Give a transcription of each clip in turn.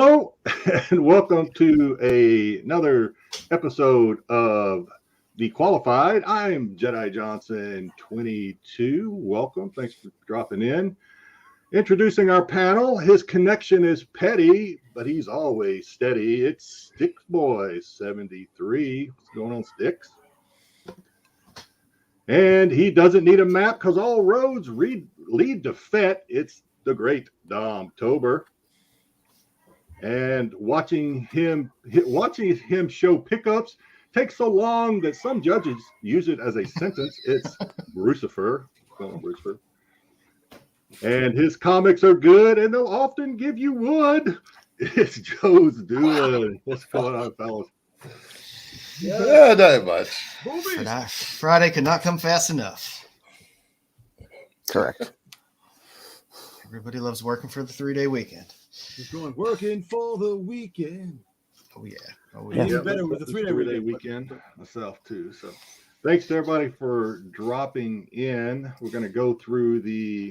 Hello, and welcome to another episode of The Qualified. I'm Jedi Johnson 22. Welcome. Thanks for dropping in. Introducing our panel. His connection is petty, but he's always steady. It's Sticks Boy 73. What's going on, Sticks? And he doesn't need a map because all roads lead to FET. It's the great Dom Tober. And watching him show pickups takes so long that some judges use it as a sentence. It's Brucifer. And his comics are good, and they'll often give you wood. It's Joe's Doolin. What's going on, fellas? Yeah, not much. Friday could not come fast enough. Correct. Everybody loves working for the 3-day weekend. He's going working for the weekend. Oh yeah. Even better with the 3-day weekend myself too. So thanks to everybody for dropping in. We're going to go through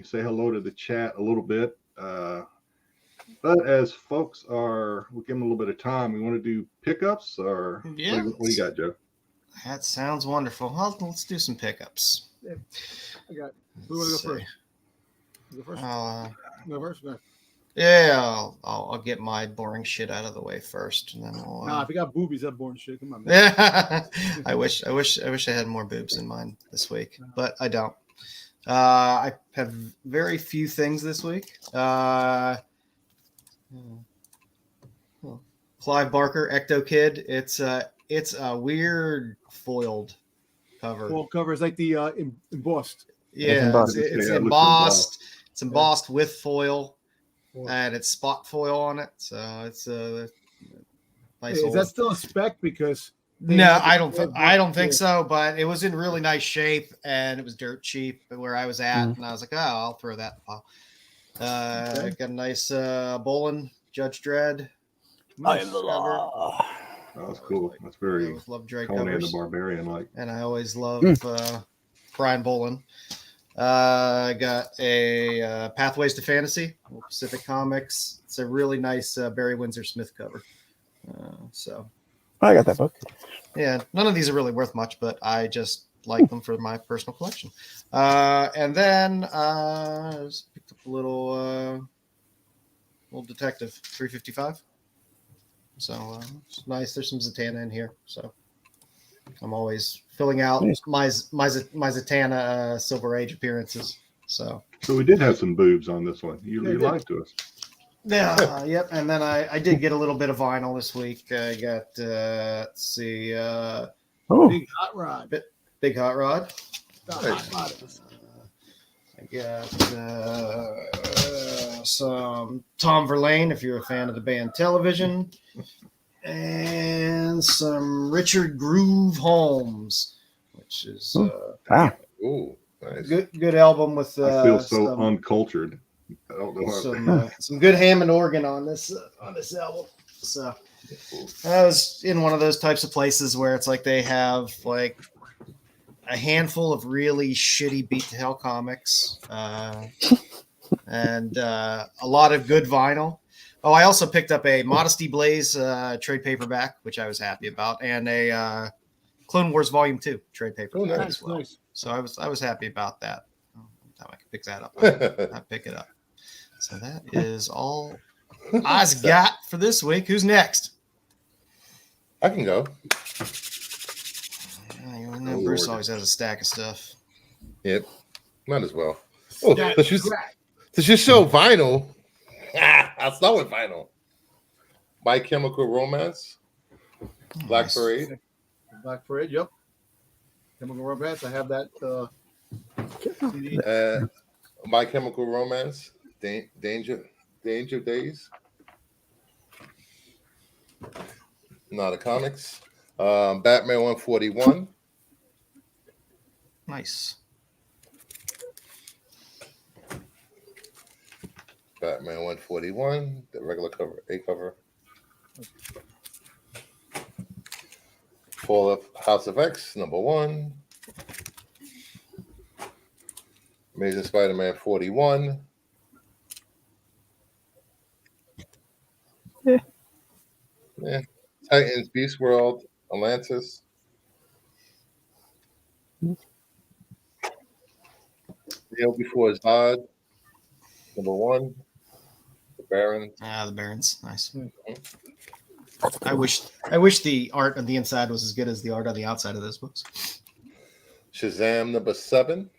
say hello to the chat a little bit. But as folks we'll give them a little bit of time. We want to do pickups or what do you got, Joe? That sounds wonderful. Well, let's do some pickups. Yeah. Who want to go first? Go first? Go first? No. Yeah, I'll get my boring shit out of the way first, and then I'll. If you got boobies, that boring shit. Come on, man. Yeah, I wish I had more boobs in mine this week, but I don't. I have very few things this week. Clive Barker, Ecto Kid. It's a weird foiled cover. Foil cover is like the embossed. Yeah, it's embossed. It's embossed with foil. And it's spot foil on it, so it's a nice. Is that still a spec? Because no, I don't think so. But it was in really nice shape, and it was dirt cheap where I was at, and I was like, oh, I'll throw that in the pile. Got a nice Bolin Judge Dredd. I am the law. That's cool. That's very love Dredd Conan covers. the Barbarian like. And I always love Brian Bolin. I got a Pathways to Fantasy, Pacific Comics. It's a really nice Barry Windsor Smith cover. So I got that book. Yeah, none of these are really worth much, but I just like them for my personal collection. And then I just picked up a little Detective 355. So it's nice. There's some Zatanna in here. So I'm always filling out my Zatanna Silver Age appearances. So we did have some boobs on this one. You lied to us. Yeah, yep. And then I did get a little bit of vinyl this week. I got let's see, Big Hot Rod. Big Hot Rod. I got some Tom Verlaine, if you're a fan of the band Television. And some Richard Groove Holmes, which is Ooh, nice. good album with. I feel so uncultured. I don't know some good Hammond organ on this album. So I was in one of those types of places where it's like they have like a handful of really shitty beat to hell comics, and a lot of good vinyl. Oh, I also picked up a Modesty Blaze trade paperback, which I was happy about, and a Clone Wars Volume 2 trade paperback as well. Nice. So I was happy about that. Time I can pick that up, I pick it up. So that is all I've got for this week. Who's next? I can go. Bruce always has a stack of stuff. Yep, might as well. Oh, does you show vinyl? I'll start with vinyl. My Chemical Romance, Black Parade. Black Parade, yep. Chemical Romance, I have that CD. My Chemical Romance, Danger Days. Not a comics. Batman 141. Nice. Batman 141, the regular cover, A cover. Fall of House of X, #1. Amazing Spider-Man 41. Yeah. Titans, Beast World, Atlantis. Neil before Zod. Number 1. The Barons. The Barons, nice. Mhm. I wish the art on the inside was as good as the art on the outside of those books. Shazam number 7.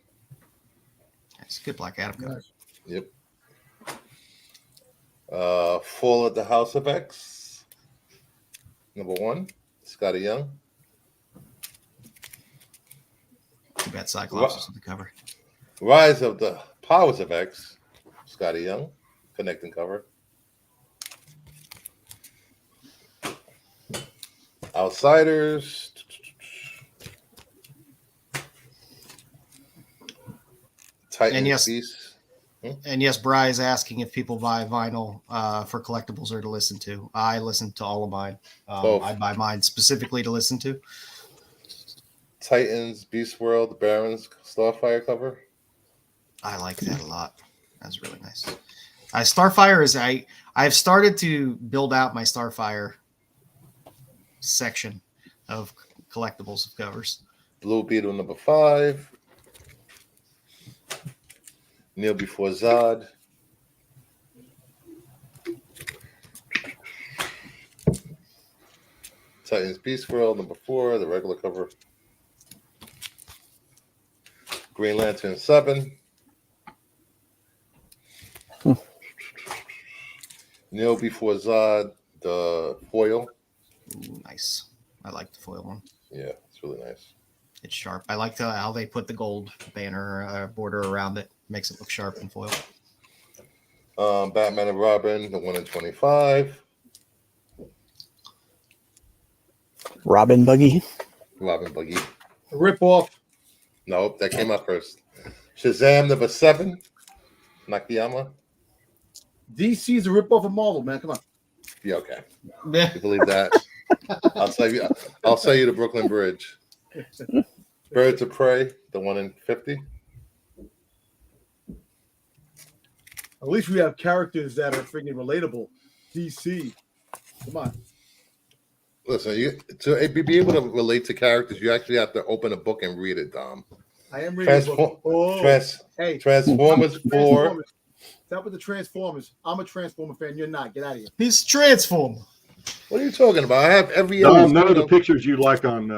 It's a good Black Adam cover. Yep. Fall of the House of X. Number 1. Scotty Young. Too bad Cyclops was on the cover. Rise of the Powers of X. Scotty Young. Connecting cover. Outsiders. Titans, And yes, Beast. And yes, Bry's asking if people buy vinyl for collectibles or to listen to. I listen to all of mine. I buy mine specifically to listen to. Titans, Beast World, the Barons, Starfire cover. I like that a lot. That's really nice. Starfire is I've started to build out my Starfire section of collectibles of covers. Blue Beetle number 5. Neil before Zod. Titans Beast World number 4, the regular cover. Green Lantern 7. Neil before Zod, the foil. Ooh, nice. I like the foil one. Yeah, it's really nice. It's sharp. I like how they put the gold banner border around it. Makes it look sharp and foil. Batman and Robin, the 1 in 25. Robin Buggy. Robin Buggy. Rip off. Nope, that came out first. Shazam number 7. Nakayama. DC's a rip off of Marvel, man. Come on. Yeah, okay. You believe that? I'll sell you the Brooklyn Bridge. Birds of Prey, the 1 in 50. At least we have characters that are freaking relatable. DC. Come on. Listen, to be able to relate to characters, you actually have to open a book and read it, Dom. I am reading the book. Transformers 4. Stop with the Transformers. I'm a Transformer fan. You're not. Get out of here. He's Transformer. What are you talking about? I have every none of the pictures you like on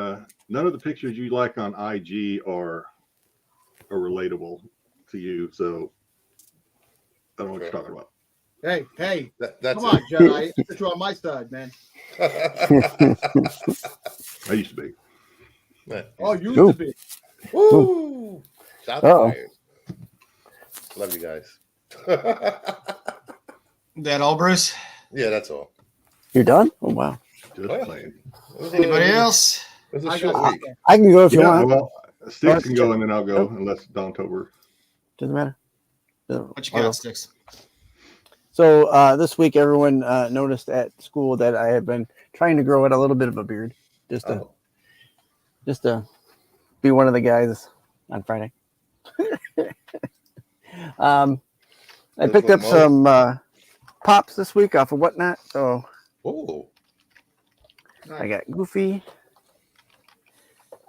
IG are relatable to you. So I don't know what you're talking about. Hey, that's come on, Jedi. You're on my side, man. I used to be. Oh, you used to be. Woo! Shots fired. Love you guys. That all, Bruce? Yeah, that's all. You're done? Oh, wow. Just playing. Anybody else? It was a short week. I can go if you want. Well, Sticks can go and then I'll go unless Don Tober. Doesn't matter. What you got, Sticks? So this week, everyone noticed at school that I have been trying to grow out a little bit of a beard, just to be one of the guys on Friday. I picked up some pops this week off of Whatnot. So I got Goofy.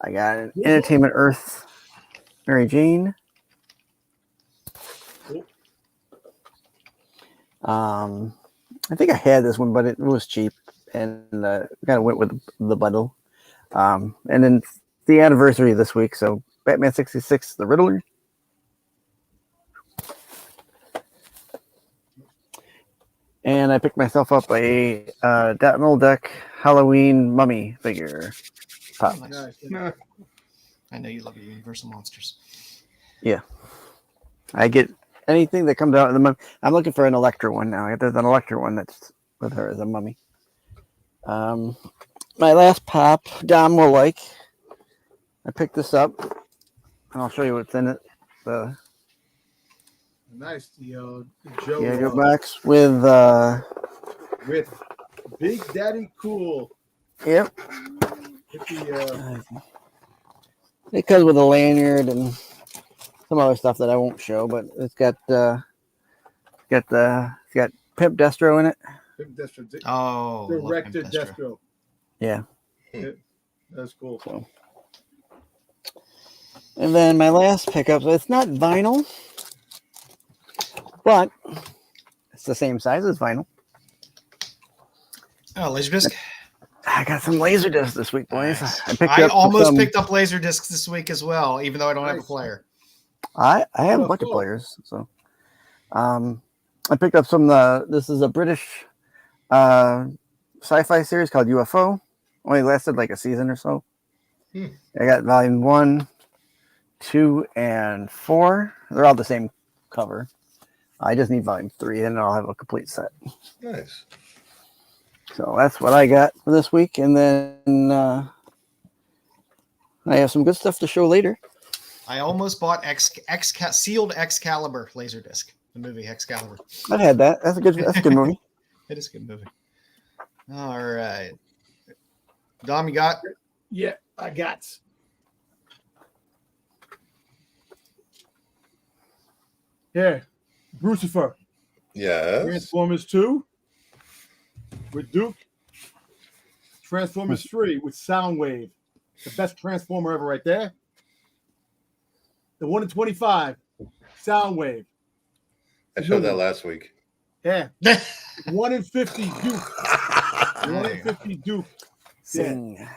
I got an Entertainment Earth Mary Jane. I think I had this one, but it was cheap and kind of went with the bundle. And then the anniversary this week, so Batman 66, the Riddler. And I picked myself up a Donald Duck Halloween mummy figure. Pop. Nice. I know you love your Universal Monsters. Yeah. I get anything that comes out of the mummy. I'm looking for an Electra one now. There's an Electra one that's with her as a mummy. My last pop, Dom will like. I picked this up. And I'll show you what's in it. Nice. The Joe box with Big Daddy Cool. Yep. It comes with a lanyard and some other stuff that I won't show, but it's got Pimp Destro in it. Destro. Oh, Director love Destro. Destro. Yeah. That's cool. So. And then my last pickup, it's not vinyl, but it's the same size as vinyl. Oh, Laserdisc. I got some Laserdisc this week, boys. Nice. I almost picked up Laserdiscs this week as well, even though I don't have a player. I have a bunch of players, so I picked up some. This is a British sci-fi series called UFO. Only lasted like a season or so. I got volume 1, 2, and 4. They're all the same cover. I just need volume 3, and I'll have a complete set. Nice. So that's what I got for this week, and then I have some good stuff to show later. I almost bought sealed Excalibur Laserdisc, the movie Excalibur. I've had that. That's a good movie. It is a good movie. All right. Dom, you got? Yeah, I got. Here, Brucifer. Yes. Transformers 2 with Duke. Transformers 3 with Soundwave. The best Transformer ever right there. The 1 in 25, Soundwave. I showed that last week. Yeah. 1 in 50, Duke. 1 in 50, Duke. Sing. Yeah.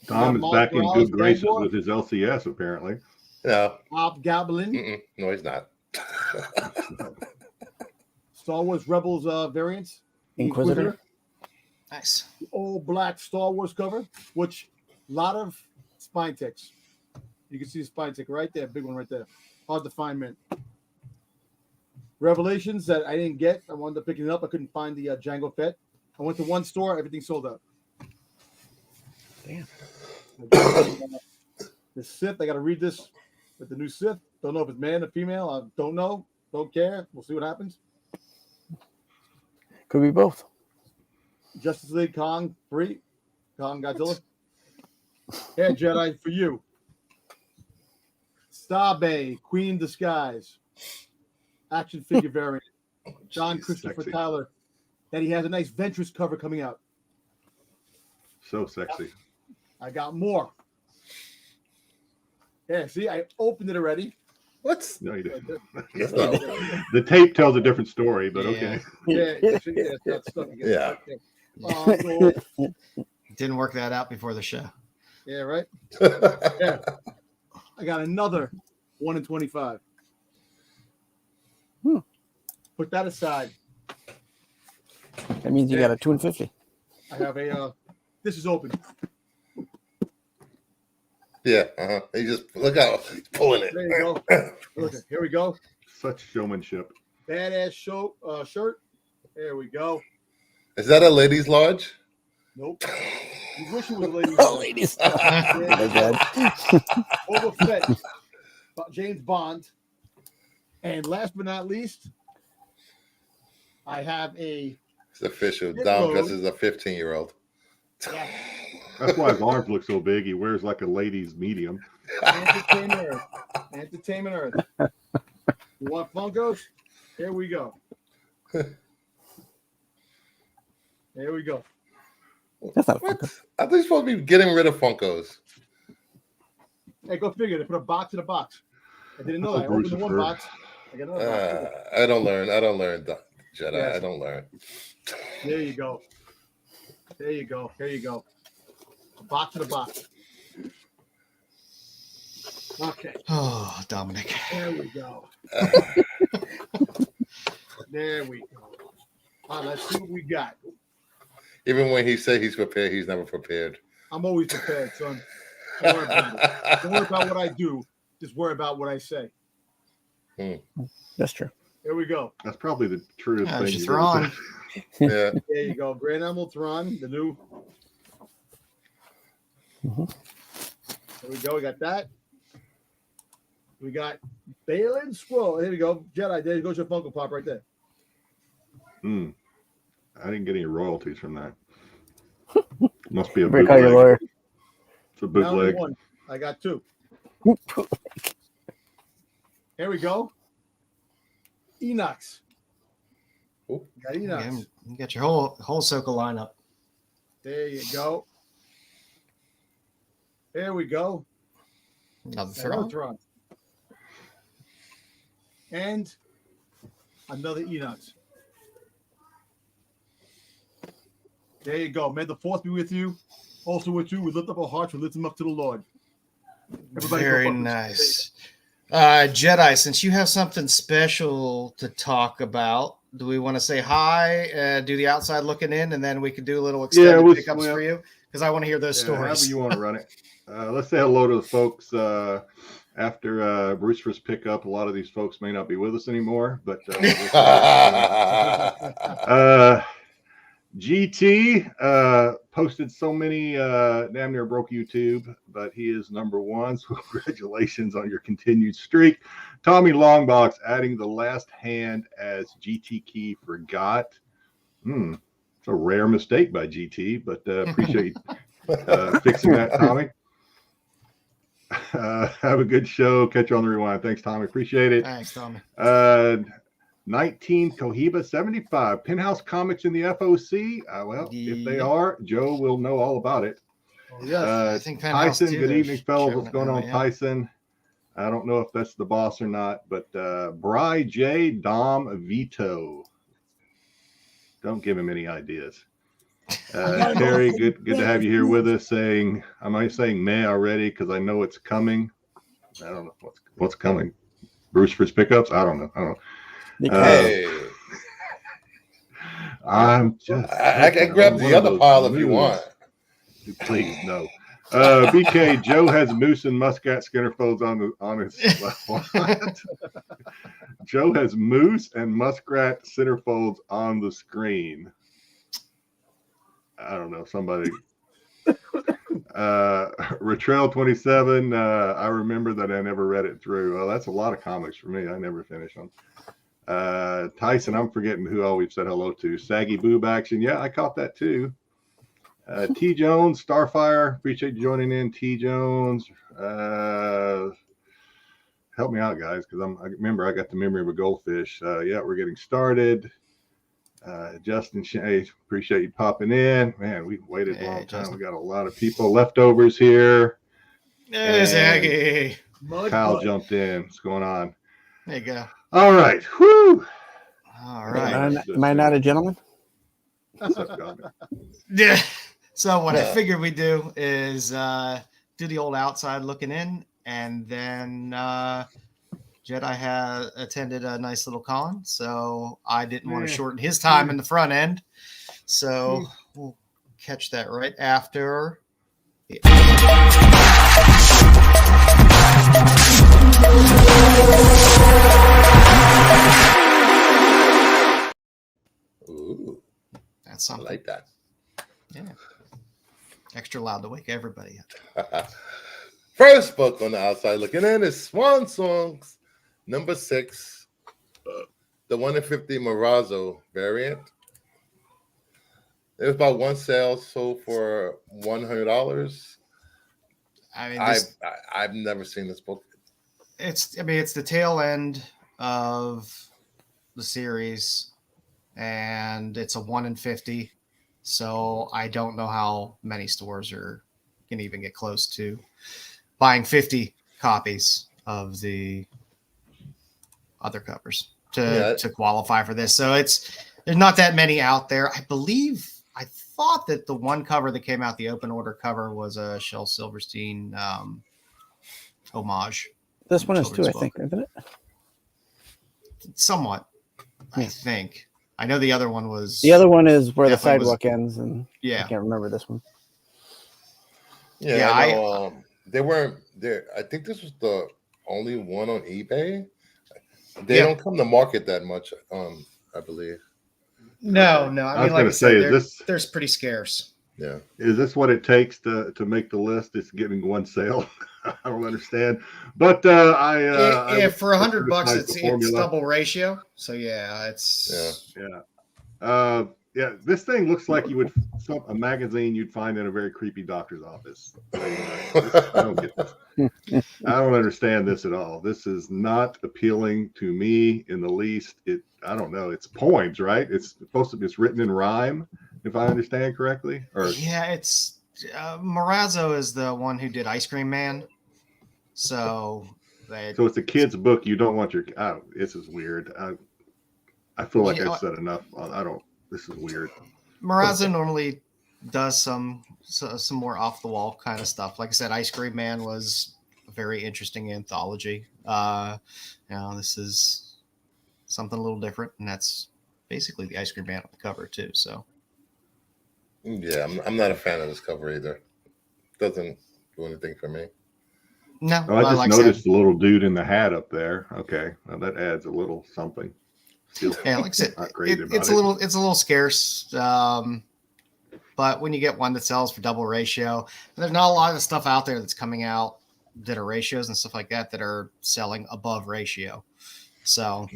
Tom is back in good graces with his LCS, apparently. No. Hobgoblin. No, he's not. Star Wars Rebels variants. Inquisitor. Nice. The old black Star Wars cover, which a lot of spine ticks. You can see the spine tick right there, big one right there. Hard to find, man. Revelations that I didn't get. I wound up picking it up. I couldn't find the Jango Fett. I went to one store, everything sold out. Damn. The Sith, I got to read this with the new Sith. Don't know if it's man or female. I don't know. Don't care. We'll see what happens. Could be both. Justice League Kong 3. Kong Godzilla. Yeah, Jedi for you. Starbay, Queen in Disguise. Action figure variant. John Christopher sexy. Tyler. That he has a nice Ventress cover coming out. So sexy. I got more. Yeah, see, I opened it already. What? No, you didn't. That's not- The tape tells a different story, but okay. It's not stuff you get. Yeah. So, Didn't work that out before the show. yeah, right? Yeah. I got another 1 in 25. Put that aside. That means you got a 250. I have a, this is open. Yeah. He just look out. He's pulling it. There you go. Look, here we go. Such showmanship. Badass shirt. There we go. Is that a ladies' lodge? Nope. You wish it was a lady. Oh, ladies. Oh, my God. Boba Fett. James Bond. And last but not least, I have a. It's official. Hit Dom mode. dresses a 15-year-old. Yeah, That's why his arms look so big. He wears like a lady's medium. Entertainment Earth. Entertainment Earth. You want Funkos? Here we go. Here we go. That's not What? Funko. I think you're supposed to be getting rid of Funkos. Hey, go figure. They put a box in a box. I didn't know that. I opened the one box. I got another box. I don't learn, Jedi. Yes. I don't learn. There you go. There you go. Here you go. A box in a box. Okay. Oh, Dominic. There we go. There we go. All right, let's see what we got. Even when he say he's prepared, he's never prepared. I'm always prepared, son. Don't worry about it. Don't worry about what I do. Just worry about what I say. That's true. Here we go. That's probably the truest thing. There's you've your ever Thrawn. said. Yeah. There you go. Grand Admiral Thrawn, the new. Mhm. There we go. We got that. We got Balin Scroll. There we go. Jedi. There goes your Funko Pop right there. I didn't get any royalties from that. Must be a Better call your bootleg. lawyer. It's a Now only bootleg. one. I got two. Here we go. Enox. Oh, Got Enox. You got your whole Soka lineup. There you go. There we go. Another Another throw. Tron. And another Enox. There you go. May the force be with you. Also with you. We lift up our hearts. We lift them up to the Lord. Everybody go Very fuck nice. Jedi, since you have something special to talk about, do we want to say hi, do the outside looking in, and then we could do a little extended pickups for you? Because I want to hear those However stories. you want to run it. Let's say hello to the folks. After Brewster's pickup, a lot of these folks may not be with us anymore, but GT posted so many damn near broke YouTube, but he is number one. So congratulations on your continued streak. Tommy Longbox adding the last hand as GT Key forgot. It's a rare mistake by GT, but appreciate fixing that, Tommy. Have a good show. Catch you on the rewind. Thanks, Tommy. Appreciate it. Thanks, Tommy. 19 Cohiba 75 Penthouse Comics in the FOC. If they are, Joe will know all about it. Oh, yes. I think Penthouse Tyson, too, good they're evening, fellas. What's showing going it on, now, yeah. Tyson? I don't know if that's the boss or not, but Bry J. Dom Vito. Don't give him any ideas. Terry, good to have you here with us. Saying, am I saying meh already? Because I know it's coming. I don't know what's coming. Bruce for his pickups. I don't know. hey, I'm just. I can grab the other pile if you want. Please no. BK Joe has moose and muskrat skinner folds on his what? Joe has moose and muskrat centerfolds on the screen. I don't know, somebody. Retrail 27. I remember that I never read it through. Well, that's a lot of comics for me. I never finish them. Tyson, I'm forgetting who all we've said hello to. Saggy Boob Action. Yeah, I caught that too. T Jones, Starfire. Appreciate you joining in, T Jones. Help me out, guys, because I remember I got the memory of a goldfish. Yeah, we're getting started. Justin Shea, appreciate you popping in. Man, we waited a long time. Justin. We got a lot of people leftovers here. Hey, Zaggy. Kyle jumped in. What's going on? There you go. All right. Whew. All right. Am I not a gentleman? Yeah. So what I figured we'd do is do the old outside looking in, and then Jedi had attended a nice little con, so I didn't want to shorten his time in the front end. So we'll catch that right after. Ooh, That's I something. like that. Yeah. Extra loud to wake everybody up. First book on the outside looking in is Swan Songs, number 6, the 1 in 50 Morazzo variant. It was about one sale, sold for $100. I mean, I've never seen this book. it's the tail end of the series, and it's a 1 in 50. So I don't know how many stores can even get close to buying 50 copies of the other covers to qualify for this. So there's not that many out there. I thought that the one cover that came out, the open order cover, was a Shel Silverstein homage. This one is too, I book. think, isn't it? Somewhat, I think. I know the other one was. The other one is where the Definitely sidewalk ends, and Yeah. I can't remember this one. Yeah, I know, they weren't there. I think this was the only one on eBay. They don't come to market that much, I believe. No. I was going to say, they're pretty scarce. Yeah. Is this what it takes to make the list? It's getting one sale. I don't understand, but for $100, it's formula. double ratio. So yeah, it's Yeah. Yeah, this thing looks like you would a magazine you'd find in a very creepy doctor's office. I don't get this. I don't understand this at all. This is not appealing to me in the least. I don't know. It's poems, right? It's supposed to be. It's written in rhyme, if I understand correctly. Or yeah, it's Marazzo is the one who did Ice Cream Man. So it's a kid's book. You don't want your. This is weird. I feel like I've said enough. I don't. This is weird. Marazzo normally does some more off the wall kind of stuff. Like I said, Ice Cream Man was a very interesting anthology. This is something a little different, and that's basically the Ice Cream Man on the cover too. So, yeah, I'm not a fan of this cover either. Doesn't do anything for me. No, I just noticed the little dude in the hat up there. Okay, well, that adds a little something. Yeah, like I said, it's a little scarce. But when you get one that sells for double ratio, there's not a lot of stuff out there that's coming out that are ratios and stuff like that are selling above ratio. So,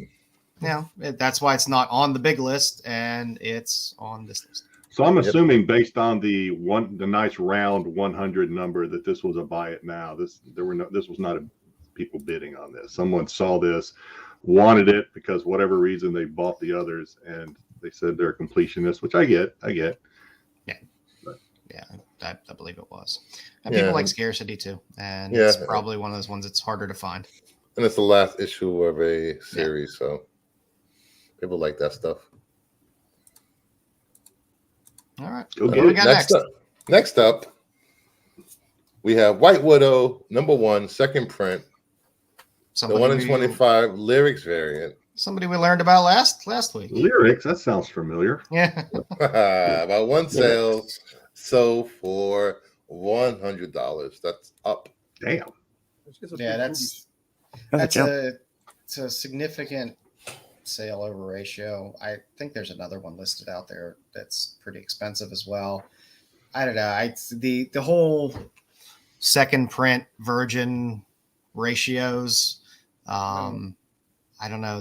that's why it's not on the big list and it's on this list. So I'm assuming based on the nice round 100 number that this was a buy it now. This was not people bidding on this. Someone saw this, wanted it because whatever reason they bought the others and they said they're completionists, which I get. Yeah. But, I believe it was. And people like scarcity too. And it's probably one of those ones that's harder to find. And it's the last issue of a series, so people like that stuff. All right. Go get it. Next up, we have White Widow #1, second print. The 1 in 25 lyrics variant. Somebody we learned about last week. Lyrics, that sounds familiar. Yeah. About one sales, so for $100. That's up. Damn. Yeah, that's a significant sale over ratio. I think there's another one listed out there that's pretty expensive as well. I don't know. The whole second print virgin ratios. I don't know.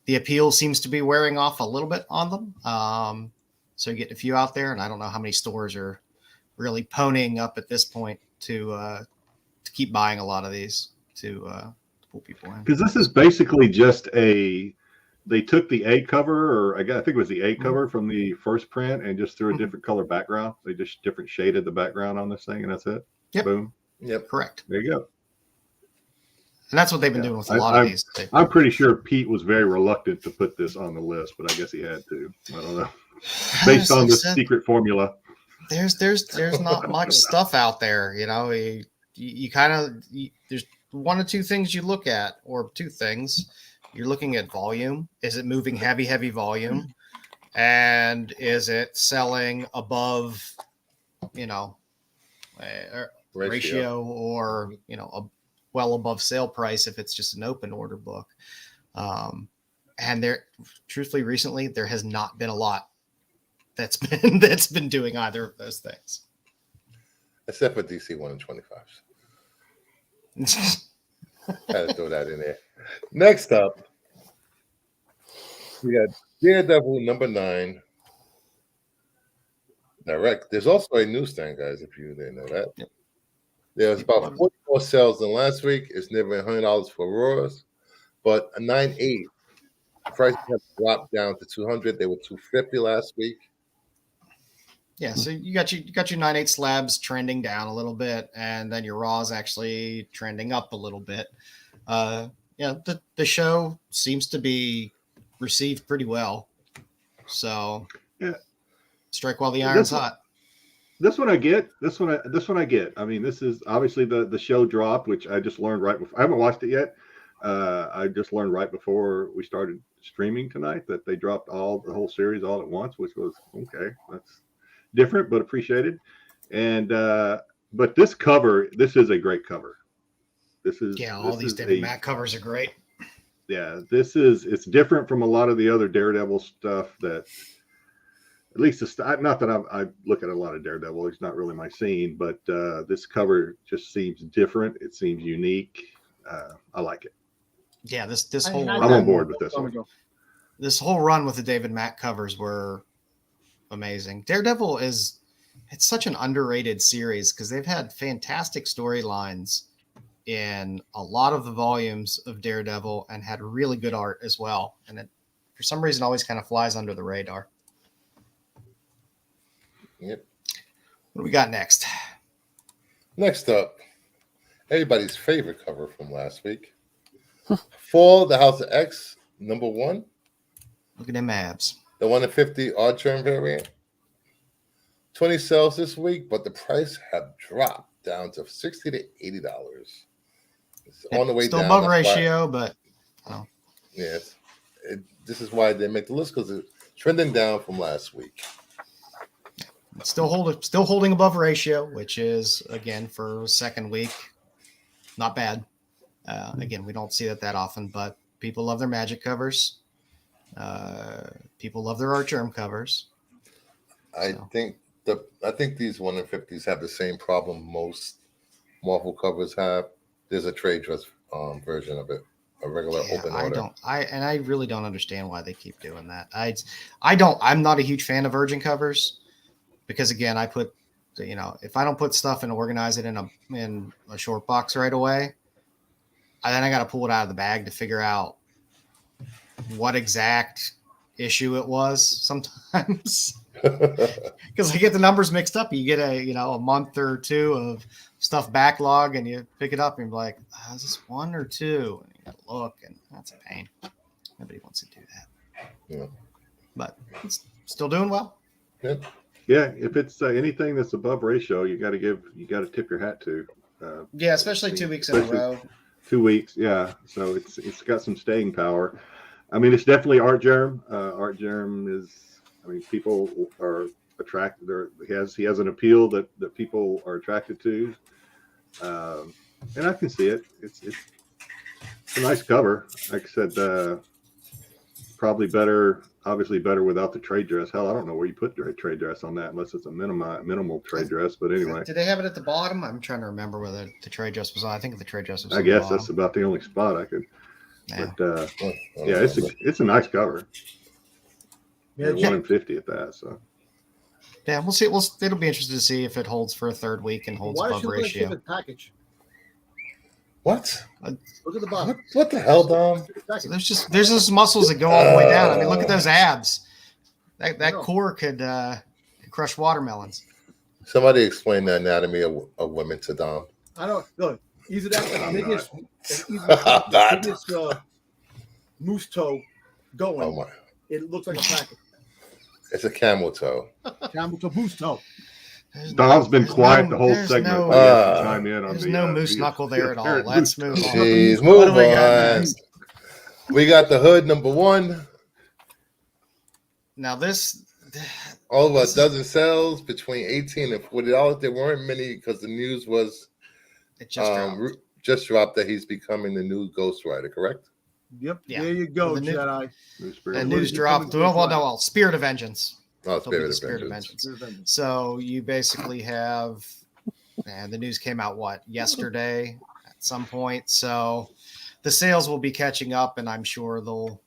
The appeal seems to be wearing off a little bit on them. So you get a few out there, and I don't know how many stores are really ponying up at this point to keep buying a lot of these to pull people in. Because this is basically just they took the A cover, or I think it was the A cover from the first print, and just threw a different color background. They just different shaded the background on this thing, and that's it. Yep. Boom. Yep. Correct. There you go. And that's what they've been doing with a lot of these. I'm pretty sure Pete was very reluctant to put this on the list, but I guess he had to. I don't know. Based on the secret formula. There's not much stuff out there, you kind of there's one or two things you look at, or two things. You're looking at volume. Is it moving heavy volume? And is it selling above, ratio or, well above sale price if it's just an open order book. And truthfully, recently, there has not been a lot that's been doing either of those things. Except for DC 1 in 25s. Had to throw that in there. Next up, we got Daredevil #9. Direct. There's also a newsstand, guys, if you didn't know that. Yep. There's about 40 more sales than last week. It's nearly $100 for Roars, but a 9.8 price has dropped down to $200. They were $250 last week. Yeah, so you got your 9.8 slabs trending down a little bit, and then your Raws actually trending up a little bit. The show seems to be received pretty well. So strike while the iron's hot. This one I get. This one I get. I mean, this is obviously the show dropped, which I just learned right before. I haven't watched it yet. I just learned right before we started streaming tonight that they dropped the whole series all at once, which was okay. That's different but appreciated. And but this is a great cover. All these David Mack covers are great. Yeah, it's different from a lot of the other Daredevil stuff that, at least not that I look at a lot of Daredevil. It's not really my scene, but this cover just seems different. It seems unique. I like it. Yeah, this whole I'm on board with this one. This whole run with the David Mack covers were amazing. Daredevil it's such an underrated series because they've had fantastic storylines in a lot of the volumes of Daredevil and had really good art as well. And it, for some reason, always kind of flies under the radar. Yep. What do we got next? Next up, everybody's favorite cover from last week. Fall, the House of X, #1. Look at them abs. The 1 in 50 odd term variant. 20 sales this week, but the price have dropped down to $60 to $80. It's on the way still down. Still above ratio, but yes, this is why they make the list because it's trending down from last week. It's still holding above ratio, which is again for second week, not bad. Again, we don't see that often, but people love their Magic covers. People love their Art Germ covers. I think these 1 in 50s have the same problem most Marvel covers have. There's a trade dress version of it, a regular open order. I really don't understand why they keep doing that. I'm not a huge fan of Virgin covers because again, I put, if I don't put stuff and organize it in a short box right away, then I got to pull it out of the bag to figure out what exact issue it was sometimes. Because I get the numbers mixed up. You get a month or two of stuff backlog and you pick it up and you're like, is this 1 or 2? And you gotta look, and that's a pain. Nobody wants to do that. Yeah. But it's still doing well. Good. Yeah, if it's anything that's above ratio, you got to tip your hat to. Yeah, especially 2 weeks in a row. 2 weeks, yeah. So it's got some staying power. I mean, it's definitely Art Germ. Art Germ is. I mean, people are attracted. He has an appeal that people are attracted to, and I can see it. It's a nice cover. Like I said, probably obviously better without the trade dress. Hell, I don't know where you put trade dress on that unless it's a minimal trade dress. But anyway, did they have it at the bottom? I'm trying to remember whether the trade dress was on. I think the trade dress was. I guess that's about the only spot I could. Yeah. But yeah, it's a nice cover. Yeah, 1 in 50 at that. So yeah, we'll see. It'll be interesting to see if it holds for a third week and holds above ratio. Why package? What? Look at the bottom. What the hell, Dom? So there's just muscles that go all the way down. I mean, look at those abs. That core could crush watermelons. Somebody explain the anatomy of women to Dom. I don't know. Either the biggest moose toe going. Oh my! It looks like a package. It's a camel toe. Camel toe, moose toe. Dom's been quiet the whole segment. Chime in on there's no moose knuckle there at all. Let's move on. Jeez, move on. We got the hood #1. Now this. All of a dozen sales between $18 and $40. There weren't many because the news was it just dropped that he's becoming the new Ghost Rider, correct? Yep. Yeah. There you go, Jedi. And news dropped. Well, Spirit of Vengeance. Oh, Spirit of Vengeance. So you basically have, and the news came out yesterday at some point. So the sales will be catching up, and I'm sure they'll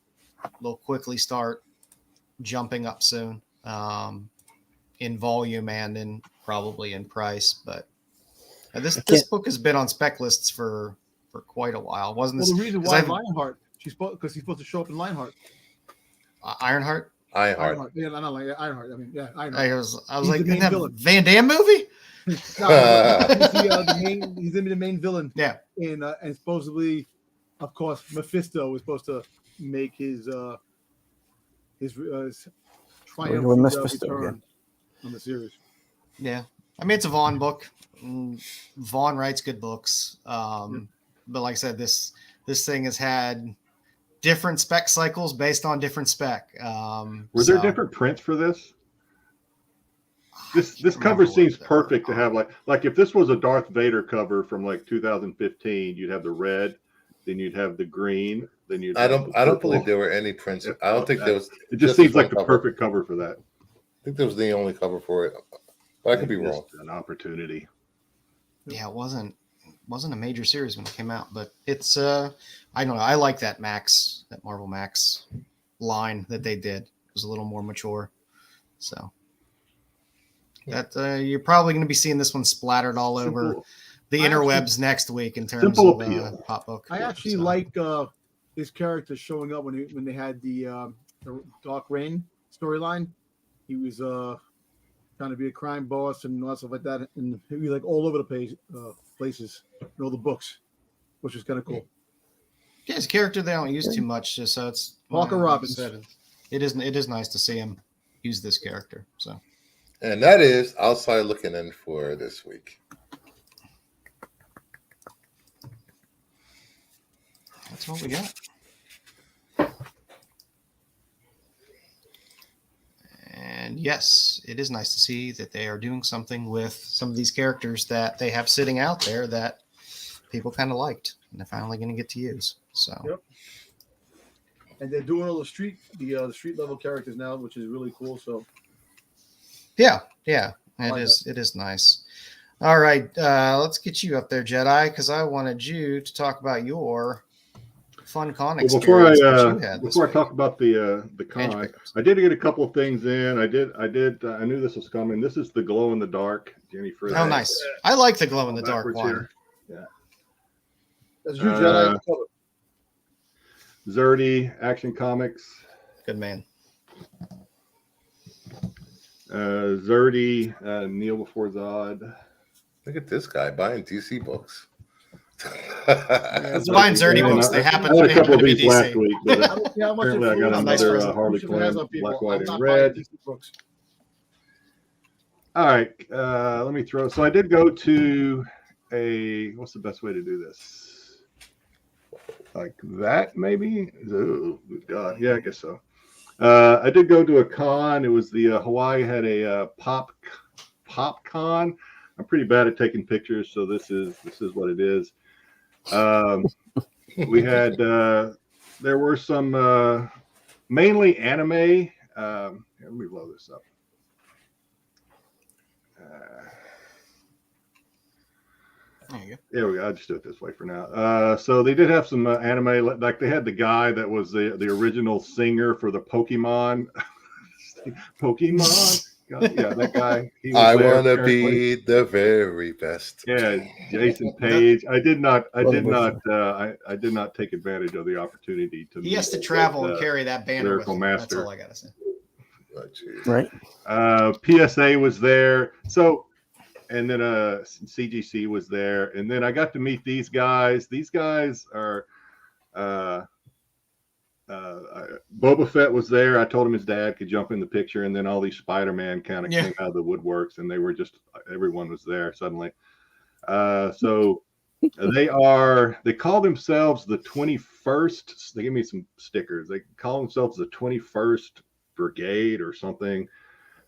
quickly start jumping up soon, in volume and probably in price. But this book has been on spec lists for quite a while, wasn't this? Well, the reason why Lionheart, because he's supposed to show up in Lionheart. Ironheart. Ironheart. Yeah, I know, like Ironheart. I mean, yeah, Ironheart. I was like, in that Van Damme movie? No, he's gonna be the main villain. Yeah, and supposedly, of course, Mephisto is supposed to make his triumphant return on the series. Yeah, I mean it's a Vaughn book. Vaughn writes good books, but like I said, this thing has had different spec cycles based on different spec. Were there different prints for this? This cover seems perfect to have like if this was a Darth Vader cover from like 2015, you'd have the red, then you'd have the green, then you'd. I don't believe there were any prints. I don't think there was. It just seems like the perfect cover for that. I think that was the only cover for it, but I could be wrong. An opportunity. Yeah, it wasn't a major series when it came out, but it's I don't know. I like that Marvel Max line that they did. It was a little more mature. So That you're probably going to be seeing this one splattered all over the interwebs next week in terms of pop book. I actually like his character showing up when they had the Dark Reign storyline. He was trying to be a crime boss and all stuff like that, and he was like all over the places in all the books, which was kind of cool. Yeah, his character they don't use too much, just so it's Parker Robbins. It is nice to see him use this character. So, and that is outside looking in for this week. That's what we got. And yes, it is nice to see that they are doing something with some of these characters that they have sitting out there that people kind of liked, and they're finally going to get to use. So, yep. And they're doing all the street level characters now, which is really cool. So, yeah, it is nice. All right, let's get you up there, Jedi, because I wanted you to talk about your fun con experience. Before I talk about the con, I did get a couple of things in. I knew this was coming. This is the glow in the dark Jenny Frizz. Oh, nice. I like the glow in the dark one. Here. Yeah. That's you, Jedi. Zerdy Action Comics. Good man. Zerdy Kneel Before Zod. Look at this guy buying DC books. It's buying Zerdy books. They happen I had a couple to of be these DC. last week. But apparently, I got another Harley Quinn, Black, White, and Red. All right, let me throw. So I did go to a. What's the best way to do this? Like that, maybe? Oh, God. Yeah, I guess so. I did go to a con. It was the Hawaii had a pop con. I'm pretty bad at taking pictures, so this is what it is. We had there were some mainly anime. Here, let me blow this up. There you go. There we go. I'll just do it this way for now. So they did have some anime, like they had the guy that was the original singer for the Pokemon. Pokemon. Yeah, that guy. I want to be the very best. Yeah, Jason Page. I did not take advantage of the opportunity to. He has to travel and carry that banner with him. Master. That's all I gotta say. Right. PSA was there. So, and then CGC was there, and then I got to meet these guys. These guys are. Boba Fett was there. I told him his dad could jump in the picture, and then all these Spider-Man kind of came out of the woodworks, and they were just everyone was there suddenly. So they call themselves the 21st. They give me some stickers. They call themselves the 21st Brigade or something.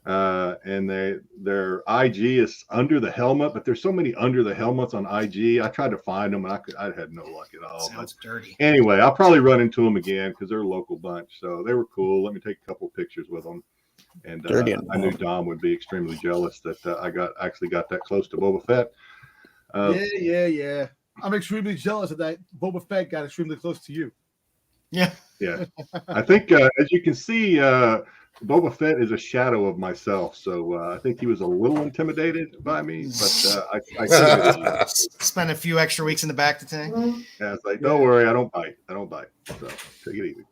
And their IG is under the helmet, but there's so many under the helmets on IG. I tried to find them, and I had no luck at all. Sounds dirty. Anyway, I'll probably run into them again because they're a local bunch. So they were cool. Let me take a couple of pictures with them. And I knew Dom would be extremely jealous that I actually got that close to Boba Fett. Yeah. I'm extremely jealous of that. Boba Fett got extremely close to you. Yeah. I think as you can see. Boba Fett is a shadow of myself, so I think he was a little intimidated by me, but I spent a few extra weeks in the back to tank. Yeah, it's like, don't worry, I don't bite. So take it easy.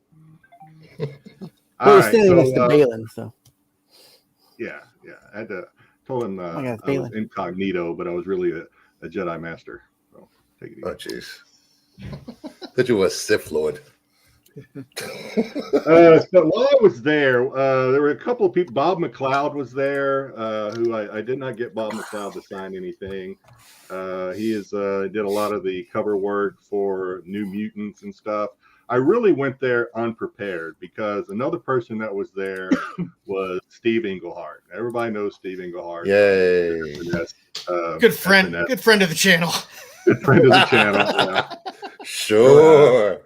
All right, next to Balin, so yeah. I had to told him I was incognito, but I was really a Jedi Master. So take it easy. Oh, jeez. That you were a Sith Lord. So while I was there were a couple of people. Bob McLeod was there, who I did not get Bob McLeod to sign anything. He did a lot of the cover work for New Mutants and stuff. I really went there unprepared because another person that was there was Steve Englehart. Everybody knows Steve Englehart. Yay! Good friend of the channel. Good friend of the channel. Yeah. Sure.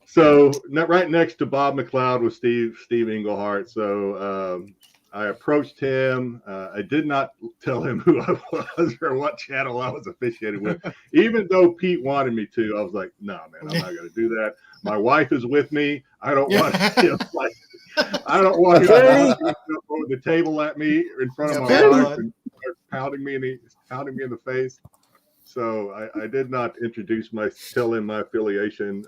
So right next to Bob McLeod was Steve Englehart. So I approached him. I did not tell him who I was or what channel I was affiliated with. Even though Pete wanted me to, I was like, no, man, I'm not going to do that. My wife is with me. I don't want him I don't want him throwing the table at me in front of my Bad wife blood. and started pounding me in the face. So I did not tell him my affiliation.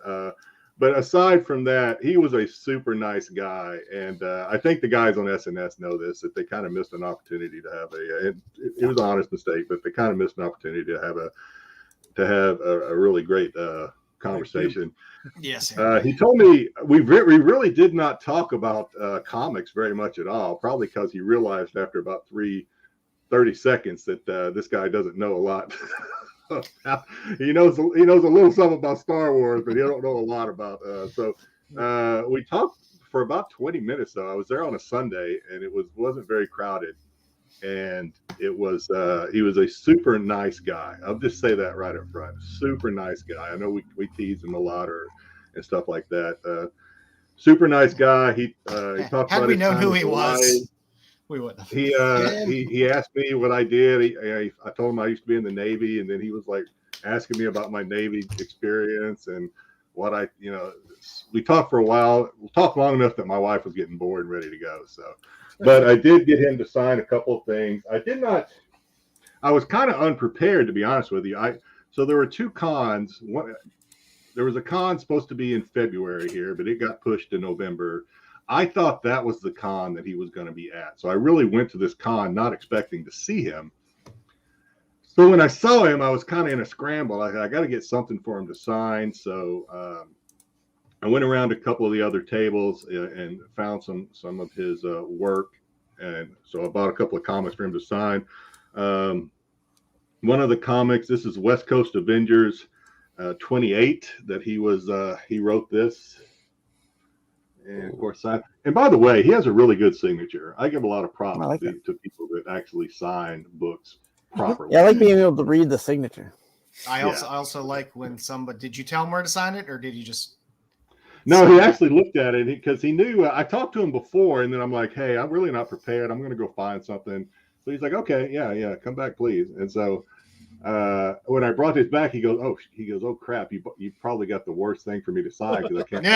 But aside from that, he was a super nice guy, and I think the guys on SNS know this, that they kind of missed an opportunity to have it was an honest mistake, but they kind of missed an opportunity to have a really great conversation. Yes. He told me we really did not talk about comics very much at all, probably because he realized after about 30 seconds that this guy doesn't know a lot. He knows a little something about Star Wars, but he don't know a lot about. So we talked for about 20 minutes. Though I was there on a Sunday, and it wasn't very crowded, and it was he was a super nice guy. I'll just say that right up front. Super nice guy. I know we tease him a lot and stuff like that. Super nice guy. He talked Had about we his known time who in he Hawaii. was, we wouldn't have. He asked me what I did. I told him I used to be in the Navy, and then he was like asking me about my Navy experience and what we talked for a while. We talked long enough that my wife was getting bored and ready to go. So, but I did get him to sign a couple of things. I was kind of unprepared, to be honest with you. So there were two cons. There was a con supposed to be in February here, but it got pushed to November. I thought that was the con that he was going to be at. So I really went to this con not expecting to see him. So when I saw him, I was kind of in a scramble. I got to get something for him to sign. So I went around a couple of the other tables and found some of his work. And so I bought a couple of comics for him to sign. One of the comics, this is West Coast Avengers 28, that he wrote this. And of course, and by the way, he has a really good signature. I give a lot of props to people that actually sign books properly. Yeah, I like being able to read the signature. I also like when somebody. Did you tell him where to sign it, or did you just? No, he actually looked at it because he knew. I talked to him before, and then I'm like, "Hey, I'm really not prepared. I'm going to go find something." So he's like, "Okay, yeah, come back, please." And so when I brought this back, he goes, "Oh crap! You probably got the worst thing for me to sign because I can't."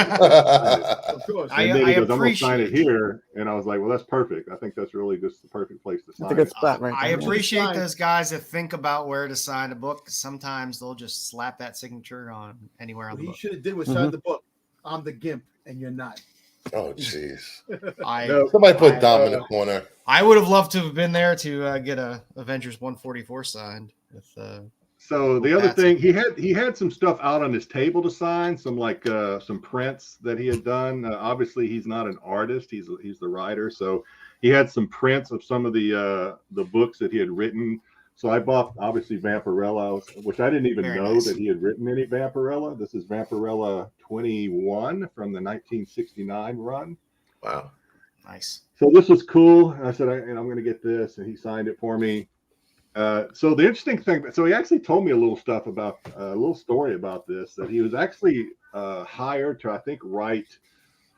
Of course. And then he goes, "I'm going to sign it here," and I was like, "Well, that's perfect. I think that's really just the perfect place to sign." That's a good spot, right? I there. appreciate those guys that think about where to sign a book. Sometimes they'll just slap that signature on anywhere on the What he book. should have did was sign the book. I'm the Gimp, and you're not. Oh, jeez. Somebody put Dom in the corner. I would have loved to have been there to get a Avengers 144 signed with. So the other thing, he had some stuff out on his table to sign, some prints that he had done. Obviously, he's not an artist; he's the writer. So he had some prints of some of the books that he had written. So I bought obviously Vampirella, which I didn't even know that he had written any Vampirella. This is Vampirella 21 from the 1969 run. Wow, nice. So this was cool. I said, I'm going to get this, and he signed it for me. So the interesting thing, so he actually told me a little story about this, that he was actually hired to, I think, write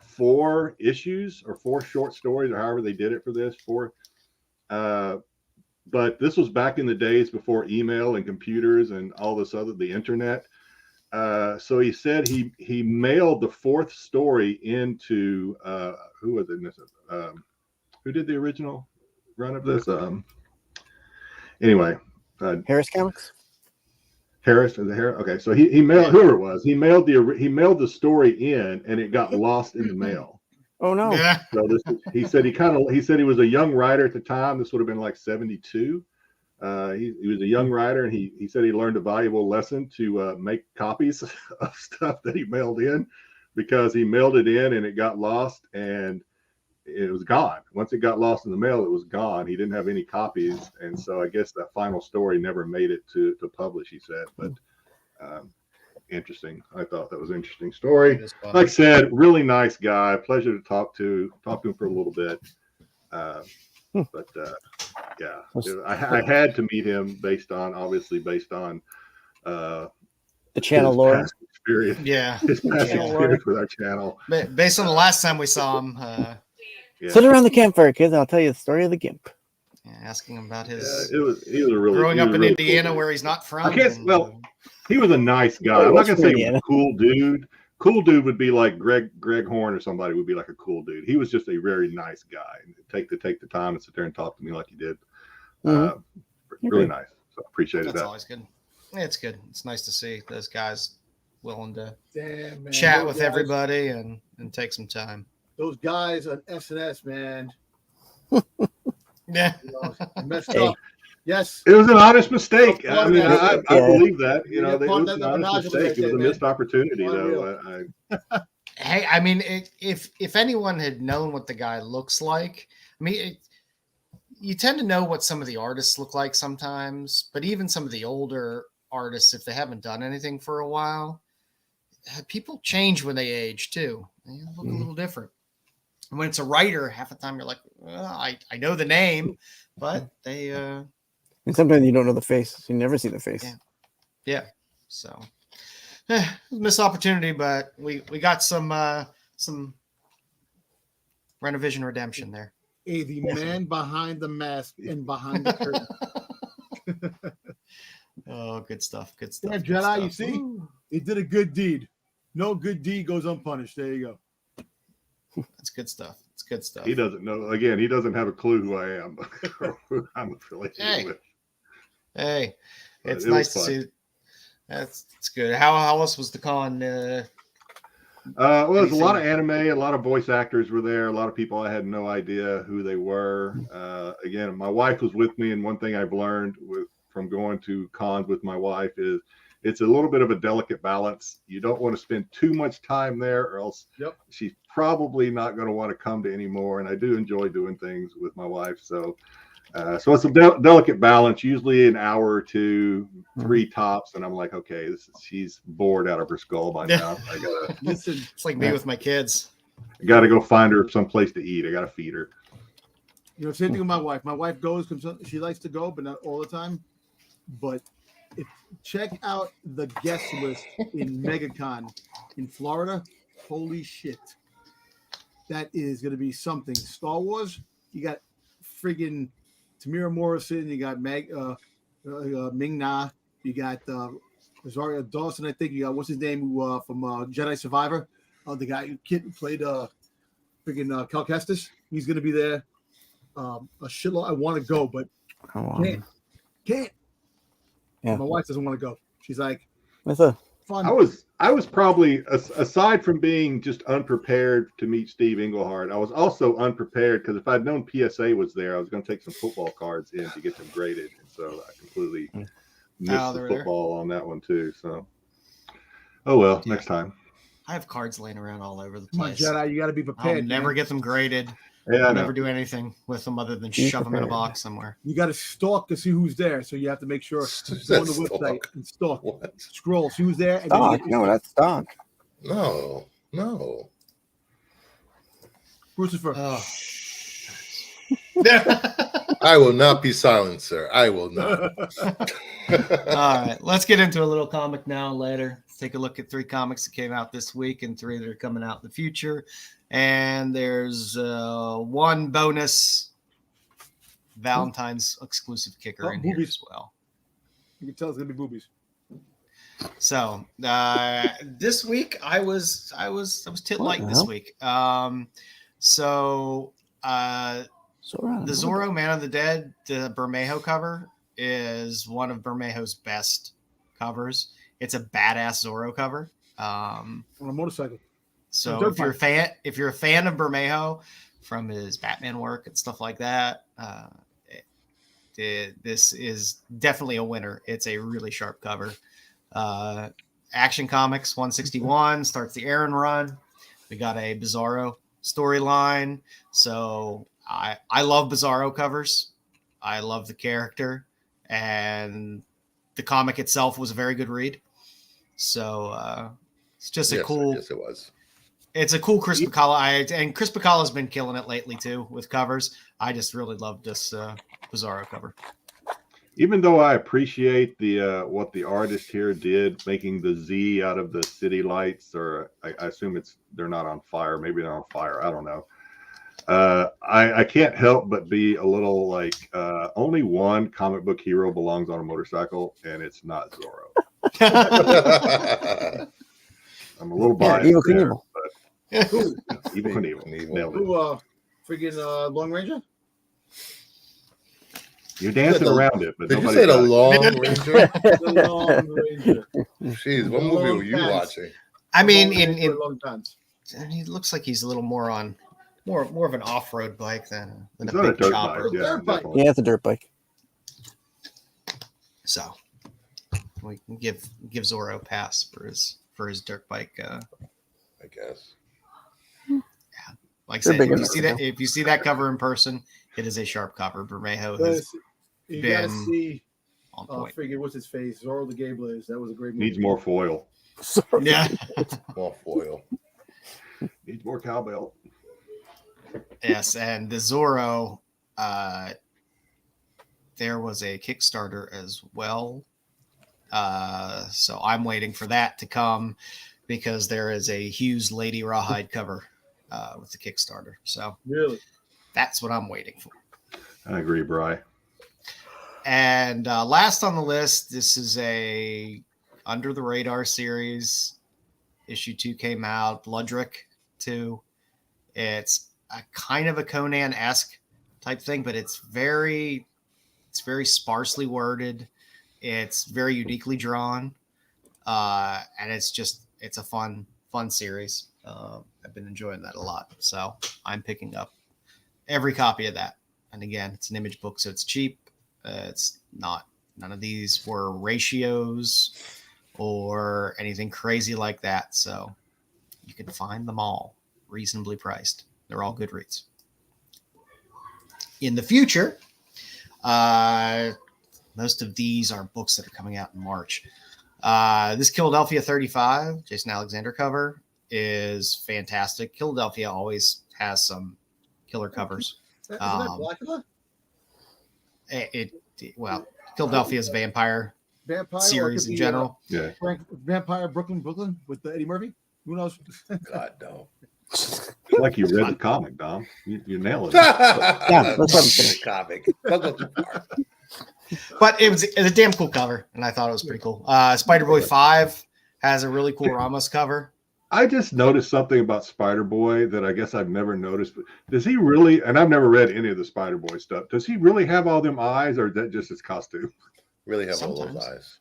4 issues or 4 short stories, or however they did it for this. But this was back in the days before email and computers and all this the internet. So he said he mailed the 4th story into who was it? Who did the original run of this? Anyway, Harris Comics. Harris, is it Harris? Okay, so he mailed whoever it was. He mailed the story in, and it got lost in the mail. Oh no! Yeah. So he said he was a young writer at the time. This would have been like 72. He was a young writer, and he said he learned a valuable lesson to make copies of stuff that he mailed in, because he mailed it in and it got lost and it was gone. Once it got lost in the mail, it was gone. He didn't have any copies, and so I guess that final story never made it to publish, he said. But interesting. I thought that was an interesting story. Like I said, really nice guy. Pleasure to talk to him for a little bit. But yeah, I had to meet him based on the channel lore experience. Yeah, his past experience with our channel. Based on the last time we saw him. Sit around the campfire, kids. I'll tell you the story of the Gimp. Yeah, asking him about his. He was a really growing up in really Indiana, cool where he's not from. he was a nice guy. I'm not gonna say he was a cool cool dude would be like Greg Horn or somebody would be like a cool dude. He was just a very nice guy. Take the time and sit there and talk to me like he did. Really nice. So appreciated that. That's always good. Yeah, it's good. It's nice to see those guys willing to Damn, man. chat Those with guys- everybody and take some time. Those guys on SNS, man, Yeah. you know, messed up. Yes. It was an honest mistake. I mean, I Yeah. believe that. You know, Yeah, it was that- an that honest menage mistake. It was a man. missed opportunity, though. Unreal. Hey, I mean, if anyone had known what the guy looks like, I mean, you tend to know what some of the artists look like sometimes, but even some of the older artists, if they haven't done anything for a while, people change when they age too. They look a little different. And when it's a writer, half the time you're like, well, I know the name, but they, And sometimes you don't know the face. You never see the face. Yeah. So, missed opportunity, but we got some Rennavision redemption there. Hey, the man behind the mask and behind the curtain. Oh, good stuff. Good stuff. Yeah, good Jedi, stuff. you see? Ooh, He did a good deed. No good deed goes unpunished. There you go. that's good stuff. It's good stuff. He doesn't know. Again, he doesn't have a clue who I am or who I'm affiliated Hey. with. Hey, But it's it was nice to fun. see. It's good. How else was the con? Well, there's a lot of anime, a lot of voice actors were there, a lot of people I had no idea who they were. Again, my wife was with me, and one thing I've learned from going to cons with my wife is it's a little bit of a delicate balance. You don't want to spend too much time there, or else she's probably not going to want to come to anymore. And I do enjoy doing things with my wife, so it's a delicate balance. Usually an hour or two, 3 tops, and I'm like, okay, she's bored out of her skull by now. I gotta Listen, It's like me with my kids. go find her someplace to eat. I gotta feed her. you know, same thing with my wife. My wife goes, she likes to go, but not all the time. But check out the guest list in MegaCon in Florida. Holy shit. That is going to be something. Star Wars, you got friggin' Tamira Morrison, you got Ming Na, you got Rosario Dawson, I think. You got, what's his name, from Jedi Survivor? The guy who played friggin' Cal Kestis. He's going to be there. A shitload. I want to go, but can't. Yeah. My wife doesn't want to go. She's like, That's a fun. I was probably, aside from being just unprepared to meet Steve Englehart, I was also unprepared because if I'd known PSA was there, I was going to take some football cards in to get them graded. And so I completely missed the football on that one too. So, oh well, next time. I have cards laying around all over the Come on, place. Jedi, you got to be prepared. I'll never get them graded. Yeah, I'll never do anything with them other than shove them in a box somewhere. You got to stalk to see who's there. So you have to make sure go on the website and stalk. What? Scroll, see who's there. And stock. No, that's stock. No. Crucifer. Oh. I will not be silent, sir. I will not. All right, let's get into a little comic now and later. Let's take a look at 3 comics that came out this week and 3 that are coming out in the future. And there's 1 bonus Valentine's exclusive kicker in here boobies. as well. You can tell it's gonna be boobies. So this week I was tit light this week. The Zorro Man of the Dead, the Bermejo cover is one of Bermejo's best covers. It's a badass Zorro cover. On a motorcycle. So if you're a fan of Bermejo from his Batman work and stuff like that, this is definitely a winner. It's a really sharp cover. Action Comics 161 starts the Aaron run. We got a Bizarro storyline. So I love Bizarro covers. I love the character, and the comic itself was a very good read. So it's just a cool. Yes, it was. It's a cool Chris Bacala. And Chris Bacala's been killing it lately too with covers. I just really love this Bizarro cover. Even though I appreciate the what the artist here did, making the Z out of the city lights, or I assume they're not on fire. Maybe they're on fire. I don't know. I can't help but be a little like only one comic book hero belongs on a motorcycle, and it's not Zorro. I'm a little Yeah, biased. Evil there, Knievel. but Who? Evil Knievel. Nailed it. Who? Friggin' Long Ranger. You're dancing around it, but Did you nobody say the got it. Long Ranger? The Long Ranger. Jeez, what movie were you watching? I mean, Long Ranger in long pants. he looks like he's a little more on more of an off-road bike than It's a not a big dirt chopper. bike. Yeah, Dirt bike. definitely. Yeah, it's a dirt bike. So we can give Zorro a pass for his dirt bike. I guess. Like I They're said, big if you see that cover in person, it is a sharp cover. Bermejo But has you gotta been see. on point. Friggin' what's his face? Zorro the Gay Blaze. That was a great movie. Needs more foil. Sorry. Yeah. More foil. Needs more cowbell. Yes, and the Zorro, there was a Kickstarter as well. So I'm waiting for that to come because there is a Hughes Lady Rawhide cover with the Kickstarter. So Really? that's what I'm waiting for. I agree, Bri. And last on the list, this is a Under the Radar series. Issue 2 came out, Bloodrick 2. It's a kind of a Conan-esque type thing, but it's very sparsely worded. It's very uniquely drawn. And it's a fun series. I've been enjoying that a lot. So I'm picking up every copy of that. And again, it's an image book, so it's cheap. It's not, none of these were ratios or anything crazy like that. So you can find them all reasonably priced. They're all good reads. In the future, most of these are books that are coming out in March. This Philadelphia 35, Jason Alexander cover, is fantastic. Philadelphia always has some killer covers. Isn't that Blackula? Well, Philadelphia is a vampire Vampire series in general. Yeah. Vampire Brooklyn with Eddie Murphy. Who knows? God, no. It's like you read the comic, Dom. You nailed it. Yeah, let's have the comic. Don't go too far. But it's a damn cool cover, and I thought it was pretty cool. Spider-Boy 5 has a really cool Ramos cover. I just noticed something about Spider-Boy that I guess I've never noticed. But does he really, and I've never read any of the Spider-Boy stuff, does he really have all them eyes, or is that just his costume? Really have all Sometimes. those eyes.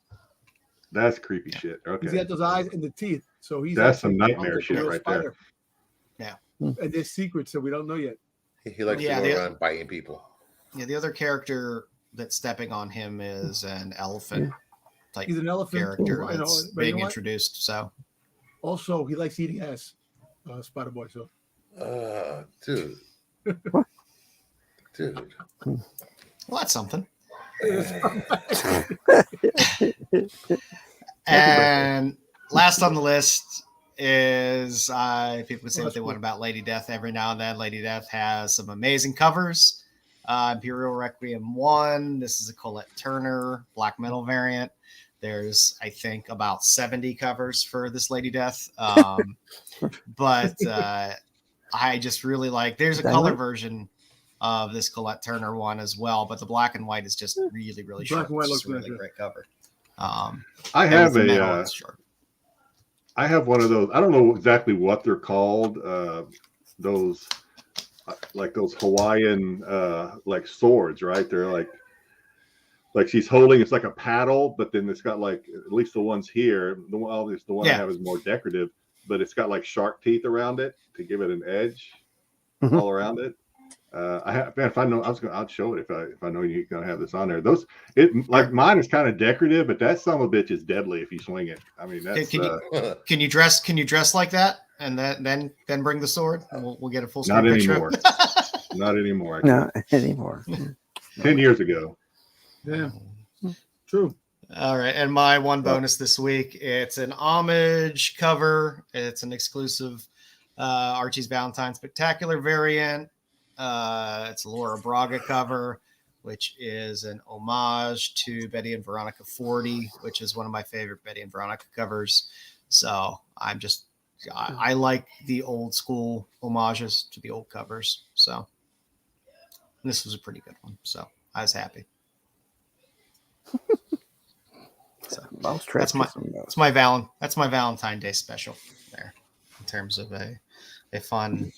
That's creepy shit. He's Okay. got those eyes and the teeth. So he's That's actually some nightmare a shit real right there. spider. Yeah. And there's secrets that we don't know yet. He likes Yeah, to go the- around biting people. Yeah, the other character that's stepping on him is an elephant type He's an elephant. character I know, that's but you being know what? introduced. So Also, he likes eating ass. Spider Boy. So Dude. Dude. well, that's something. And last on the list is people can say what they want about Lady Death every now and then. Lady Death has some amazing covers. Imperial Requiem 1. This is a Colette Turner black metal variant. There's, I think, about 70 covers for this Lady Death. But I just really like, there's a color version of this Colette Turner one as well, but the black and white is just really, really Black sharp. and white It's just looks a really nice, great cover. I and have with the metal, a, it's sharp. I have one of those. I don't know exactly what they're called. Those, like those Hawaiian, like swords, right? They're like she's holding. It's like a paddle, but then it's got like, at least the ones here. The one I Yeah. have is more decorative, but it's got like shark teeth around it to give it an edge Mhm. all around it. I have, man, if I know, I'll show it if I know you're gonna have this on there. Like mine is kind of decorative, but that son of a bitch is deadly if you swing it. I mean, that's Can you dress like that and then bring the sword? And we'll get a full screen not picture. anymore. Not anymore. Not anymore. 10 years ago. yeah, true. All right, and my one bonus this week, it's an homage cover. It's an exclusive Archie's Valentine Spectacular variant. It's a Laura Braga cover, which is an homage to Betty and Veronica 40, which is one of my favorite Betty and Veronica covers. So I like the old school homages to the old covers. So this was a pretty good one. So I was happy. So Mousetrap. that's my Valentine Day special there, in terms of a fun,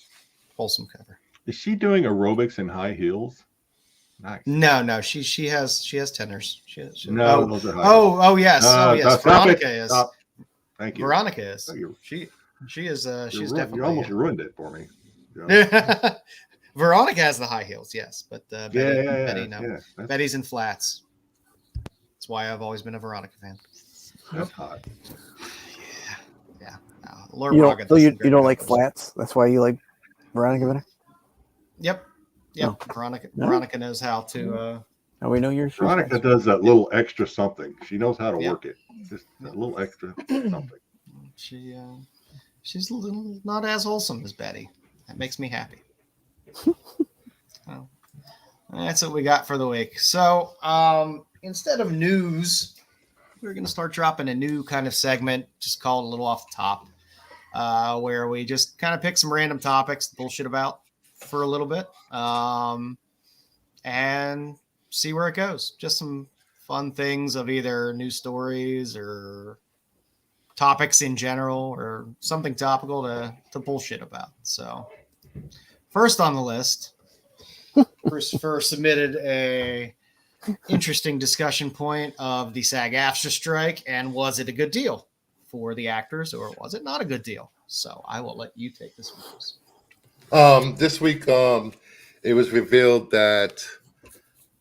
wholesome cover. Is she doing aerobics in high heels? Nice. No, she has tenors. No, those are high oh yes, stop Veronica it. is. Stop. Thank you. Veronica is. Oh, She is. She's definitely. You almost ruined it for me. Yeah. Veronica has the high heels, yes, but Betty, no. Yeah, Betty's in flats. That's why I've always been a Veronica fan. that's hot. Yeah. No, Laura You Braga don't, so you doesn't don't great like covers. flats? That's why you like Veronica better? Yep. No. Veronica knows how to. Oh, we know you're sure. Veronica does that little extra something. She knows how to Yeah. work it. Just a little extra something. She's a little not as wholesome as Betty. That makes me happy. Well, that's what we got for the week. So instead of news, we're going to start dropping a new kind of segment, just called a little off the top, where we just kind of pick some random topics to bullshit about for a little bit, and see where it goes. Just some fun things of either news stories or topics in general, or something topical to bullshit about. So first on the list, first submitted a interesting discussion point of the SAG-AFTRA strike, and was it a good deal for the actors, or was it not a good deal? So I will let you take this one, Bruce. This week, it was revealed that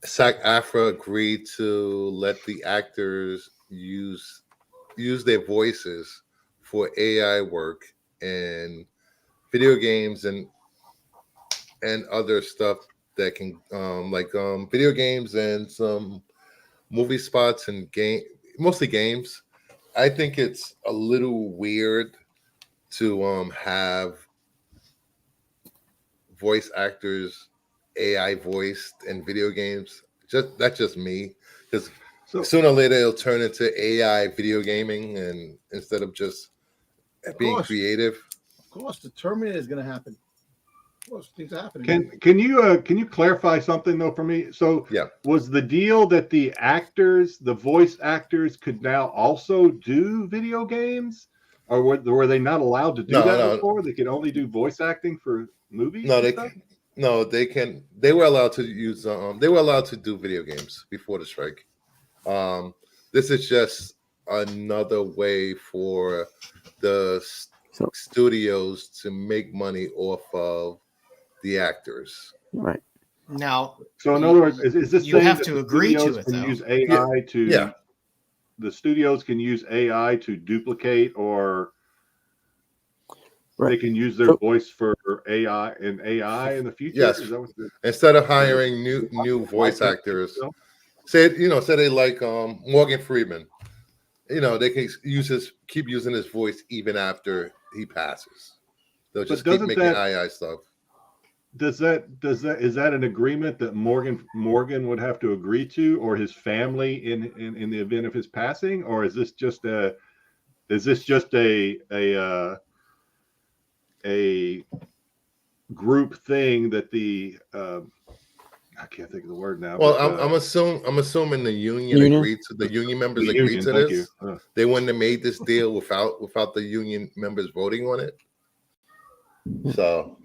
SAG-AFTRA agreed to let the actors use their voices for AI work in video games and other stuff that can video games and some movie spots and mostly games. I think it's a little weird to have voice actors AI voiced in video games. That's just me, because sooner or later it'll turn into AI video gaming, and instead of just being creative. Of course, the Terminator is going to happen. Of course, things are happening. Can you clarify something though for me? So yeah, was the deal that the voice actors could now also do video games, or were they not allowed to do that before? They could only do voice acting for movies. They can. They were allowed to use. They were allowed to do video games before the strike. This is just another way for the studios to make money off of the actors. Right. Now, so in other words, is this you have to agree to it, though? Use AI the studios can use AI to duplicate, or they can use their voice for AI in the future. Yes. Is that instead of hiring new voice actors, say they like Morgan Freeman. They can keep using his voice even after he passes. They'll just keep making AI stuff. Is that an agreement that Morgan would have to agree to, or his family in the event of his passing, or is this just a group thing that the I can't think of the word now. Well, I'm assuming the union agreed to the union members agreed to this. They wouldn't have made this deal without the union members voting on it. So,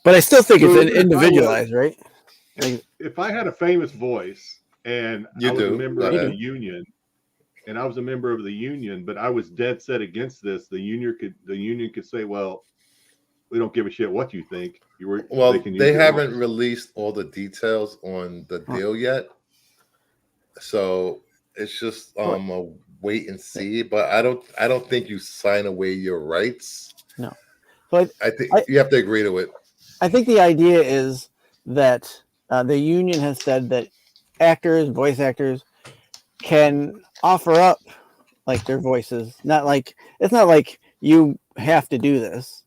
but I still think it's individualized, right? If I had a famous voice and I was a member of the union, but I was dead set against this, the union could say, well, we don't give a shit what you think. They haven't released all the details on the deal yet, so it's just a wait and see. But I don't think you sign away your rights. No, but I think you have to agree to it. I think the idea is that the union has said that voice actors, can offer up like their voices. It's not like you have to do this.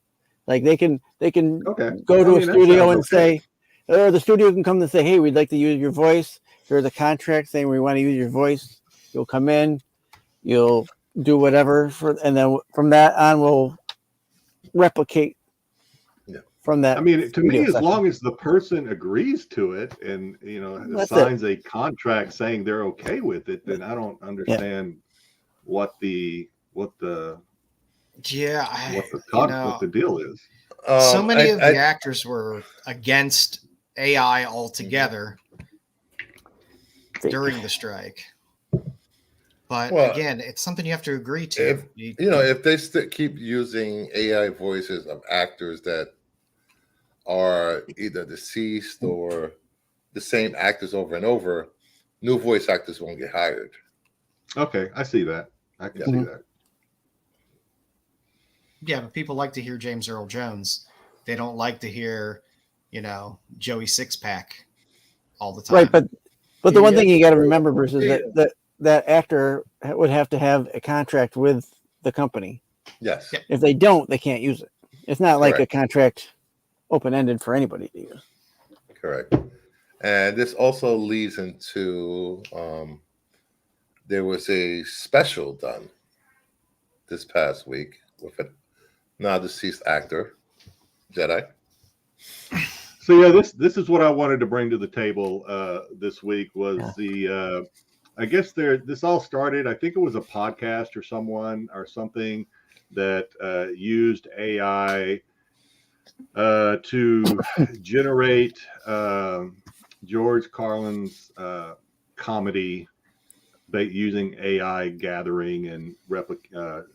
Like they can go to a studio and say, or the studio can come and say, hey, we'd like to use your voice. There's a contract saying we want to use your voice. You'll come in, you'll do whatever and then from that on we'll replicate from that. I mean, to me, as long as the person agrees to it and signs a contract saying they're okay with it, then I don't understand what the Yeah, what the deal is. So many of the actors were against AI altogether during the strike. But again, it's something you have to agree to. If they keep using AI voices of actors that are either deceased or the same actors over and over, new voice actors won't get hired. Okay, I see that. I can see that. Yeah, but people like to hear James Earl Jones. They don't like to hear, Joey Sixpack all the time. Right, but the one thing you got to remember, Bruce, is that actor would have to have a contract with the company. Yes. If they don't, they can't use it. It's not like a contract open-ended for anybody to use. Correct. And this also leads into there was a special done this past week with a now deceased actor, Jedi. So yeah, this is what I wanted to bring to the table this week was I guess this all started, I think it was a podcast or someone or something that used AI to generate George Carlin's comedy using AI gathering and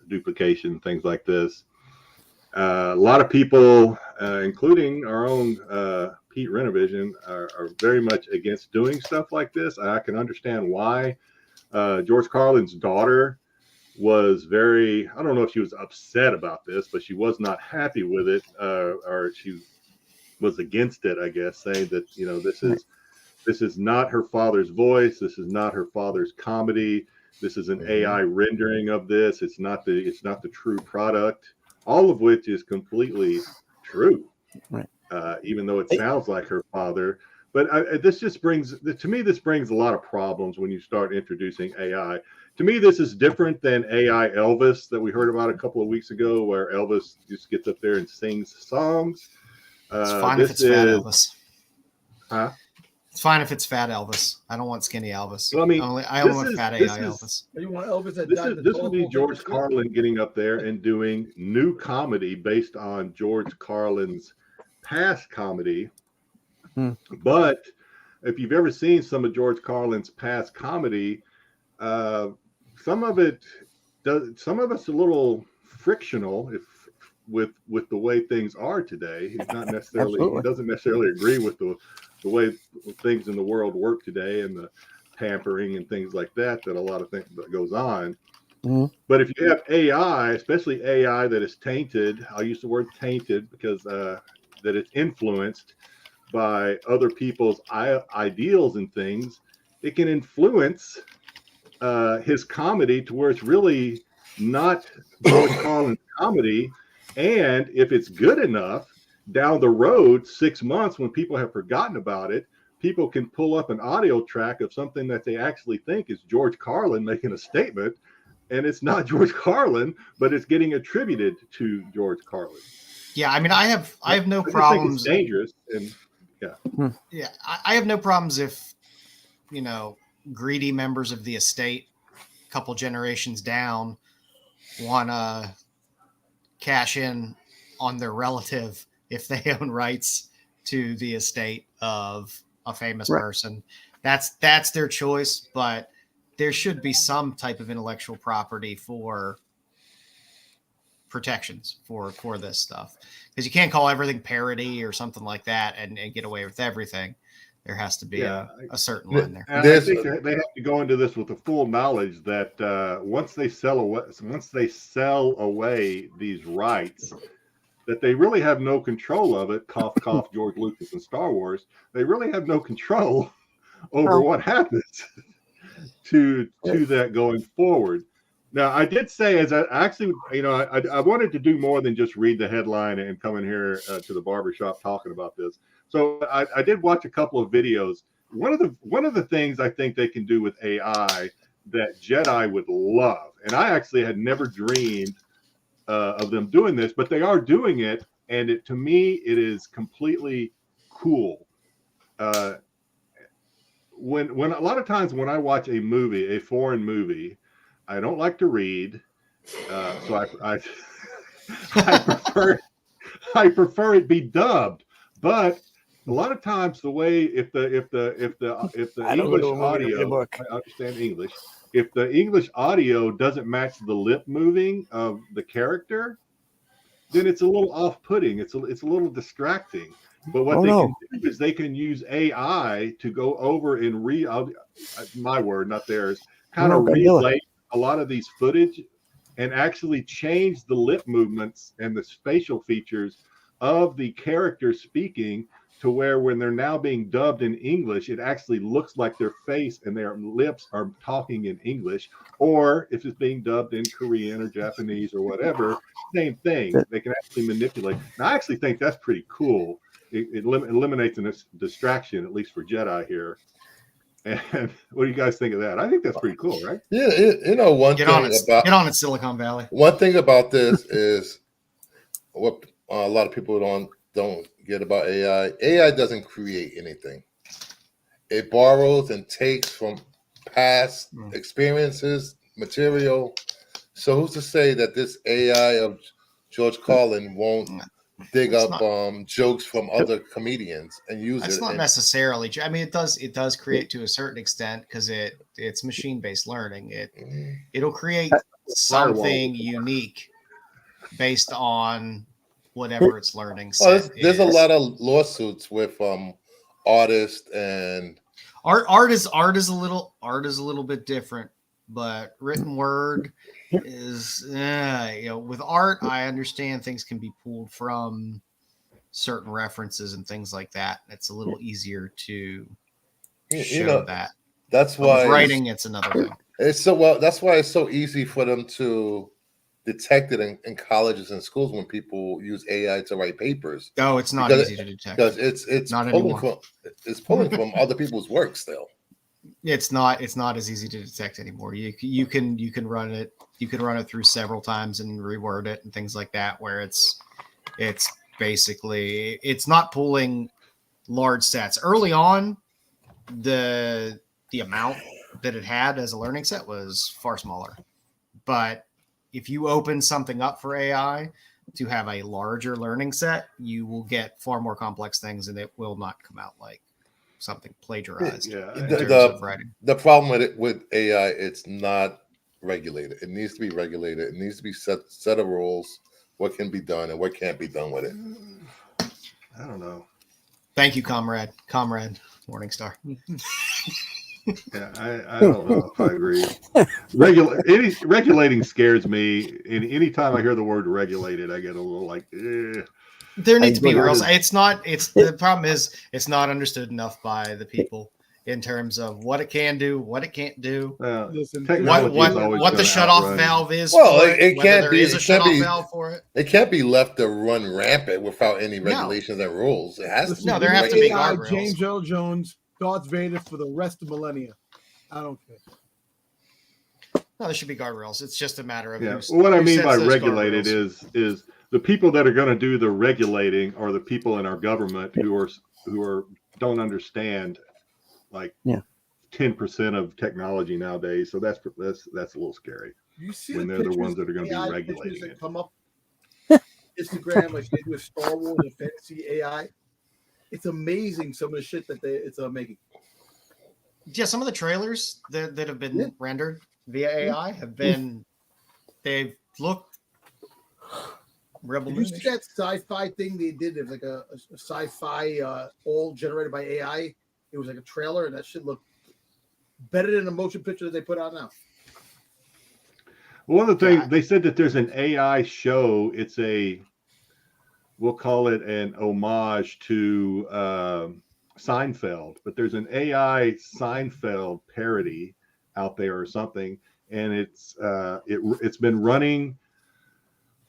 duplication, things like this. A lot of people, including our own Pete Rennavision, are very much against doing stuff like this. I can understand why. George Carlin's daughter was I don't know if she was upset about this, but she was not happy with it, or she was against it, I guess, saying that, this is not her father's voice. This is not her father's comedy. This is an AI rendering of this. It's not the true product. All of which is completely true, right? Even though it sounds like her father. But this brings a lot of problems when you start introducing AI. To me, this is different than AI Elvis that we heard about a couple of weeks ago, where Elvis just gets up there and sings songs. It's fine if it's fat Elvis. Huh? It's fine if it's fat Elvis. I don't want skinny Elvis. Well, I mean, I only want fat AI Elvis. You want Elvis This would be George Carlin getting up there and doing new comedy based on George Carlin's past comedy. But if you've ever seen some of George Carlin's past comedy, some of it's a little frictional with the way things are today. He doesn't necessarily agree with the way things in the world work today and the tampering and things like that a lot of things that goes on. But if you have AI, especially AI that is tainted, I'll use the word tainted because that it's influenced by other people's ideals and things, it can influence his comedy to where it's really not George Carlin's comedy. And if it's good enough, down the road, 6 months, when people have forgotten about it, people can pull up an audio track of something that they actually think is George Carlin making a statement, and it's not George Carlin, but it's getting attributed to George Carlin. Yeah, I mean, I have no problems. It's dangerous, and yeah, I have no problems if greedy members of the estate, a couple generations down, want to cash in on their relative if they own rights to the estate of a famous person. That's their choice, but there should be some type of intellectual property for protections for this stuff, because you can't call everything parody or something like that and get away with everything. There has to be a certain line there. And I think they have to go into this with the full knowledge that once they sell away these rights, that they really have no control of it. Cough, cough, George Lucas and Star Wars. They really have no control over what happens to that going forward. Now, I did say, as I actually, I wanted to do more than just read the headline and come in here to the barbershop talking about this. So I did watch a couple of videos. One of the things I think they can do with AI that Jedi would love, and I actually had never dreamed of them doing this, but they are doing it, and to me, it is completely cool. When a lot of times when I watch a movie, a foreign movie, I don't like to read, so I prefer it be dubbed. But a lot of times, the way if the I don't go English to a movie to read a audio, book. I understand English. If the English audio doesn't match the lip moving of the character, then it's a little off-putting. It's a little distracting. But what can do is they can use AI to go over and my word, not theirs, kind of relay a lot of these footage and actually change the lip movements and the facial features of the characters speaking to where when they're now being dubbed in English, it actually looks like their face and their lips are talking in English. Or if it's being dubbed in Korean or Japanese or whatever, same thing. They can actually manipulate. Now, I actually think that's pretty cool. It eliminates a distraction, at least for Jedi here. And what do you guys think of that? I think that's pretty cool, right? Yeah, get on it, Silicon Valley. One thing about this is what a lot of people don't get about AI. AI doesn't create anything. It borrows and takes from past experiences, material. So who's to say that this AI of George Carlin won't dig up jokes from other comedians and use it? It's not necessarily. I mean, it does create to a certain extent because it's machine-based learning. It'll create something unique based on whatever it's learning. Well, there's a lot of lawsuits with artists and art is a little bit different, but written word is with art, I understand things can be pulled from certain references and things like that. It's a little easier to show that. That's why writing it's another thing. That's why it's so easy for them to detect it in colleges and schools when people use AI to write papers. Oh, it's not easy to detect because it's not pulling from other people's work still. It's not as easy to detect anymore. You can run it through several times and reword it and things like that, where it's basically it's not pulling large sets. Early on, the amount that it had as a learning set was far smaller. But if you open something up for AI to have a larger learning set, you will get far more complex things, and it will not come out like something plagiarized. Yeah. The problem with AI, it's not regulated. It needs to be regulated. It needs to be set of rules, what can be done and what can't be done with it. I don't know. Thank you, comrade Morningstar. Yeah, I don't know if I agree. Regulating scares me, and anytime I hear the word regulated, I get a little like, There needs to be rules. The problem is it's not understood enough by the people in terms of what it can do, what it can't do, what the shutoff valve is. Well, it can't be. Is a shutoff valve for it. It can't be left to run rampant without any regulations and rules. It has to. No, there have to be guardrails. James Earl Jones, Darth Vader for the rest of millennia. I don't care. No, there should be guardrails. It's just a matter of what I mean by regulated is the people that are going to do the regulating are the people in our government who don't understand 10% of technology nowadays. So that's a little scary. You see when they're the ones that are going to be regulating it. Come up Instagram like they do with Star Wars and fantasy AI. It's amazing some of the shit that it's making. Yeah, some of the trailers that have been rendered via AI they've looked Rebel. Did you see that sci-fi thing they did? It was like a sci-fi all generated by AI. It was like a trailer, and that shit looked better than the motion picture that they put out now. One of the things they said that there's an AI show. It's we'll call it an homage to Seinfeld, but there's an AI Seinfeld parody out there or something, and it's been running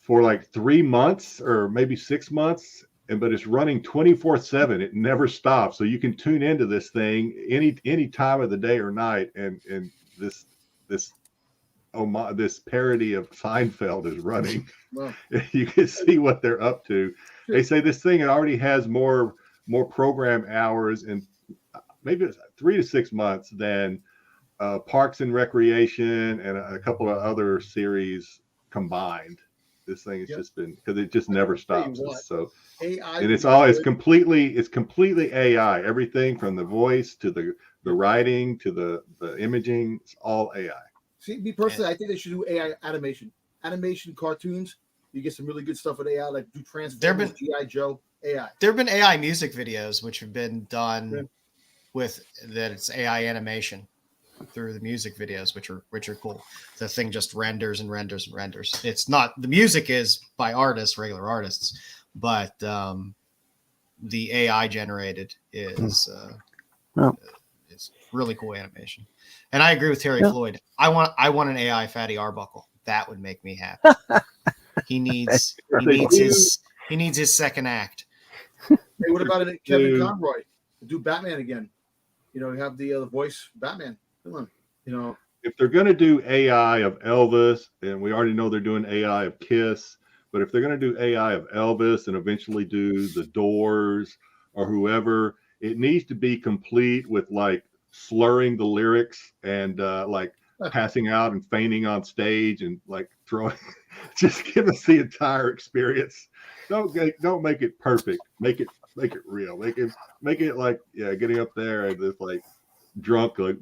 for like 3 months or maybe 6 months, but it's running 24/7. It never stops, so you can tune into this thing any time of the day or night, and this parody of Seinfeld is running. Well, you can see what they're up to. They say this thing already has more program hours and maybe it's 3 to 6 months than Parks and Recreation and a couple of other series combined. This thing has just been, because it just never stops. So AI, and it's completely AI. Everything from the voice to the writing to the imaging, it's all AI. See, me personally, I think they should do AI animation cartoons. You get some really good stuff with AI, like do Transformers, G.I. Joe, AI. There have been AI music videos which have been done with that. It's AI animation through the music videos, which are cool. The thing just renders and renders and renders. It's not, the music is by artists, regular artists, but the AI generated is really cool animation. And I agree with Terry Floyd. I want an AI Fatty Arbuckle. That would make me happy. He needs his second act. Hey, what about it, Kevin Conroy to do Batman again? You know, you have the voice Batman. Come on, you know. If they're going to do AI of Elvis, and we already know they're doing AI of Kiss, but if they're going to do AI of Elvis and eventually do the Doors or whoever, it needs to be complete with like slurring the lyrics and like passing out and fainting on stage and like throwing. Just give us the entire experience. Don't make it perfect. Make it real. Make it like getting up there and just like drunk, like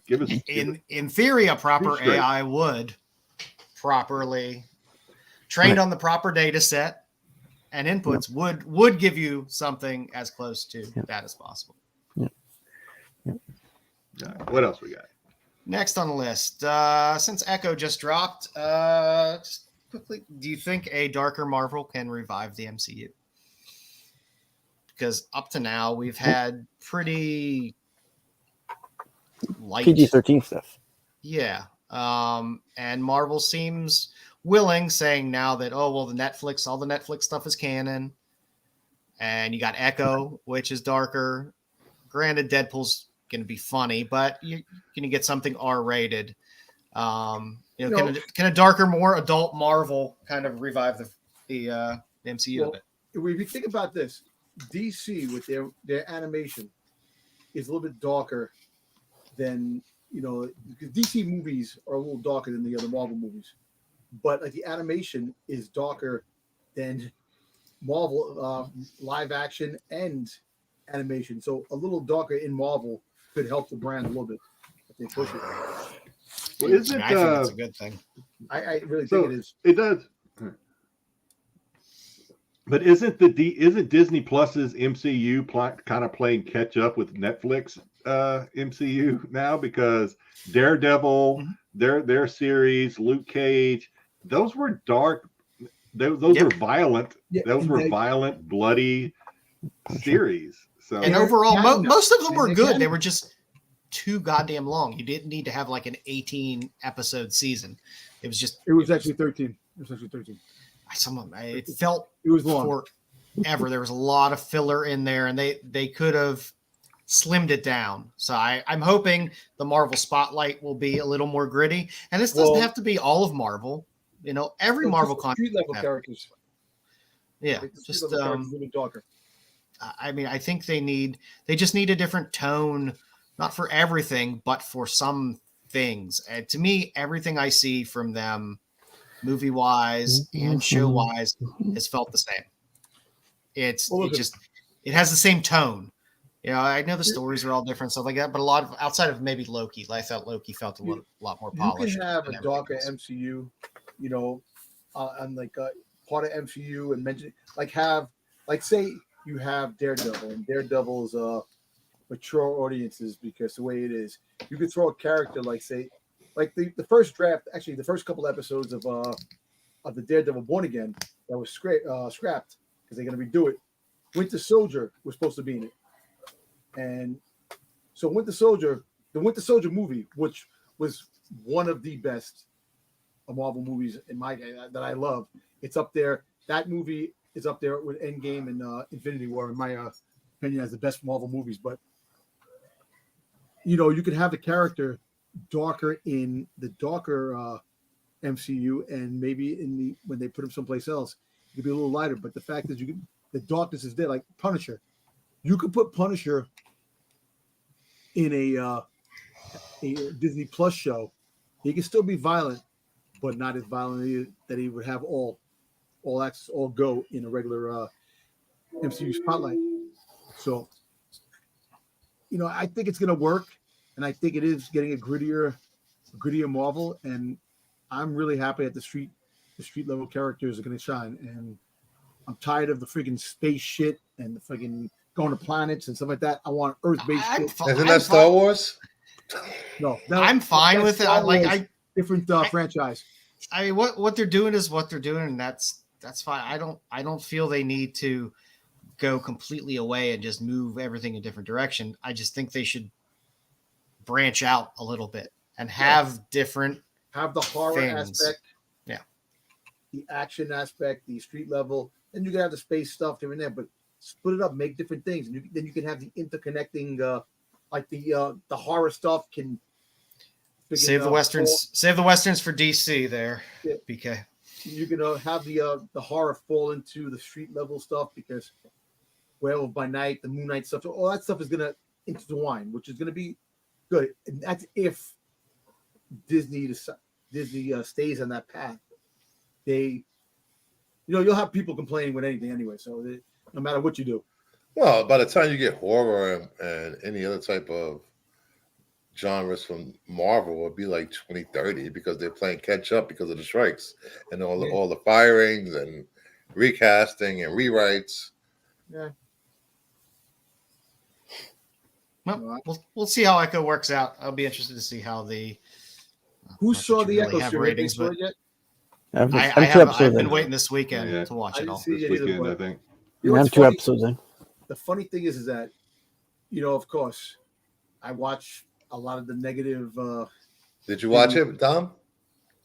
give us. In theory, a proper AI would properly trained on the proper data set and inputs would give you something as close to that as possible. What else we got? Next on the list, since Echo just dropped, just quickly, do you think a darker Marvel can revive the MCU? Because up to now, we've had pretty light PG-13 stuff. Yeah. And Marvel seems willing, saying now that, all the Netflix stuff is canon. And you got Echo, which is darker. Granted, Deadpool's going to be funny, but you're going to get something R-rated. Can a darker, more adult Marvel kind of revive the MCU a bit? If you think about this, DC with their animation is a little bit darker than, because DC movies are a little darker than the other Marvel movies, but like the animation is darker than Marvel live action and animation. So a little darker in Marvel could help the brand a little bit if they push it. Well, I think that's a good thing. I really think it is. It does. But isn't Disney Plus's MCU kind of playing catch up with Netflix MCU now? Because Daredevil, their series, Luke Cage, those were dark. Those were violent. Those were violent, bloody series. So and overall, most of them were good. They were just too goddamn long. You didn't need to have like an 18 episode season. It was actually 13. It felt it was long forever. There was a lot of filler in there, and they could have slimmed it down. So I'm hoping the Marvel Spotlight will be a little more gritty. And this doesn't have to be all of Marvel. Every Marvel street level characters. Yeah, just darker. I mean, I think they just need a different tone, not for everything, but for some things. And to me, everything I see from them, movie wise and show wise, has felt the same. It has the same tone. I know the stories are all different, stuff like that, but a lot of outside of maybe Loki, I thought Loki felt a lot more polished. You can have a darker MCU, and like part of MCU and mention say you have Daredevil, and Daredevil is mature audiences because the way it is, you could throw a character like the first draft, actually the first couple episodes of the Daredevil Born Again that was scrapped because they're going to redo it. Winter Soldier was supposed to be in it, and so the Winter Soldier movie, which was one of the best Marvel movies that I love, it's up there. That movie is up there with Endgame and Infinity War, in my opinion, as the best Marvel movies. But you could have the character darker in the darker MCU, and maybe when they put him someplace else, it could be a little lighter. But the fact is, the darkness is there. Like Punisher, you could put Punisher in a Disney Plus show, he can still be violent, but not as violent that he would have all access, all go in a regular MCU spotlight. So, I think it's going to work, and I think it is getting a grittier Marvel, and I'm really happy that the street level characters are going to shine. And I'm tired of the freaking space shit and the freaking going to planets and stuff like that. I want Earth-based shit. Isn't that Star Wars? No, I'm fine with it. Different franchise. I mean, what they're doing is what they're doing, and that's fine. I don't feel they need to go completely away and just move everything in a different direction. I just think they should branch out a little bit and have different have the horror aspect, the action aspect, the street level, and you can have the space stuff here and there, but split it up, make different things, and then you can have the interconnecting, like the horror stuff can save the westerns. Save the westerns for DC there, BK. You're gonna have the horror fall into the street level stuff because Werewolf by Night, the Moon Knight stuff, all that stuff is gonna intertwine, which is gonna be good. And that's if Disney stays on that path. You'll have people complaining with anything anyway. So no matter what you do. Well, by the time you get horror and any other type of genres from Marvel, it'll be like 2030 because they're playing catch up because of the strikes and all the firings and recasting and rewrites. Yeah. Well, we'll see how Echo works out. I'll be interested to see how the who saw the Echo ratings yet? I've been waiting this weekend to watch it all. This weekend, I think. I'm 2 episodes in. The funny thing is that, of course, I watch a lot of the negative. Did you watch it, Dom?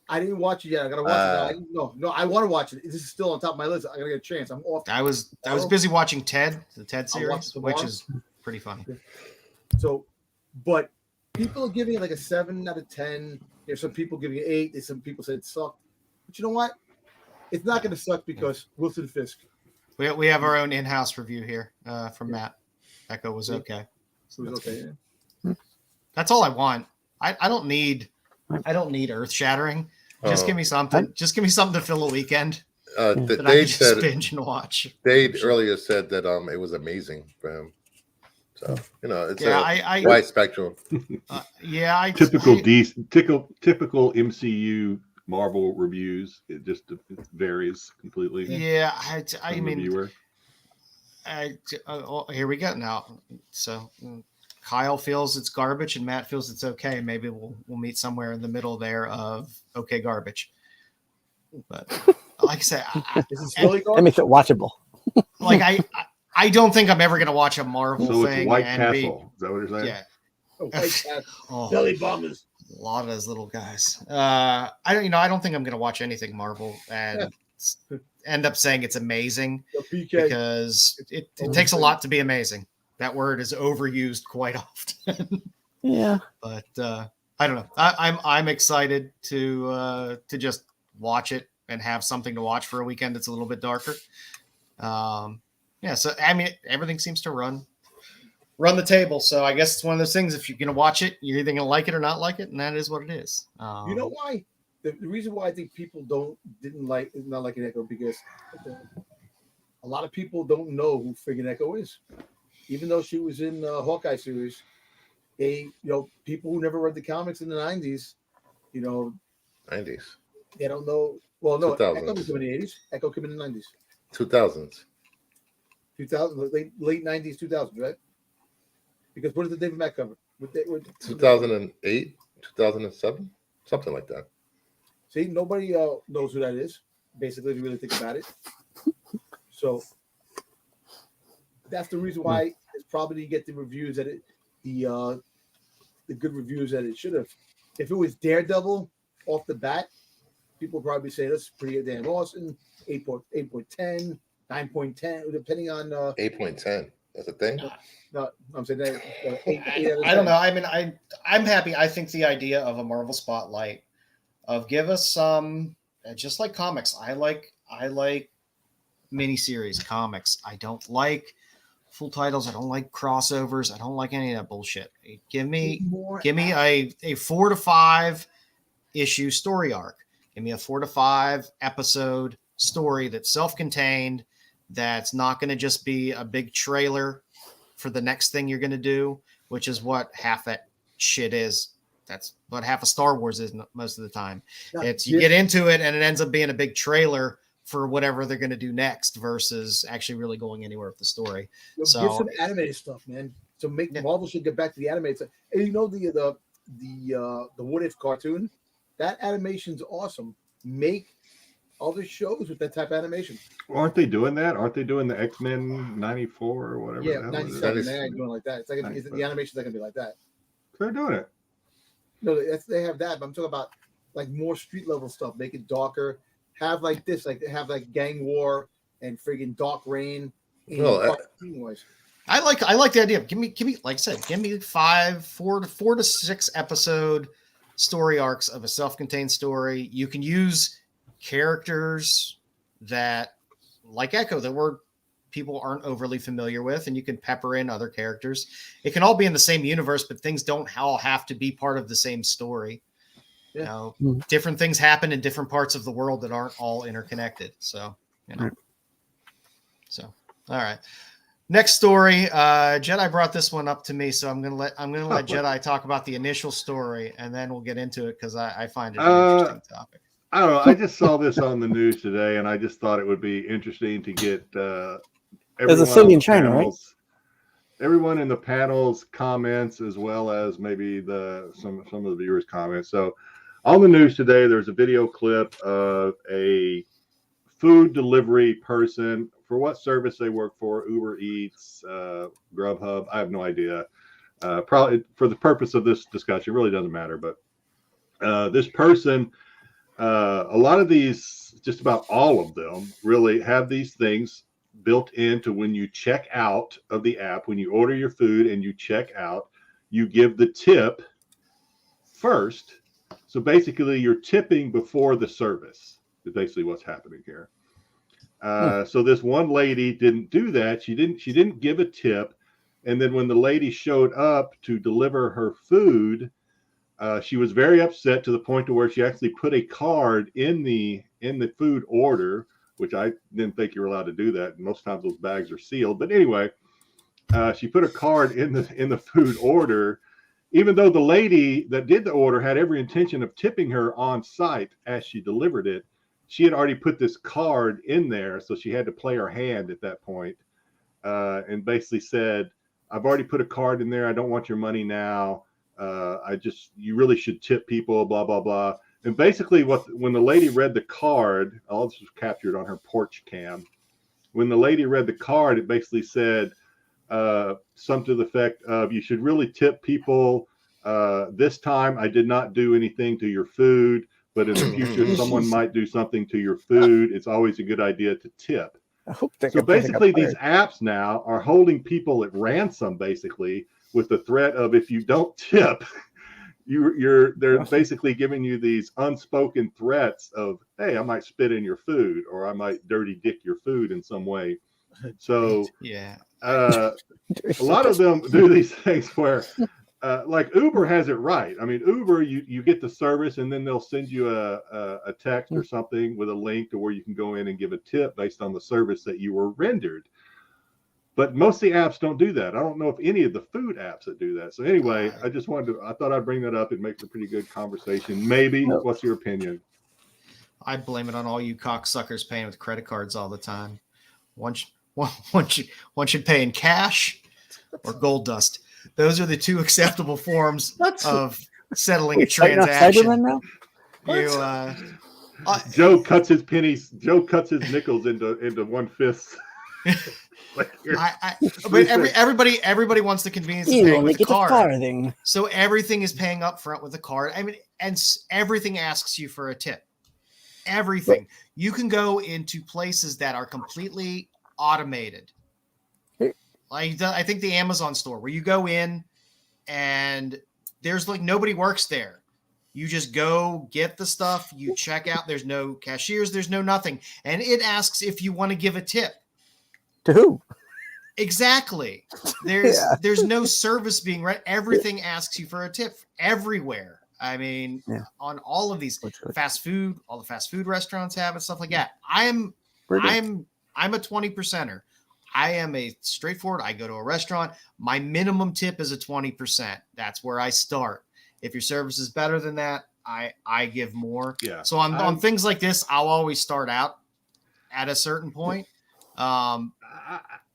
I didn't watch it yet. I gotta watch it. No, I want to watch it. This is still on top of my list. I gotta get a chance. I'm off. I was busy watching the Ted series, which is pretty funny. So, but people are giving it like a 7 out of 10. There's some people giving it 8. There's some people said it sucked. But you know what? It's not going to suck because Wilson Fisk. We have our own in-house review here from Matt. Echo was okay. So it was okay. That's all I want. I don't need earth shattering. Just give me something. Just give me something to fill a weekend. That I can just binge and watch. Dave earlier said that it was amazing for him. So it's a wide spectrum. Typical MCU Marvel reviews. It just varies completely. Yeah, I mean, here we go now. So Kyle feels it's garbage, and Matt feels it's okay. Maybe we'll meet somewhere in the middle there of okay garbage. But like I said, that makes it watchable. Like I don't think I'm ever going to watch a Marvel so thing. It's White Castle. Is that what you're saying? Yeah. White Castle. Belly bombers. A lot of those little guys. I don't think I'm going to watch anything Marvel and end up saying it's amazing because it takes a lot to be amazing. That word is overused quite often. Yeah. But I don't know. I'm excited to just watch it and have something to watch for a weekend that's a little bit darker. So I mean, everything seems to run the table. So I guess it's one of those things. If you're going to watch it, you're either going to like it or not like it, and that is what it is. You know why? The reason why I think people not like an Echo because a lot of people don't know who friggin' Echo is, even though she was in the Hawkeye series. People who never read the comics in the 90s, 90s. They don't know. Well, no, 2000s. Echo came in the 80s. Echo came in the 90s. 2000s. 2000, late 90s, 2000s, right? Because what did the David Mack cover? 2008, 2007, something like that. See, nobody knows who that is, basically, if you really think about it. So that's the reason why it's probably didn't get the reviews that the good reviews that it should have. If it was Daredevil off the bat, people would probably say that's pretty damn awesome. 8.10. 9.10, depending on 8.10. That's a thing. No, I'm saying that. 8 I don't know. I mean, I'm happy. I think the idea of a Marvel Spotlight of give us some, just like comics. I like miniseries comics. I don't like full titles. I don't like crossovers. I don't like any of that bullshit. Give me More a 4 to 5 issue story arc. Give me a 4 to 5 episode story that's self-contained, that's not going to just be a big trailer for the next thing you're going to do, which is what half that shit is. That's what half of Star Wars is most of the time. It's you get into it and it ends up being a big trailer for whatever they're going to do next versus actually really going anywhere with the story. Give some animated stuff, man. So Marvel should get back to the animated stuff. And you know the What If cartoon, that animation's awesome. Make other shows with that type of animation. Well, aren't they doing that? Aren't they doing the X-Men 94 or whatever? Yeah, 97. They ain't doing like that. It's like the animation's not gonna be like that. They're doing it. No, they have that, but I'm talking about like more street level stuff. Make it darker. Have like this, like have like gang war and friggin' dark rain. I like the idea. Give me, like I said, give me 4 to 6 episode story arcs of a self-contained story. You can use characters that, like Echo, that people aren't overly familiar with, and you can pepper in other characters. It can all be in the same universe, but things don't all have to be part of the same story. Yeah. You know, different things happen in different parts of the world that aren't all interconnected. So, you know. So, all right. Next story. Jedi brought this one up to me, so I'm gonna let Jedi talk about the initial story, and then we'll get into it because I find it an interesting topic. I don't know. I just saw this on the news today, and I just thought it would be interesting to get there's a city in China, right? Everyone in the panel's comments, as well as maybe some of the viewers' comments. So, on the news today, there's a video clip of a food delivery person. For what service they work for, Uber Eats, Grubhub, I have no idea. Probably for the purpose of this discussion, it really doesn't matter. But this person, a lot of these, just about all of them, really have these things built into when you check out of the app. When you order your food and you check out, you give the tip first. So basically, you're tipping before the service is basically what's happening here. So this one lady didn't do that. She didn't give a tip. And then when the lady showed up to deliver her food, she was very upset to the point to where she actually put a card in the food order, which I didn't think you were allowed to do that. Most times those bags are sealed. But anyway, she put a card in the food order, even though the lady that did the order had every intention of tipping her on site as she delivered it. She had already put this card in there, so she had to play her hand at that point, and basically said, I've already put a card in there. I don't want your money now. You really should tip people, blah, blah, blah. And basically when the lady read the card, all this was captured on her porch cam. When the lady read the card, it basically said something to the effect of, you should really tip people. This time I did not do anything to your food. But in the future, someone might do something to your food. It's always a good idea to tip. So basically, these apps now are holding people at ransom, basically, with the threat of, if you don't tip, they're basically giving you these unspoken threats of, hey, I might spit in your food, or I might dirty dick your food in some way. So yeah, a lot of them do these things where. Like Uber has it right. I mean, Uber, you get the service, and then they'll send you a text or something with a link to where you can go in and give a tip based on the service that you were rendered. But most of the apps don't do that. I don't know if any of the food apps that do that. So anyway, I thought I'd bring that up. It makes a pretty good conversation. Maybe. What's your opinion? I blame it on all you cocksuckers paying with credit cards all the time. One should pay in cash or gold dust. Those are the two acceptable forms of settling a transaction. Joe cuts his pennies. Joe cuts his nickels into one fist. But everybody wants the convenience of paying with a card. So everything is paying up front with a card. I mean, and everything asks you for a tip. Everything. You can go into places that are completely automated. I think the Amazon store, where you go in and there's like nobody works there. You just go get the stuff, you check out. There's no cashiers, there's no nothing. And it asks if you want to give a tip. To who? Exactly. There's no service being right. Everything asks you for a tip everywhere. I mean, on all of these fast food, all the fast food restaurants have and stuff like that. I'm a 20%er. I am a straightforward. I go to a restaurant. My minimum tip is a 20%. That's where I start. If your service is better than that, I give more. Yeah. So on things like this, I'll always start out at a certain point. But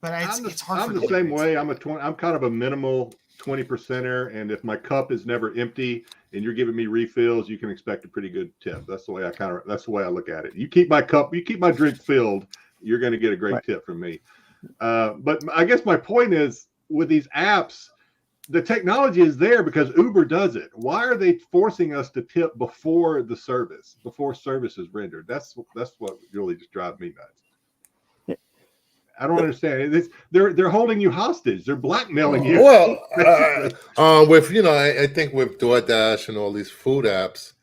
it's hard. I'm the same way. I'm kind of a minimal 20%er, and if my cup is never empty and you're giving me refills, you can expect a pretty good tip. That's the way I look at it. You keep my drink filled, you're going to get a great tip from me. But I guess my point is, with these apps, the technology is there because Uber does it. Why are they forcing us to tip before service is rendered? That's what really just drives me nuts. I don't understand. They're holding you hostage. They're blackmailing you. Well, I think with DoorDash and all these food apps,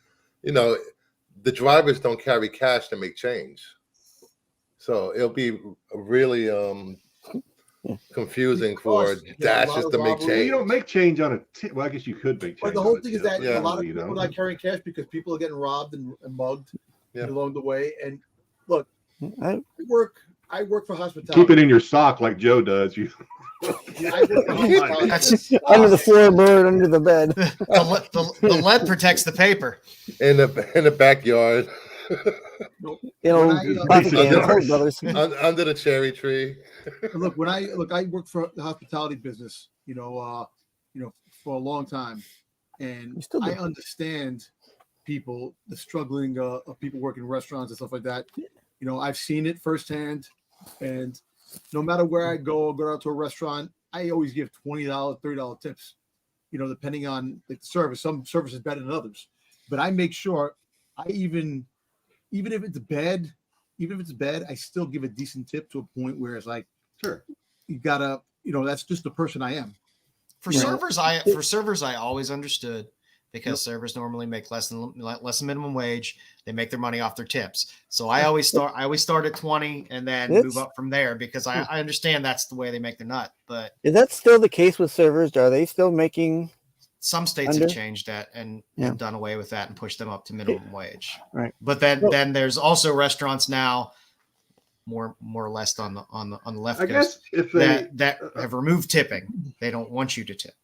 the drivers don't carry cash to make change, so it'll be really confusing for dashes to make change. You don't make change on a tip. Well, I guess you could make change. But the whole thing is that a lot of people are not carrying cash because people are getting robbed and mugged along the way. And look, I work for hospitality. Keep it in your sock like Joe does. You I work for hospitality. Under the floorboard, under the bed. The lead protects the paper. In the backyard. Under the cherry tree. Look, I work for the hospitality business, for a long time, and I understand the struggling of people working in restaurants and stuff like that. I've seen it firsthand, and no matter where I go out to a restaurant, I always give $20, $30 tips, depending on the service. Some service is better than others, but I make sure even if it's bad, I still give a decent tip to a point where it's like, sure, you gotta, that's just the person I am. For servers, I always understood, because servers normally make less than minimum wage. They make their money off their tips. So I always start at 20 and then move up from there, because I understand that's the way they make their nut. But is that still the case with servers? Are they still making? Some states have changed that and done away with that and pushed them up to minimum wage. Right. But then there's also restaurants now, more or less on the left coast, that have removed tipping. They don't want you to tip.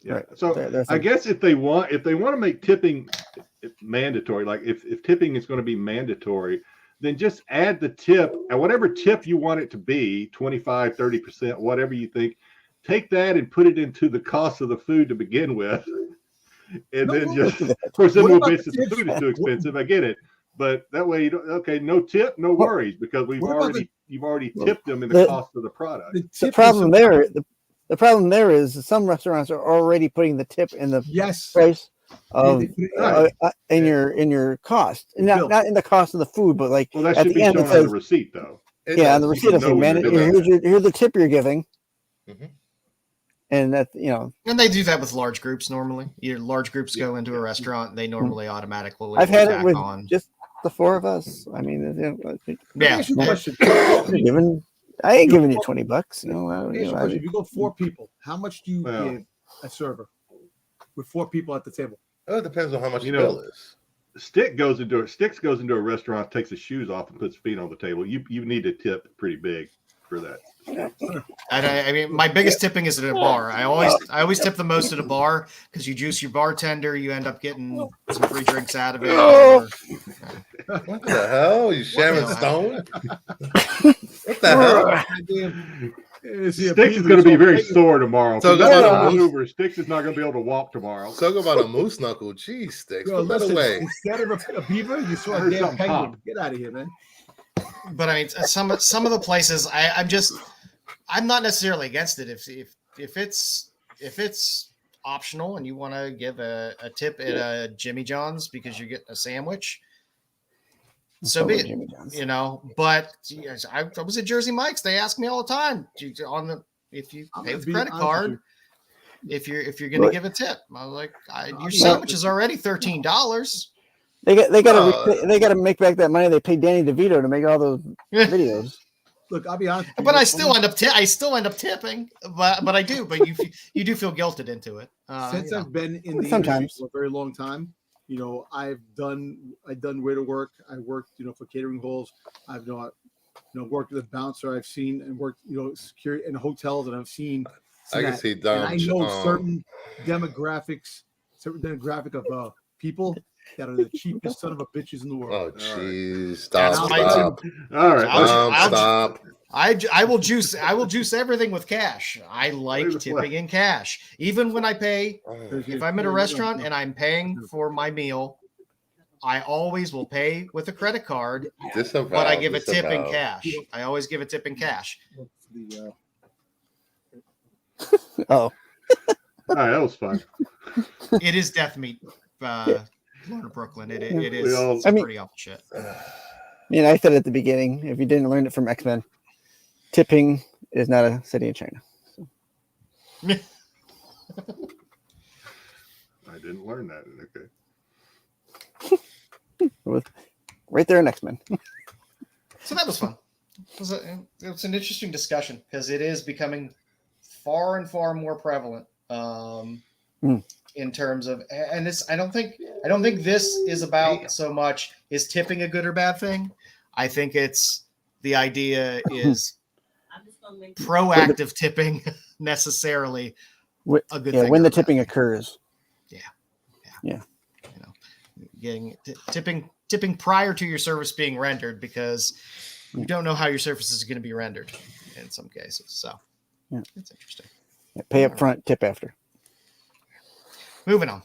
Yeah. Right. So I guess if they want to make tipping mandatory, like if tipping is going to be mandatory, then just add the tip, and whatever tip you want it to be, 25, 30%, whatever you think, take that and put it into the cost of the food to begin with. And then just, of course, then we'll bitch that the food is too expensive. I get it. But that way you don't, no tip, no worries, because you've already tipped them in the cost of the product. The problem there, the problem there is some restaurants are already putting the tip in the price of in your cost, not in the cost of the food, but like that at should the be end shown it says, on the receipt, though. On the receipt, here's the tip you're giving. Mm-hmm. And that, and they do that with large groups normally. Large groups go into a restaurant, they normally automatically. I've had it with just the four of us. I mean, I ain't giving you $20. If you go 4 people, how much do you give a server with 4 people at the table? It depends on how much the bill is. Sticks goes into a restaurant, takes his shoes off, and puts feet on the table. You need to tip pretty big for that. I mean, my biggest tipping is at a bar. I always tip the most at a bar, because you juice your bartender, you end up getting some free drinks out of it. What the hell? You Sharon Stone? What the hell? Sticks is going to be very sore tomorrow. So Sticks is not going to be able to walk tomorrow. Talk about a moose knuckle. Jeez, Sticks. Put that away. Instead of a beaver, you saw a damn penguin. Get out of here, man. But I mean, some of the places I'm not necessarily against it if it's optional and you want to give a tip at a Jimmy John's because you're getting a sandwich, so be it. But I was at Jersey Mike's. They ask me all the time if you pay with credit card, if you're going to give a tip. I was like, your sandwich is already $13. They got to make back that money they paid Danny DeVito to make all those videos. look, I'll be honest. But I still end up tipping. But I do. But you do feel guilted into it. Since I've been in the Sometimes. industry for a very long time, I've done waiter work. I worked, for catering halls. I've worked with a bouncer. I've seen and worked, security in hotels, and I've seen. I can see and I know certain demographic of people that are the cheapest son of a bitches in the world. Oh, jeez. That's Stop. what I Stop. All right. Stop. I will juice everything with cash. I like tipping in cash. Even when I pay, if I'm in a restaurant and I'm paying for my meal, I always will pay with a credit card, but I give a tip in cash. I always give a tip in cash. Oh, All right, that was fun. It is death meat, Brooklyn. It is. I mean- pretty awful shit. I said at the beginning, if you didn't learn it from X-Men, tipping is not a city in China. I didn't learn that. Okay. It was right there in X-Men. So that was fun. It was an interesting discussion because it is becoming far and far more prevalent in terms of, and this I don't think this is about so much is tipping a good or bad thing. I think it's the idea is proactive tipping necessarily a good thing. When the tipping occurs. Yeah. Getting tipping prior to your service being rendered, because you don't know how your service is going to be rendered in some cases. So it's interesting. Yeah, pay up front, tip after. Moving on.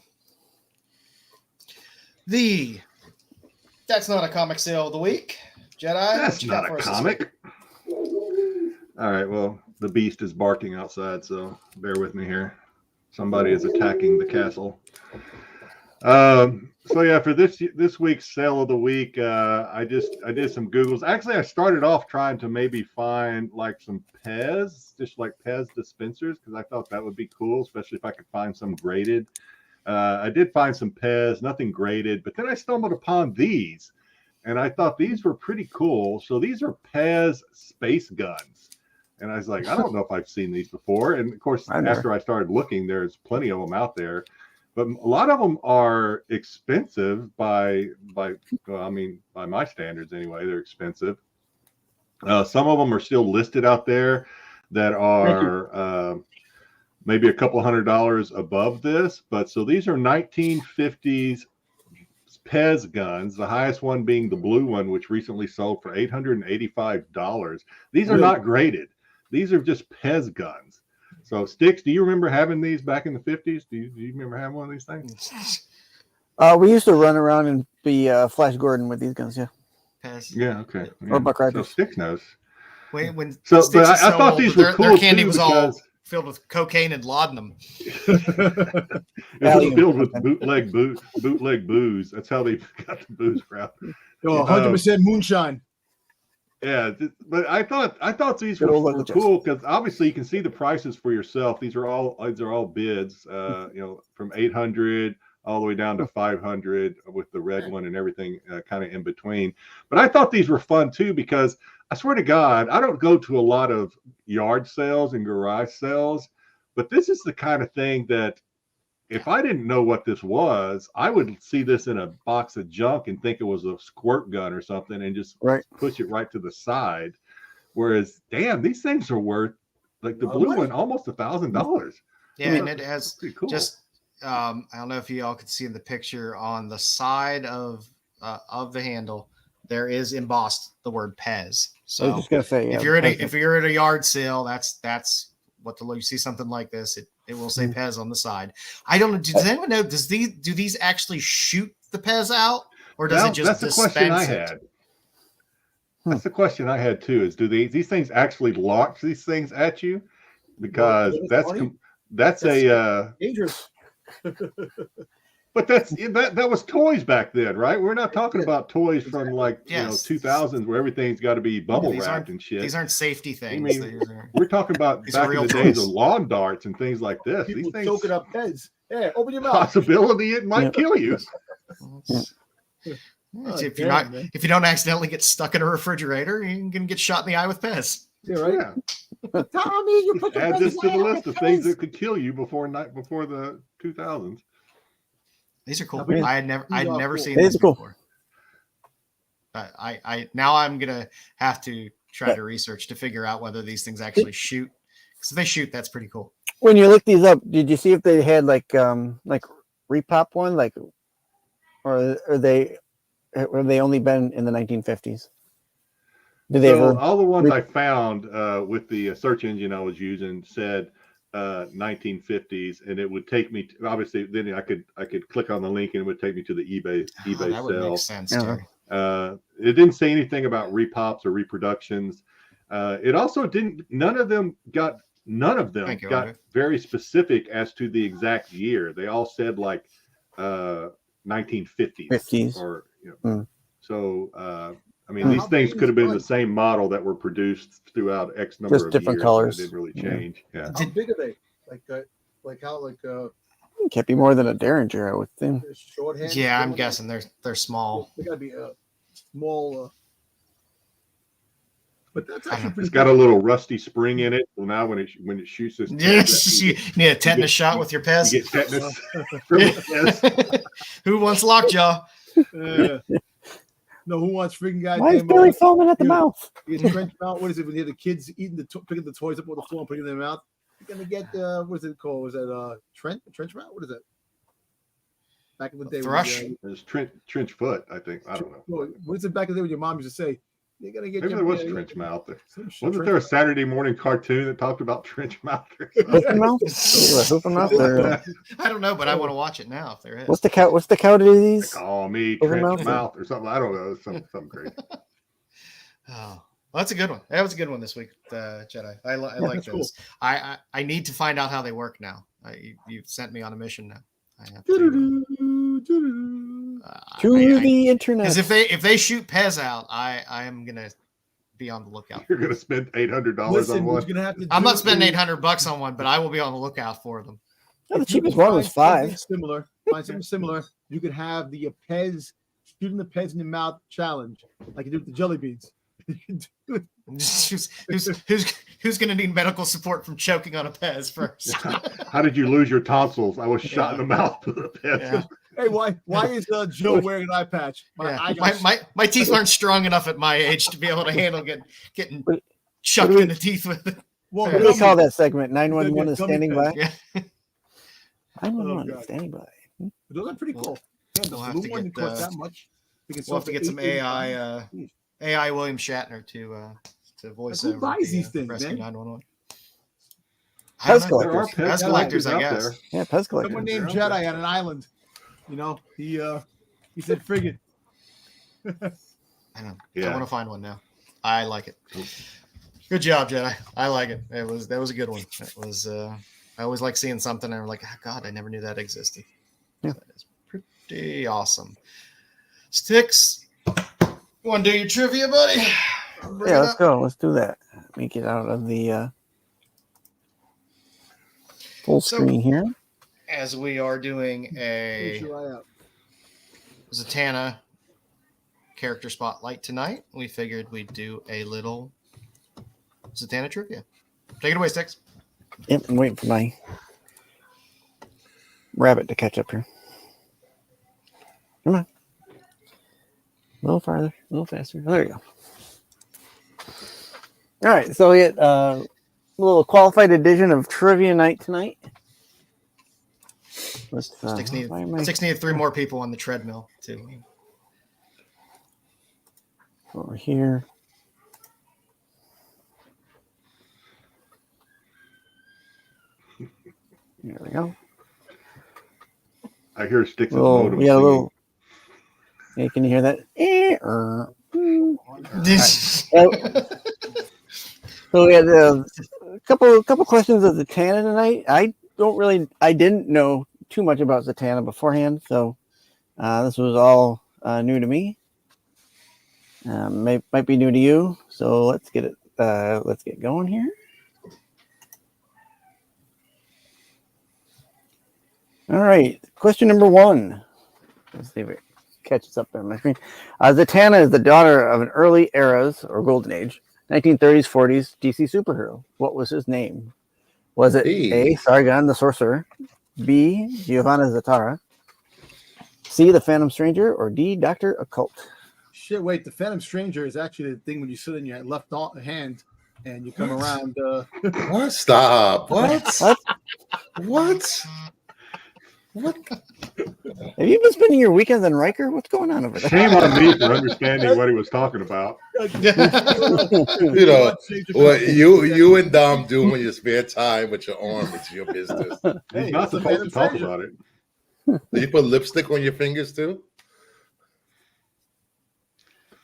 That's not a comic sale of the week. Jedi, That's what you got not for a us this comic. All right. Well, the beast is barking outside, so bear with me here. Somebody is attacking the castle. So yeah, for this week's sale of the week, I did some Googles. Actually, I started off trying to maybe find like some Pez, just like Pez dispensers, because I thought that would be cool, especially if I could find some graded. I did find some Pez, nothing graded, but then I stumbled upon these, and I thought these were pretty cool. So these are Pez space guns, and I was like, I don't know if I've seen these before. And of course, after I started looking, there's plenty of them out there. But a lot of them are expensive by my standards anyway. They're expensive. Some of them are still listed out there that are maybe a couple $100 above this. But so these are 1950s Pez guns. The highest one being the blue one, which recently sold for $885. These are not graded. These are just Pez guns. So, Sticks, do you remember having these back in the 50s? Do you remember having one of these things? We used to run around and be Flash Gordon with these guns, yeah. Pez. Yeah, okay. Yeah. Or Buck Rogers. So Sticks knows. When So, Sticks but is I so thought old, these were cool their candy too, was because all filled with cocaine and laudanum. it was filled with bootleg booze. That's how they got the booze from. 100% moonshine. Yeah, but I thought these were cool because obviously you can see the prices for yourself. These are all bids, from 800 all the way down to 500 with the red one and everything kind of in between. But I thought these were fun too, because I swear to God, I don't go to a lot of yard sales and garage sales, but this is the kind of thing that if I didn't know what this was, I would see this in a box of junk and think it was a squirt gun or something and just push it right to the side. Whereas, damn, these things are worth, like the blue one, almost $1,000. Yeah, and it has cool. just, I don't know if you all could see in the picture on the side of the handle, there is embossed the word Pez. So I was just gonna say, if you're at a yard sale, that's what you see something like this. It will say Pez on the side. I don't know. Does anyone know? Do these actually shoot the Pez out, or does it just dispense the question I had. That's the question I had too. Is do these things actually launch these things at you? Because that's dangerous. But that was toys back then, right? We're not talking about toys from like 2000s where everything's got to be bubble wrapped and shit. These aren't safety things. I mean, we're talking about back in the days of lawn darts and things like this. People these things choking up Pez. Yeah, open your mouth. Possibility it might kill you. If you don't accidentally get stuck in a refrigerator, you can get shot in the eye with Pez. Yeah, right. Yeah. Tommy, you put your Add this to the brother's list of eye things on that could kill you before the 2000s. These are cool. Yeah. I'd never Cool. seen It these is cool. before. Now I'm gonna have to try to research to figure out whether these things actually shoot. Because if they shoot, that's pretty cool. When you look these up, did you see if they had like repop one, like, or have they only been in the 1950s? Did they So ever? all the ones I found with the search engine I was using said 1950s, and it would take me to, obviously then I could click on the link and it would take me to the eBay That would sale. make sense. Uh-huh. Terry. It didn't say anything about repops or reproductions. It also didn't. None of them got Thank you, Andre. very specific as to the exact year. They all said like 1950s 50s. or Mm. So I mean, these things could have been the same model that were produced throughout X number Just of different years. colors. It didn't really Yeah. change. Yeah. How big are they? Can't be more than a Derringer, I would think. Shorthand? Yeah, I'm guessing they're small. They gotta be small. But that's actually pretty. It's got a little rusty spring in it. So now when it shoots this, Yes, you need a tetanus shot with your Pez. you get tetanus. from it, yes. Who wants lockjaw? No, who wants freaking guy? Why is Billy foaming at the mouth? You get trench mouth. What is it when you have the kids eating picking the toys up on the floor and putting them in their mouth? You're gonna get what is it called? Was that trench mouth? What is that? Back in the day, Thrush? There's trench foot, I think. I don't know. What is it back in the day when your mom used to say? You're gonna get. Maybe there was trench mouth. Wasn't there a Saturday morning cartoon that talked about trench mouth? Hoofen mouth? Hoofen mouth? Or, I don't know, but I want to watch it now if there is. what's the cow disease? Call me Open trench mouth? mouth or something. I don't know. Something crazy. Oh, well, that's a good one. That was a good one this week, Jedi. I like that's those. I need to find out how they work now. You've sent me on a mission now. I have to. To the internet. Because if they shoot Pez out, I am gonna be on the lookout. You're gonna spend $800 Listen, on what one. you're gonna have to I'm do not spending is- $800 on one, but I will be on the lookout for them. Oh, the if you cheapest can one was find something $5. Similar. Find something similar. You could have the Pez shooting the Pez in the mouth challenge, like you do with the jelly beans. You can do it. Who's going to need medical support from choking on a Pez first? How did you lose your tonsils? I was shot in the mouth with a pen. Yeah. Hey, why is Joe wearing an eye patch? My teeth aren't strong enough at my age to be able to handle getting chucked in the teeth with it. Well, What do we call that segment? 911 is Gummy standing Pez. by? Yeah. 911 God. is standing by. Those are pretty cool. Yeah, the We'll have blue to one get, cost that much. We'll have to get some AI William Shatner to voice Who over buys the, these things, Rescue man? 911. Pez There are collectors. Pez collectors, I out guess. there. Yeah, Pez Someone collectors. named Jedi on an island. You know, he said frigate. I know. Yeah. I want to find one now. I like it. Good job, Jedi. I like it. That was a good one. It was. I always like seeing something and I'm like, oh, God, I never knew that existed. Yeah. That is pretty awesome. Sticks, you want to do your trivia, buddy? Yeah, let's go. Let's do that. Let me get out of the full screen here. As we are doing a Keep your eye out. Zatanna character spotlight tonight, we figured we'd do a little Zatanna trivia. Take it away, Sticks. Yep, I'm waiting for my rabbit to catch up here. Come on. A little farther, a little faster. There you go. All right, so we get a little qualified edition of Trivia Night tonight. Let's, Sticks why am I- needed 3 more people on the treadmill too. over here. There we go. I hear sticks. Little, modem we got a singing. little. Yeah, can you hear that? So we had a couple questions of Zatanna tonight. I didn't know too much about Zatanna beforehand, so this was all new to me. Might be new to you. So let's get going here. All right, question number 1. Let's see if it catches up there on my screen. Zatanna is the daughter of an early eras or golden age, 1930s, 40s DC superhero. What was his name? Was it A, Sargon the Sorcerer, B, Giovanna Zatara, C, the Phantom Stranger, or D, Dr. Occult? Shit, wait, the Phantom Stranger is actually the thing when you sit in your left hand and you come around. What? Stop. What? What? What? Have you been spending your weekends in Riker? What's going on over there? Shame on me for understanding what he was talking about. You know what you and Dom do when you spare time with your arm. It's your business. He's not supposed to talk about it. Do you put lipstick on your fingers too?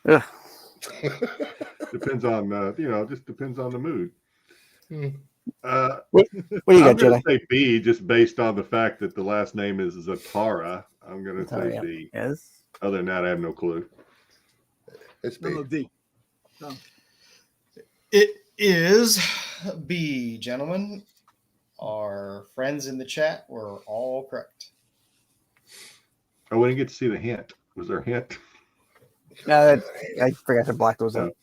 Ugh. Depends on just depends on the mood. What do you got, I'm gonna Jedi? say B, just based on the fact that the last name is Zatara. I'm gonna say B. Yes. Other than that, I have no clue. It's B. No, D. No. It is B, gentlemen. Our friends in the chat were all correct. I didn't get to see the hint. Was there a hint? No, I forgot to block those out.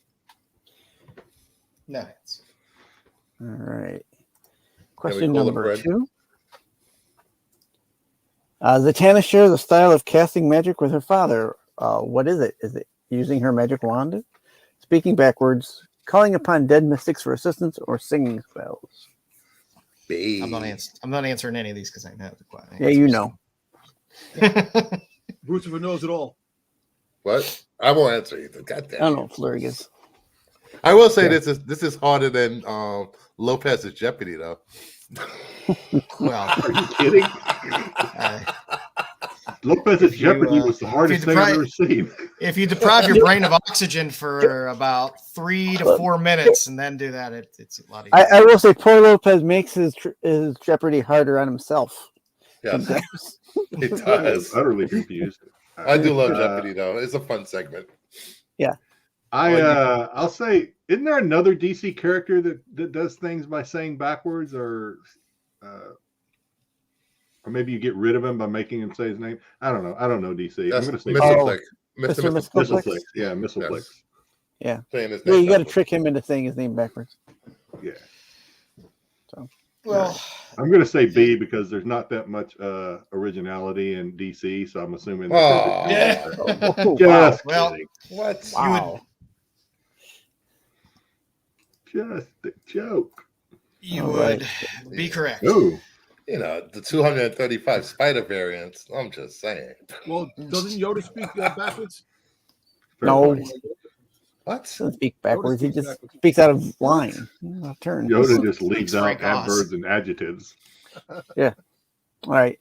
Nice. All right. Question call number it 2. Zatanna shares a style of casting magic with her father. What is it? Is it using her magic wand, speaking backwards, calling upon dead mystics for assistance, or singing spells? B. I'm not answering any of these because I know the question. Yeah, you know. Lucifer knows it all. What? I won't answer either. God I damn. don't know what Flurry is. I will say this is harder than Lopez's Jeopardy though. Well, Are you kidding? Lopez's Jeopardy was the hardest thing I've ever seen. If you deprive your brain of oxygen for about 3 to 4 minutes and then do that, it's a lot easier. I will say poor Lopez makes his Jeopardy harder on himself. Yes, it I was does. utterly confused. I do love Jeopardy though. It's a fun segment. Yeah. I'll say, isn't there another DC character that does things by saying backwards, or maybe you get rid of him by making him say his name? I don't know. I don't know DC. That's I'm going to say Mistleplex. Mr. Mistleflex. Yeah, Mistleflex. Yeah. Saying his Yeah, name you got to backwards. trick him into saying his name backwards. Yeah. So, Well, I'm going to say B because there's not that much originality in DC, so I'm assuming. Oh. yeah. Just Well, kidding. What? wow. Just a joke. You All would right. be correct. Oh, You know, the 235 spider variants. I'm just saying. Well, doesn't Yoda speak backwards? No, What? doesn't speak backwards. He speaks just backwards. speaks out of line. Not turn. Yoda just leaves out Frank Oz. adverbs and adjectives. All right.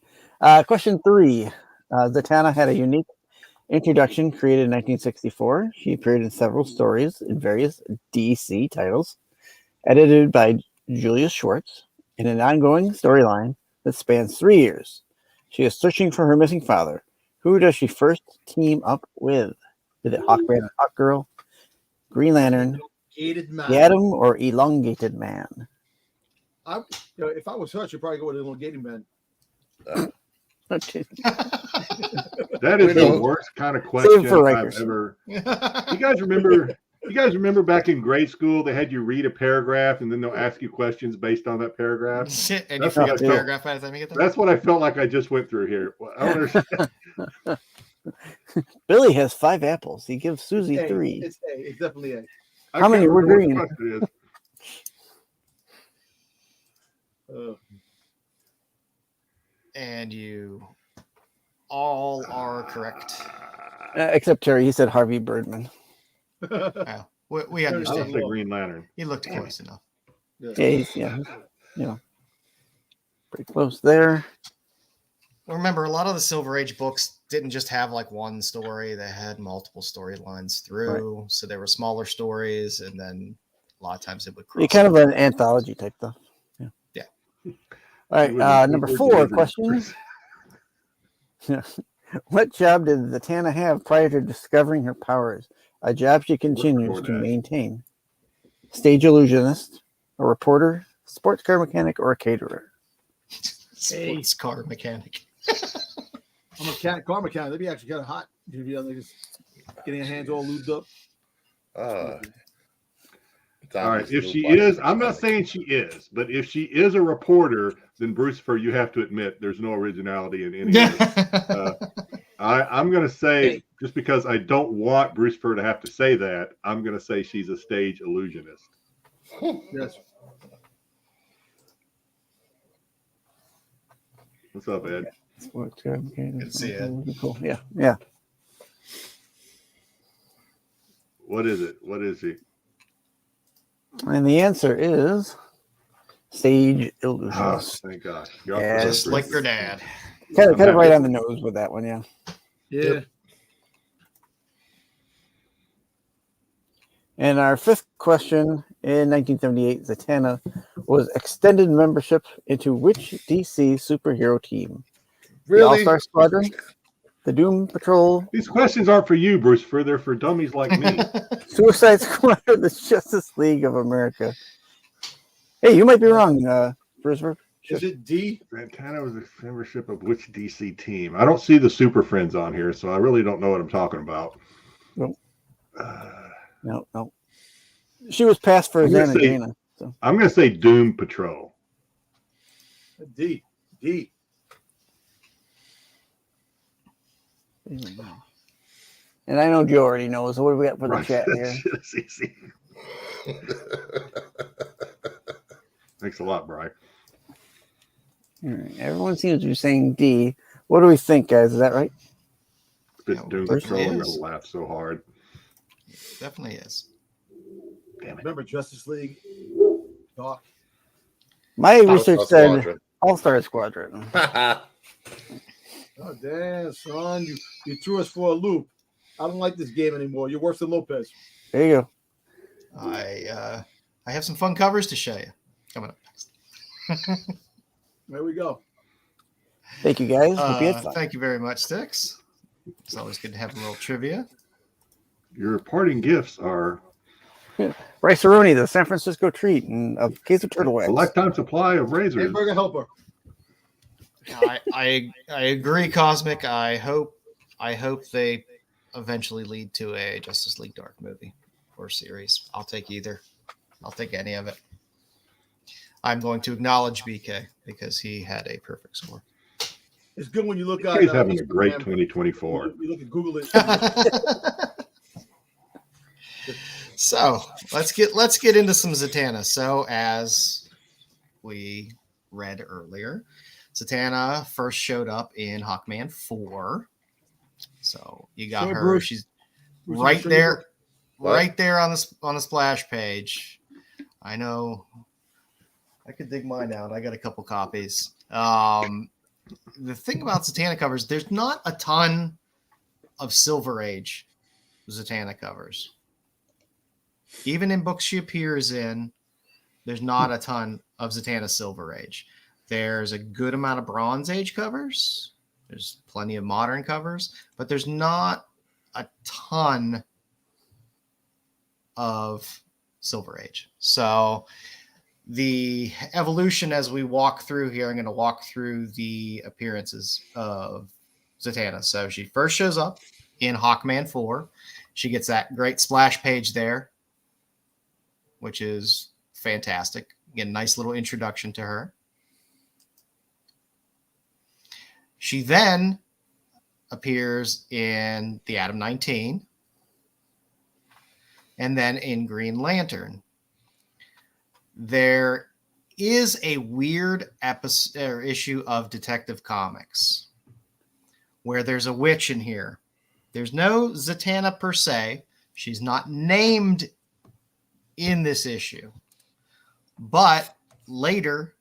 Question 3. Zatanna had a unique introduction created in 1964. She appeared in several stories in various DC titles, edited by Julius Schwartz, in an ongoing storyline that spans 3 years. She is searching for her missing father. Who does she first team up with? Is it Hawkman and Hawkgirl, Green Lantern, Elongated man. Atom, or Elongated Man? If I was her, I'd probably go with elongated man. That is the worst kind of question for I've Rikers. ever. You guys remember back in grade school they had you read a paragraph and then they'll ask you questions based on that paragraph. And you That's forget what the I felt. paragraph by the time you get there. That's what I felt like I just went through here. I don't understand. Billy has 5 apples. He gives Susie 3. It's A. It's definitely A. I How many can't were remember what green? the question is. And you all are correct. Except Terry, he said Harvey Birdman. Well, we I'll understand. say Green Lantern. You looked close enough. Yeah, he's pretty close there. Well, remember, a lot of the Silver Age books didn't just have like one story; they had multiple storylines through. Right. So there were smaller stories, and then a lot of times it would cross. Kind of an anthology type stuff. Yeah. All right, number 4 question. What job did Zatanna have prior to discovering her powers? A job she continues to maintain. Stage illusionist, a reporter, sports car mechanic, or a caterer? Sports car mechanic. I'm a car mechanic. That'd be actually kind of hot. You be like just getting her hands all lubed up. All right. If she is, I'm not saying she is, but if she is a reporter, then Brucifer, you have to admit there's no originality in any of it. I'm going to say, just because I don't want Brucifer to have to say that, I'm going to say she's a stage illusionist. Yes. What's up, Ed? Good to see you. Cool. Yeah. Yeah. What is it? What is he? And the answer is stage Oh, illusionist. thank God. Yeah, Just like your dad. Kind of right on the nose with that one, yeah. Yeah. And our fifth question, in 1978, Zatanna was extended membership into which DC superhero team? Really? The All-Star Squadron, the Doom Patrol, These questions aren't for you, Brucifer. They're for dummies like me. Suicide Squad, or the Justice League of America? Hey, you might be wrong, Brucifer. Is it D? Zatanna was a membership of which DC team? I don't see the Super Friends on here, so I really don't know what I'm talking about. Nope. No. She was passed for Zatanna. So. I'm going to say Doom Patrol. D. And I know Joe already knows. So what do we got for the chat here? That's easy. Thanks a lot, Brian. All right. Everyone seems to be saying D. What do we think, guys? Is that right? If it's Doom Patrol, I'm going to laugh so hard. Definitely is. Damn it. Remember Justice League? Doc. My research said All-Star Squadron. Oh, damn, son. You threw us for a loop. I don't like this game anymore. You're worse than Lopez. There you go. I have some fun covers to show you coming up next. There we go. Thank you, guys. Hope you had fun. Thank you very much, Sticks. It's always good to have a little trivia. Your parting gifts are Rice-A-Roni, the San Francisco treat, and a case of turtle wax. a lifetime supply of razors. Hamburger helper. I agree, Cosmic. I hope they eventually lead to a Justice League Dark movie or series. I'll take either. I'll take any of it. I'm going to acknowledge BK because he had a perfect score. It's good when you look at He's having a great 2024. You look at Google it. So let's get into some Zatanna. So as we read earlier, Zatanna first showed up in Hawkman 4. So you got her. Bruce. She's Bruce, right show there, What? right there on the splash page. I know. I could dig mine out. I got a couple copies. The thing about Zatanna covers, there's not a ton of Silver Age Zatanna covers. Even in books she appears in, there's not a ton of Zatanna Silver Age. There's a good amount of Bronze Age covers. There's plenty of modern covers, but there's not a ton of Silver Age. So the evolution as we walk through here, I'm going to walk through the appearances of Zatanna. So she first shows up in Hawkman 4. She gets that great splash page there, which is fantastic. Again, nice little introduction to her. She then appears in the Atom 19 and then in Green Lantern. There is a weird episode or issue of Detective Comics where there's a witch in here. There's no Zatanna per se. She's not named in this issue. But later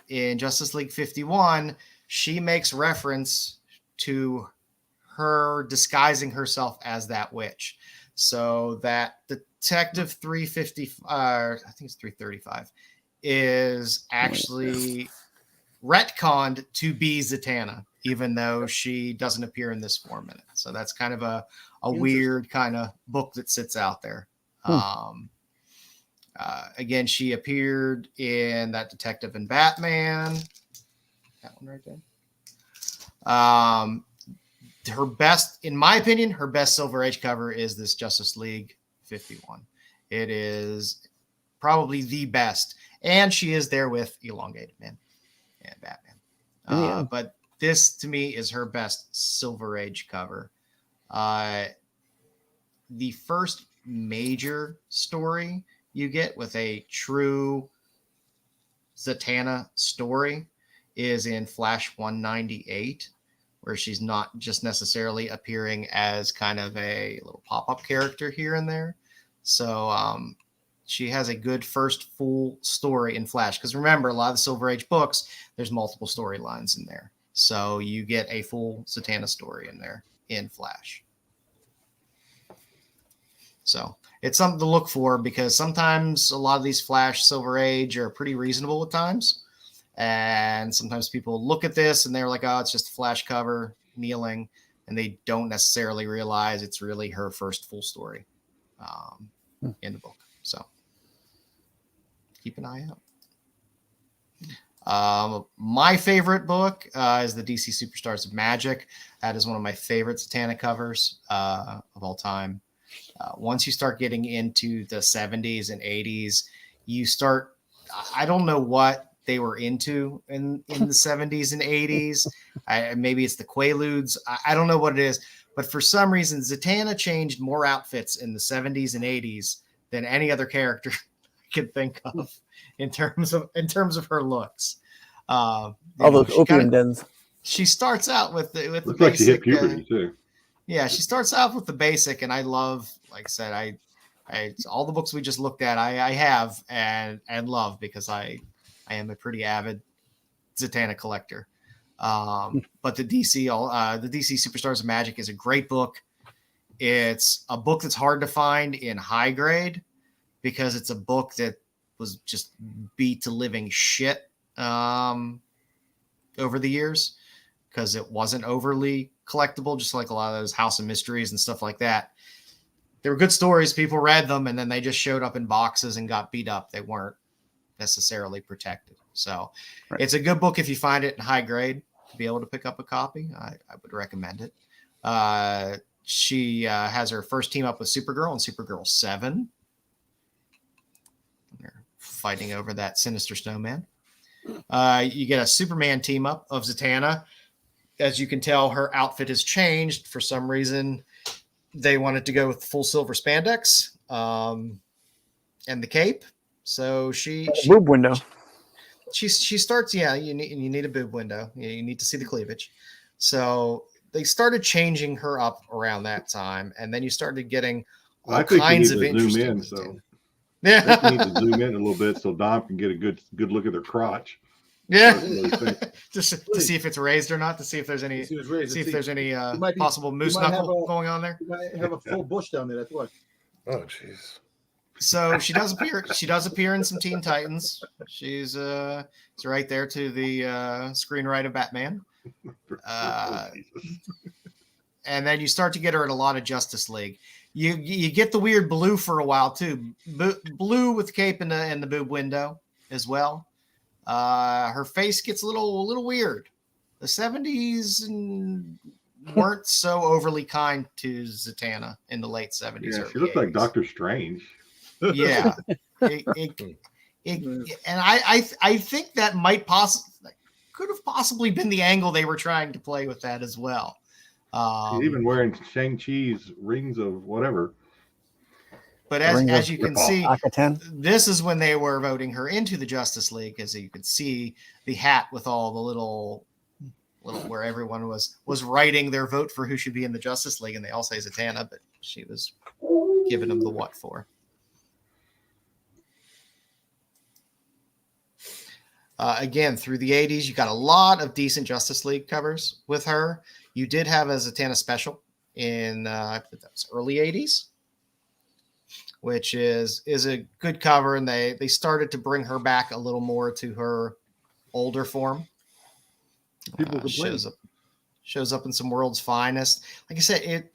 in Justice League 51, she makes reference to her disguising herself as that witch. So that Detective 350, I think it's 335, is actually retconned to be Zatanna, even though she doesn't appear in this form in it. So that's kind of a weird kind of book that sits out there. Again, she appeared in that Detective and Batman. That one right there. her best, in my opinion, her best Silver Age cover is this Justice League 51. It is probably the best. And she is there with Elongated Man and Batman. Yeah. But this, to me, is her best Silver Age cover. The first major story you get with a true Zatanna story is in Flash 198, where she's not just necessarily appearing as kind of a little pop-up character here and there. So she has a good first full story in Flash. Because remember, a lot of the Silver Age books, there's multiple storylines in there. So you get a full Zatanna story in there in Flash. So it's something to look for, because sometimes a lot of these Flash Silver Age are pretty reasonable at times. And sometimes people look at this and they're like, oh, it's just a Flash cover kneeling. And they don't necessarily realize it's really her first full story in the book. So keep an eye out. My favorite book is the DC Superstars of Magic. That is one of my favorite Zatanna covers of all time. Once you start getting into the 70s and 80s, you start, I don't know what they were into in the 70s and 80s. Maybe it's the Quaaludes. I don't know what it is. But for some reason, Zatanna changed more outfits in the 70s and 80s than any other character I could think of in terms of her looks. All those opium dens. She starts out with the Looks basic. like she hit puberty too. Yeah, she starts out with the basic, and I love, like I said, I all the books we just looked at, I have and love, because I am a pretty avid Zatanna collector. But the DC Superstars of Magic is a great book. It's a book that's hard to find in high grade, because it's a book that was just beat to living shit over the years, because it wasn't overly collectible, just like a lot of those House of Mysteries and stuff like that. They were good stories. People read them, and then they just showed up in boxes and got beat up. They weren't necessarily protected. So It's a good book if you find it in high grade to be able to pick up a copy. I would recommend it. She has her first team up with Supergirl and Supergirl 7. They're fighting over that Sinister Snowman. You get a Superman team up of Zatanna. As you can tell, her outfit has changed. For some reason, they wanted to go with full silver spandex and the cape. So she boob window. She starts. Yeah, you need a boob window. You need to see the cleavage. So they started changing her up around that time, and then you started getting all kinds of interesting. Yeah, I need to zoom in a little bit so Dom can get a good look at their crotch. Yeah, just to see if it's raised or not, to see if there's any possible moose knuckle going on there. You might have a full bush down there. That's what. Oh, jeez. So she does appear. She does appear in some Teen Titans. She's right there to the screen right of Batman. And then you start to get her in a lot of Justice League. You get the weird blue for a while too. Blue with the cape and the boob window as well. Her face gets a little weird. The 70s weren't so overly kind to Zatanna in the late 70s. Yeah, she looked like Doctor Strange. Yeah. And I think that could have possibly been the angle they were trying to play with that as well. She's even wearing Shang-Chi's rings of whatever. But as you can see, this is when they were voting her into the Justice League, as you could see the hat with all the little where everyone was writing their vote for who should be in the Justice League, and they all say Zatanna, but she was giving them the what for. Again, through the 80s, you got a lot of decent Justice League covers with her. You did have a Zatanna special in I think that was early 80s. Which is a good cover, and they started to bring her back a little more to her older form. Shows up in some World's Finest. Like I said,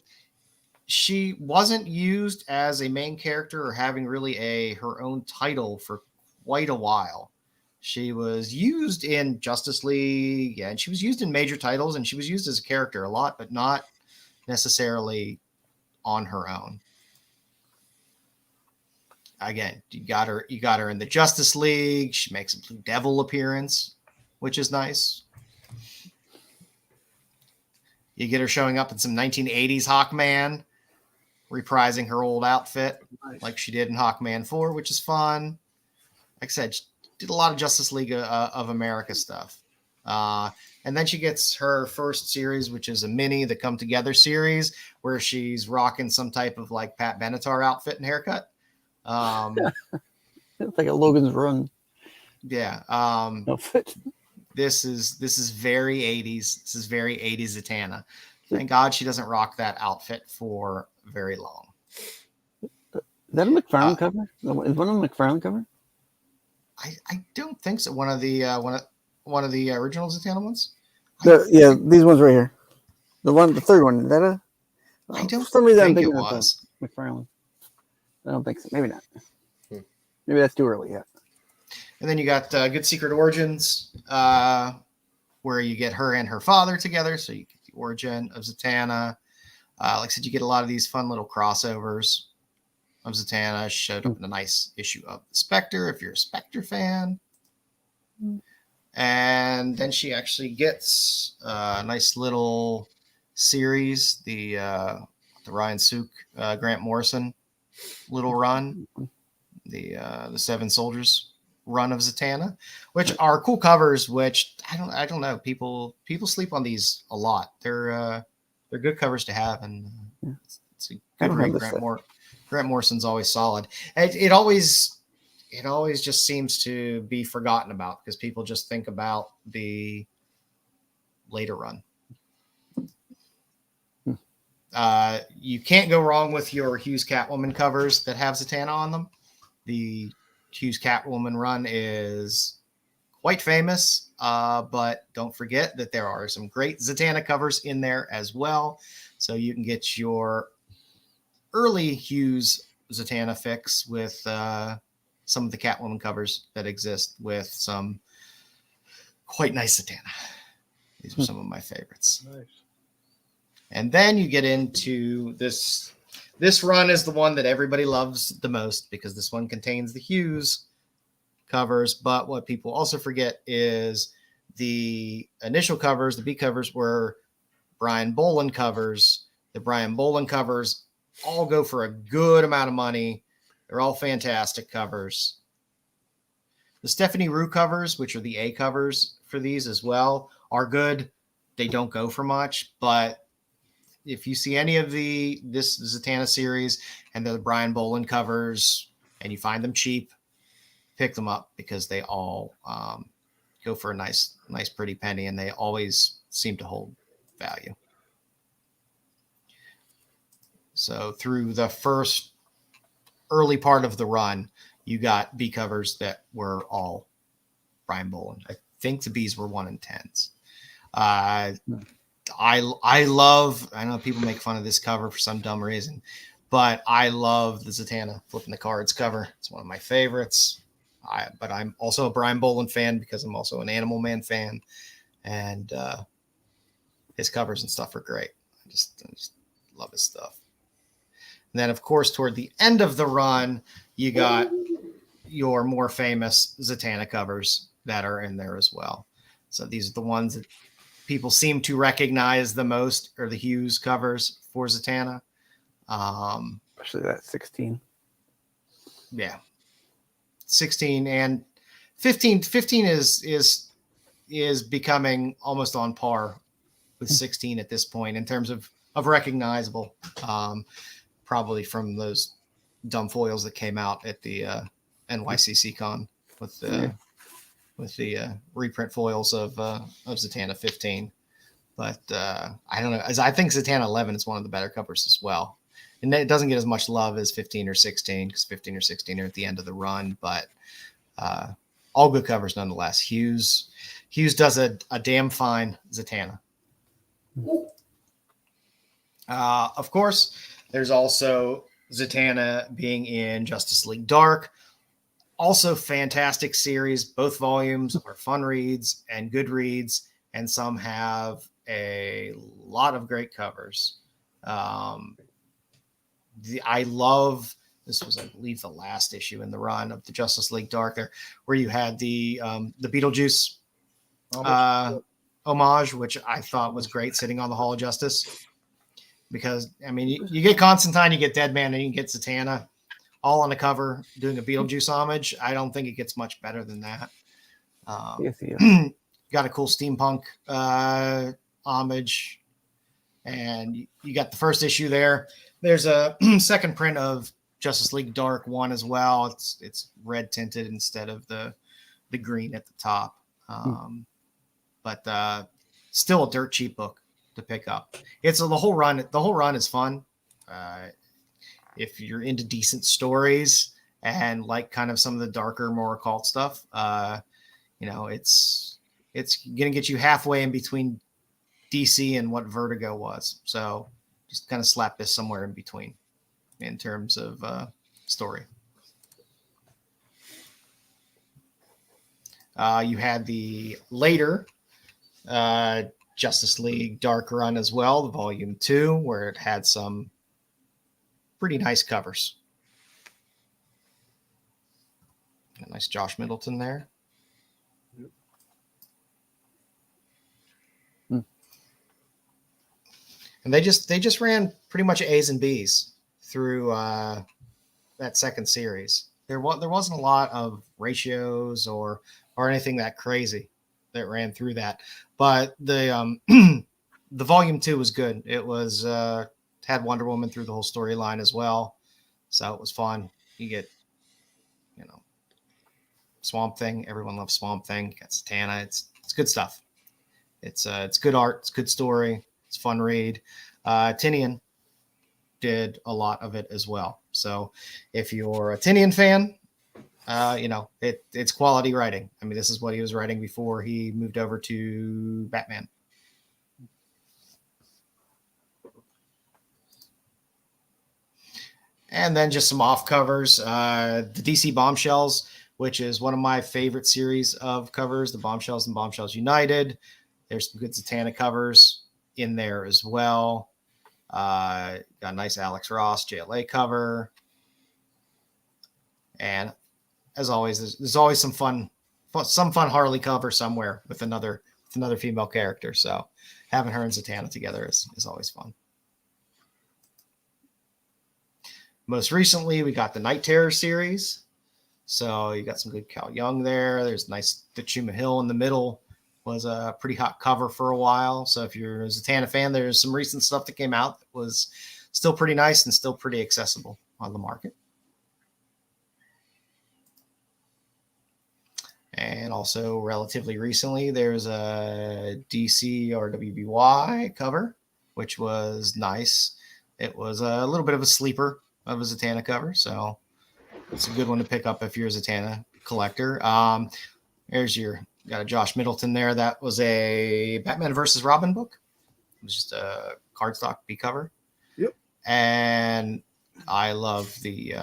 she wasn't used as a main character or having really her own title for quite a while. She was used in Justice League, and she was used in major titles, and she was used as a character a lot, but not necessarily on her own. Again, you got her in the Justice League. She makes a Blue Devil appearance, which is nice. You get her showing up in some 1980s Hawkman, reprising her old outfit like she did in Hawkman 4, which is fun. Like I said, she did a lot of Justice League of America stuff. And then she gets her first series, which is a mini, the Come Together series, where she's rocking some type of like Pat Benatar outfit and haircut. It's like a Logan's Run. Yeah. Outfit. This is very 80s. This is very 80s Zatanna. Thank God she doesn't rock that outfit for very long. Is that a McFarlane cover? Is one of them McFarlane cover? I don't think so. One of the original Zatanna ones. Yeah, these ones right here. The third one. Is that a? I don't for some reason think I'm it thinking was. McFarlane. I don't think so. Maybe not. Maybe that's too early yet. And then you got Good Secret Origins, where you get her and her father together. So you get the origin of Zatanna. Like I said, you get a lot of these fun little crossovers of Zatanna. She showed up in a nice issue of the Spectre, if you're a Spectre fan. And then she actually gets a nice little series, the Ryan Sook, Grant Morrison little run, the Seven Soldiers run of Zatanna, which are cool covers. Which I don't know. People sleep on these a lot. They're good covers to have, and it's a good read. Grant Morrison's always solid. It always just seems to be forgotten about because people just think about the later run. You can't go wrong with your Hughes Catwoman covers that have Zatanna on them. The Hughes Catwoman run is quite famous, but don't forget that there are some great Zatanna covers in there as well. So you can get your early Hughes Zatanna fix with some of the Catwoman covers that exist with some quite nice Zatanna. These are some of my favorites. Nice. And then you get into this. This run is the one that everybody loves the most because this one contains the Hughes covers. But what people also forget is the initial covers, the B covers, were Brian Boland covers. The Brian Boland covers all go for a good amount of money. They're all fantastic covers. The Stephanie Rue covers, which are the A covers for these as well, are good. They don't go for much, but if you see any of this Zatanna series and the Brian Boland covers and you find them cheap, pick them up because they all go for a nice, pretty penny, and they always seem to hold value. So through the first early part of the run, you got B covers that were all Brian Boland. I think the Bs were 1 in 10s. I love, I know people make fun of this cover for some dumb reason, but I love the Zatanna flipping the cards cover. It's one of my favorites. But I'm also a Brian Boland fan because I'm also an Animal Man fan, and his covers and stuff are great. I just love his stuff. And then, of course, toward the end of the run, you got your more famous Zatanna covers that are in there as well. So these are the ones that people seem to recognize the most, are the Hughes covers for Zatanna. Especially that 16. Yeah. 16 and 15. 15 is becoming almost on par with 16 at this point in terms of recognizable. Probably from those dumb foils that came out at the NYCC Con with the reprint foils of Zatanna 15. But I don't know. I think Zatanna 11 is one of the better covers as well. And it doesn't get as much love as 15 or 16 because 15 or 16 are at the end of the run. But all good covers nonetheless. Hughes does a damn fine Zatanna. Of course, there's also Zatanna being in Justice League Dark. Also fantastic series. Both volumes are fun reads and good reads, and some have a lot of great covers. I love, this was, I believe, the last issue in the run of the Justice League Dark there, where you had the Beetlejuice homage, which I thought was great, sitting on the Hall of Justice. Because, I mean, you get Constantine, you get Deadman, and you get Zatanna all on the cover doing a Beetlejuice homage. I don't think it gets much better than that. Got a cool steampunk homage. And you got the first issue there. There's a second print of Justice League Dark 1 as well. It's red tinted instead of the green at the top. But still a dirt cheap book to pick up. It's the whole run. The whole run is fun. If you're into decent stories and like kind of some of the darker, more occult stuff, it's gonna get you halfway in between DC and what Vertigo was. So just kind of slap this somewhere in between in terms of story. You had the later Justice League Dark run as well, the volume 2, where it had some pretty nice covers. Got nice Josh Middleton there. And they just ran pretty much A's and B's through that second series. There wasn't a lot of ratios or anything that crazy that ran through that. But the the volume 2 was good. It was had Wonder Woman through the whole storyline as well, so it was fun. You get Swamp Thing. Everyone loves Swamp Thing. You got Zatanna. It's good stuff. It's good art. It's good story. It's a fun read. Tinian did a lot of it as well. So if you're a Tinian fan, it's quality writing. I mean, this is what he was writing before he moved over to Batman. And then just some off covers. The DC Bombshells, which is one of my favorite series of covers, the Bombshells and Bombshells United. There's some good Zatanna covers in there as well. Got a nice Alex Ross JLA cover. And as always, there's always some fun Harley cover somewhere with another female character. So having her and Zatanna together is always fun. Most recently, we got the Night Terror series. So you got some good Cal Young there. There's nice Tachuma Hill in the middle. Was a pretty hot cover for a while. So if you're a Zatanna fan, there's some recent stuff that came out that was still pretty nice and still pretty accessible on the market. And also relatively recently, there's a DC or WBY cover, which was nice. It was a little bit of a sleeper of a Zatanna cover. So it's a good one to pick up if you're a Zatanna collector. Got a Josh Middleton there. That was a Batman versus Robin book. It was just a cardstock B cover. Yep. And I love the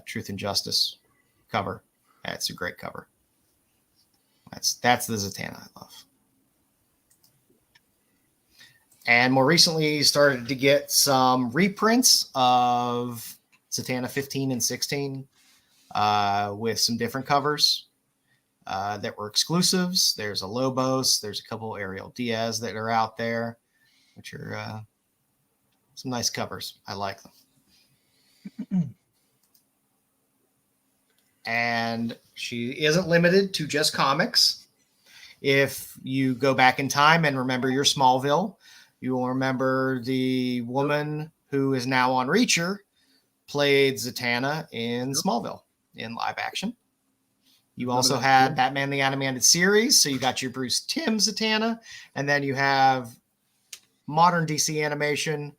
Truth and Justice cover. That's a great cover. That's the Zatanna I love. And more recently, started to get some reprints of Zatanna 15 and 16 with some different covers. That were exclusives. There's a Lobos. There's a couple Ariel Diaz that are out there, which are some nice covers. I like them. And she isn't limited to just comics. If you go back in time and remember your Smallville, you will remember the woman who is now on Reacher played Zatanna in Smallville in live action. You also had Batman the Animated Series, so you got your Bruce Timm Zatanna, and then you have modern DC animation.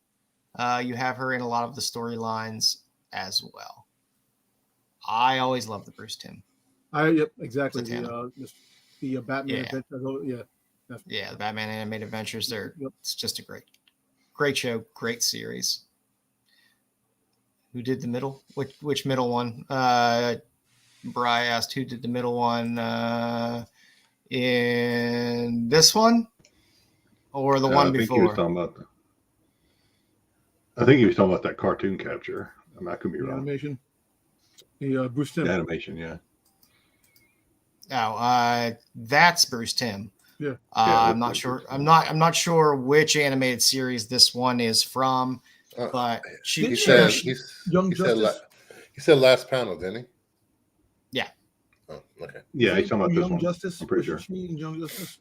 You have her in a lot of the storylines as well. I always love the Bruce Timm. Yep, exactly. Zatanna. The Batman Adventures. Yeah, the Batman Animated Adventures. It's just a great show, great series. Who did the middle? Which middle one? Bri asked who did the middle one in this one or the one before. He was talking about I think he was talking about that cartoon capture. I could be The wrong. animation. The Bruce Timm. The animation, yeah. That's Bruce Timm. Yeah. I'm not sure. I'm not sure which animated series this one is from, but he said last panel, didn't he? Yeah. Oh, okay. Yeah, he's talking about this Young one. Justice. I'm pretty sure. Young Justice.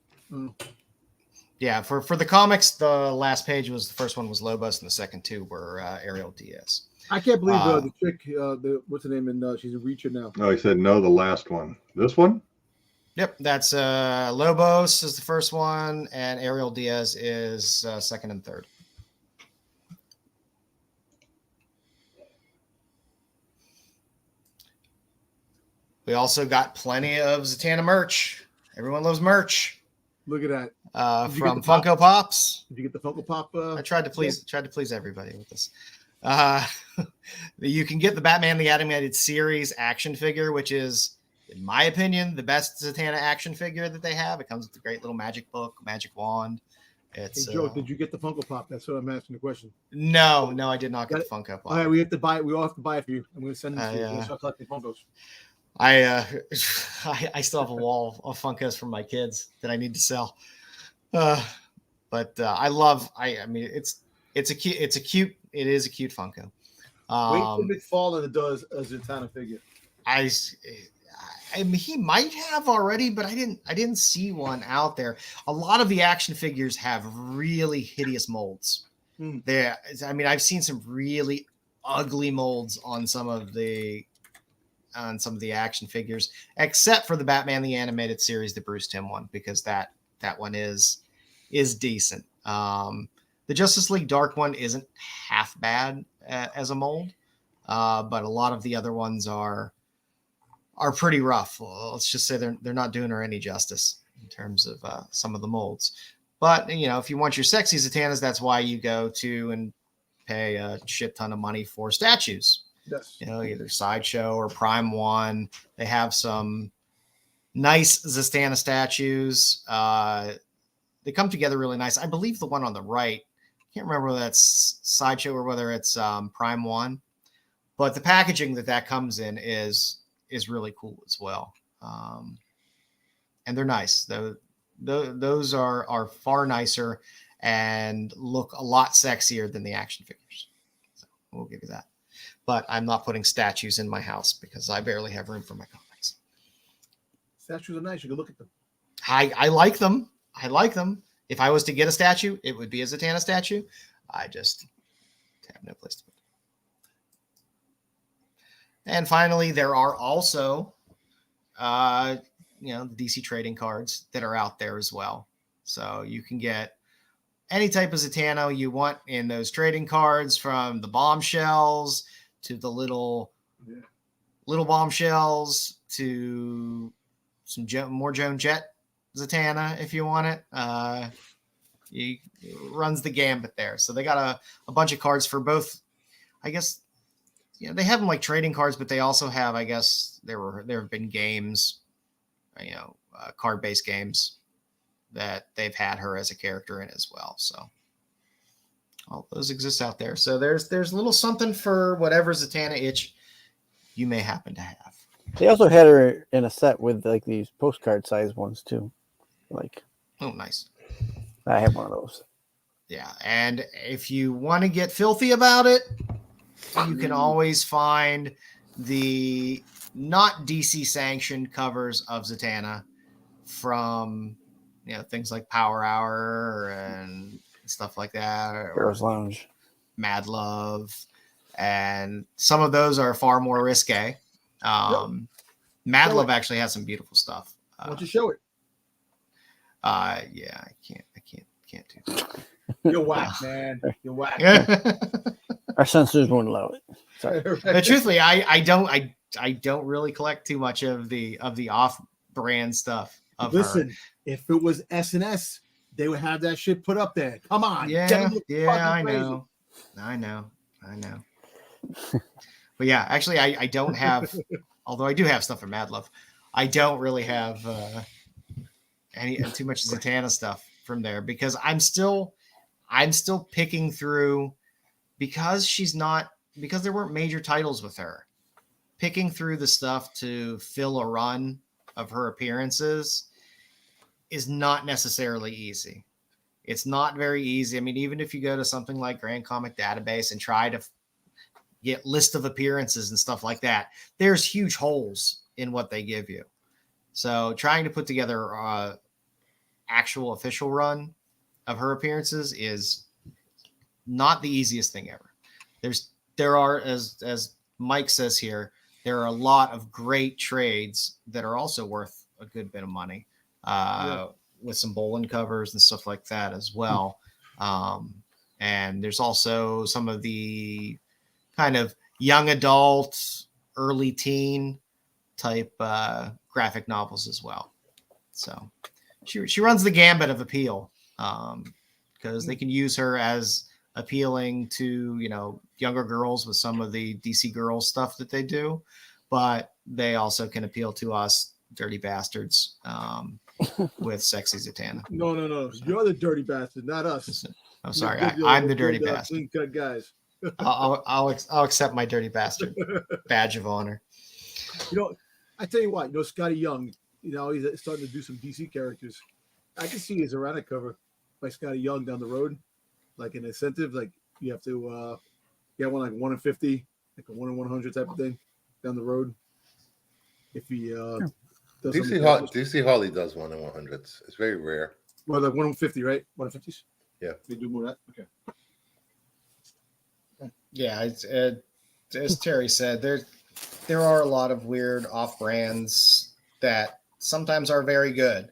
Yeah, for the comics, the last page was the first one was Lobos, and the second two were Ariel Diaz. I can't believe the chick. What's her name? And she's a Reacher now. Oh, he said no. The last one. This one. Yep, that's Lobos is the first one, and Ariel Diaz is second and third. We also got plenty of Zatanna merch. Everyone loves merch. Look at that. From Funko Pops. Did you get the Funko Pop? I tried to please everybody with this. You can get the Batman the Animated Series action figure, which is, in my opinion, the best Zatanna action figure that they have. It comes with a great little magic book, magic wand. It's Hey, Joe, did you get the Funko Pop? That's what I'm asking the question. No, I did not get the Funko Pop. All right, we have to buy it. We all have to buy it for you. I'm going to send it to you. Yeah. Start collecting Funkos. I still have a wall of Funkos from my kids that I need to sell. But I mean, it is a cute Funko. Wait till McFarlane does a Zatanna figure. I mean, he might have already, but I didn't see one out there. A lot of the action figures have really hideous molds. I mean, I've seen some really ugly molds on some of the action figures, except for the Batman the Animated Series, the Bruce Timm one, because that one is decent. The Justice League Dark one isn't half bad as a mold, but a lot of the other ones are pretty rough. Well, let's just say they're not doing her any justice in terms of some of the molds. But if you want your sexy Zatannas, that's why you go to and pay a shit ton of money for statues. Yes. Either Sideshow or Prime One. They have some nice Zatanna statues. They come together really nice. I believe the one on the right, I can't remember whether that's Sideshow or whether it's Prime One, but the packaging that comes in is really cool as well. And they're nice. Those are far nicer and look a lot sexier than the action figures. So we'll give you that. But I'm not putting statues in my house because I barely have room for my comics. Statues are nice. You can look at them. I like them. I like them. If I was to get a statue, it would be a Zatanna statue. I just have no place to put it. And finally, there are also, the DC trading cards that are out there as well. So you can get any type of Zatanna you want in those trading cards, from the bombshells to the little bombshells to some more Joan Jett Zatanna if you want it. It runs the gambit there. So they got a bunch of cards for both. I guess they have them like trading cards, but they also have, I guess there have been games, card-based games that they've had her as a character in as well. So all those exist out there. So there's a little something for whatever Zatanna itch you may happen to have. They also had her in a set with like these postcard size ones too. Oh, nice. I have one of those. Yeah, and if you want to get filthy about it, you can always find the not DC sanctioned covers of Zatanna from things like Power Hour and stuff like that, or Heroes Lounge, Mad Love, and some of those are far more risque. Mad Love actually has some beautiful stuff. Why don't you show it? Yeah, I can't do that. You're whack, man. You're whack. our censors won't allow it. Sorry. But truthfully, I don't really collect too much of the off-brand stuff. Listen, if it was S&S, they would have that shit put up there. Come on. Yeah, I know. But yeah, actually, I don't have, although I do have stuff from Mad Love, I don't really have too much Zatanna stuff from there because I'm still picking through because there weren't major titles with her, picking through the stuff to fill a run of her appearances is not necessarily easy. It's not very easy. I mean, even if you go to something like Grand Comic Database and try to get list of appearances and stuff like that, there's huge holes in what they give you. So trying to put together actual official run of her appearances is not the easiest thing ever. There are, as Mike says here, there are a lot of great trades that are also worth a good bit of money, with some Bolin covers and stuff like that as well. And there's also some of the kind of young adult, early teen type graphic novels as well. So she runs the gambit of appeal, because they can use her as appealing to, younger girls with some of the DC Girls stuff that they do, but they also can appeal to us dirty bastards with sexy Zatanna. No. You're the dirty bastard, not us. I'm sorry. I'm the dirty bastard. Clean cut guys. I'll accept my dirty bastard badge of honor. I tell you what, Scotty Young, he's starting to do some DC characters. I can see his Errata cover by Scotty Young down the road, like an incentive, like you have to get one like 1 in 50, like a 1 in 100 type of thing down the road. If he does DC Harley does 1 in 100s. It's very rare. Well, like 1 in 50, right? 1 in 50s. Yeah, they do more of that. Okay. Yeah, as Terry said, there are a lot of weird off brands that sometimes are very good,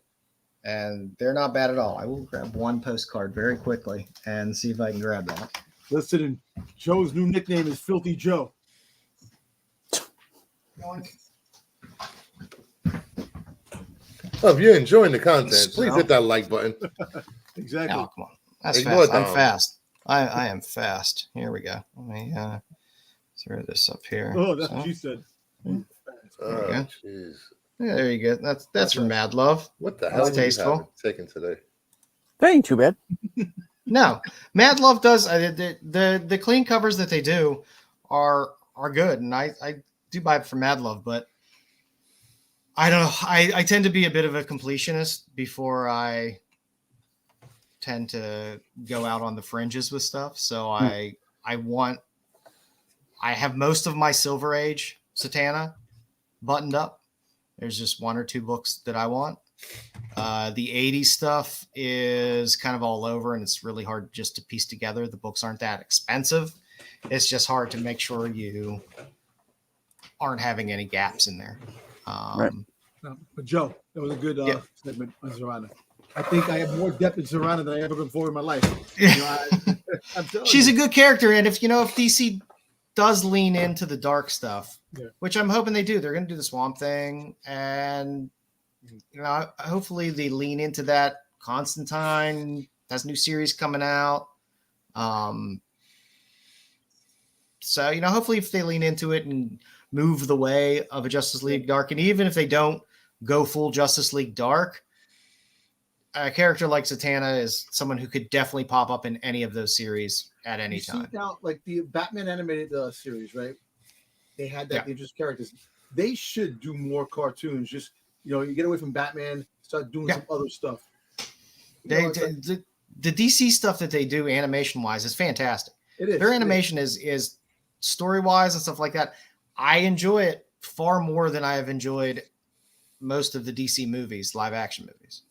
and they're not bad at all. I will grab one postcard very quickly and see if I can grab that. Listen, Joe's new nickname is Filthy Joe. Well, if you're enjoying the content, please hit that like button. Exactly. Oh, come on. That's fast. I'm fast. I am fast. Here we go. Let me throw this up here. Oh, that's what you said. Oh, jeez. Yeah, there you go. That's from Mad Love. What the hell? That's tasteful. Taken today. That ain't too bad. No, Mad Love does the clean covers that they do are good, and I do buy it from Mad Love, but I don't know. I tend to be a bit of a completionist before I tend to go out on the fringes with stuff. So I have most of my Silver Age Zatanna buttoned up. There's just 1 or 2 books that I want. The 80s stuff is kind of all over, and it's really hard just to piece together. The books aren't that expensive. It's just hard to make sure you aren't having any gaps in there. Right. No, but Joe, that was a good segment on Zatanna. I think I have more depth in Zatanna than I ever before in my life. She's a good character, and if DC does lean into the dark stuff, which I'm hoping they do, they're going to do the Swamp Thing, and hopefully they lean into that. Constantine has a new series coming out, so hopefully if they lean into it and move the way of a Justice League Dark, and even if they don't go full Justice League Dark, a character like Zatanna is someone who could definitely pop up in any of those series at any time. Now, like the Batman animated series, right? They had that dangerous characters. They should do more cartoons. Just you get away from Batman, start doing some other stuff. The DC stuff that they do animation wise is fantastic. It is. Their animation is story wise and stuff like that. I enjoy it far more than I have enjoyed most of the DC movies, live action movies.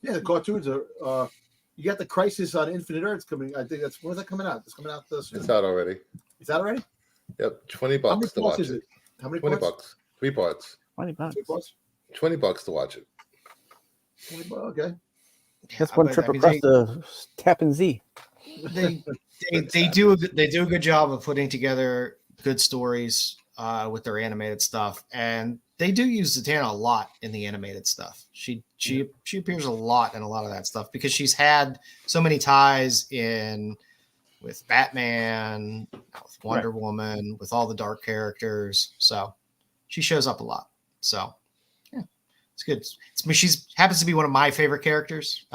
Yeah, the cartoons are. You got the Crisis on Infinite Earths coming. I think that's when's that coming out? It's coming out this. It's out already. Is that already? Yep, $20 to watch it. How many $20? parts? 3 parts. $20. $20 to watch it. Okay. That's one trip across the Tappan Zee. They do a good job of putting together good stories with their animated stuff, and they do use Zatanna a lot in the animated stuff. She appears a lot in a lot of that stuff because she's had so many ties with Batman, with Wonder Woman, with all the dark characters. So she shows up a lot. So yeah, it's good. She happens to be one of my favorite characters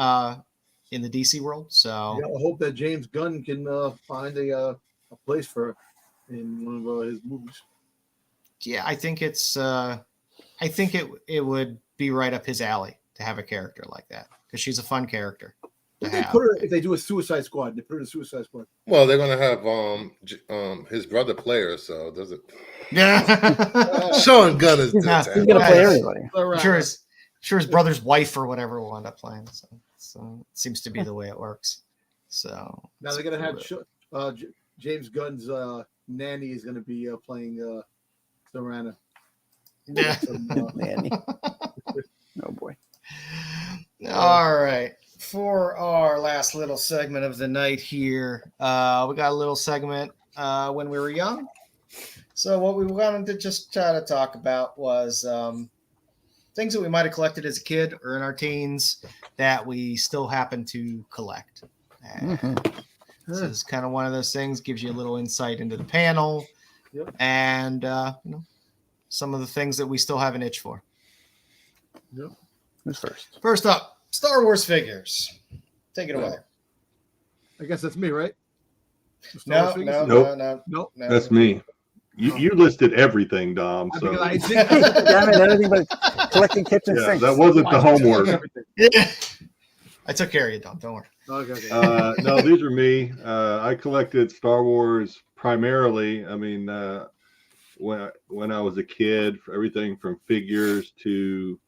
in the DC world. So I hope that James Gunn can find a place for in one of his movies. Yeah, I think it's. I think it would be right up his alley to have a character like that because she's a fun character to If they have. put her, if they do a Suicide Squad, they put her in a Suicide Squad. Well, they're gonna have his brother play her, so does it? Yeah, Sean Gunn is He's dead. gonna play everybody. sure his brother's wife or whatever will end up playing. So it seems to be the way it works. So Now they're gonna have James Gunn's nanny is gonna be playing Zatanna. yeah. Nanny. Oh boy. All right. For our last little segment of the night here, we got a little segment when we were young. So what we wanted to just try to talk about was things that we might have collected as a kid or in our teens that we still happen to collect. And this is kind of one of those things, gives you a little insight into the panel and some of the things that we still have an itch for. Yep. Who's first? First up, Star Wars figures. Take it away. I guess that's me, right? No. That's me. You listed everything, Dom. So Because I think Damn it, everything but collecting kitchen yeah, sinks. that wasn't the homework. everything. Yeah. I took care of you, Dom. Don't worry. Okay. No, these are me. I collected Star Wars primarily. I mean, when I was a kid, for everything from figures to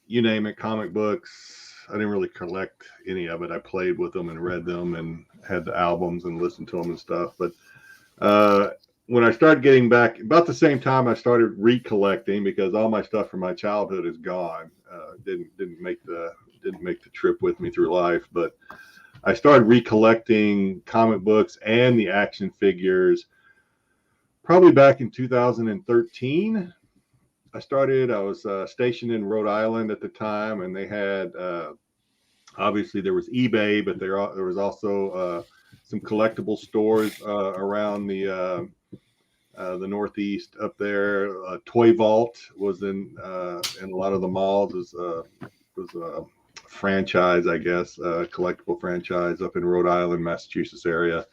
you name it, comic books. I didn't really collect any of it. I played with them and read them and had the albums and listened to them and stuff. But when I started getting back, about the same time I started recollecting because all my stuff from my childhood is gone. Didn't make the trip with me through life, but I started recollecting comic books and the action figures probably back in 2013. I was stationed in Rhode Island at the time, and they had obviously there was eBay, but there was also some collectible stores around the Northeast up there. Toy Vault was in a lot of the malls. Was a franchise, I guess, collectible franchise up in Rhode Island, Massachusetts area.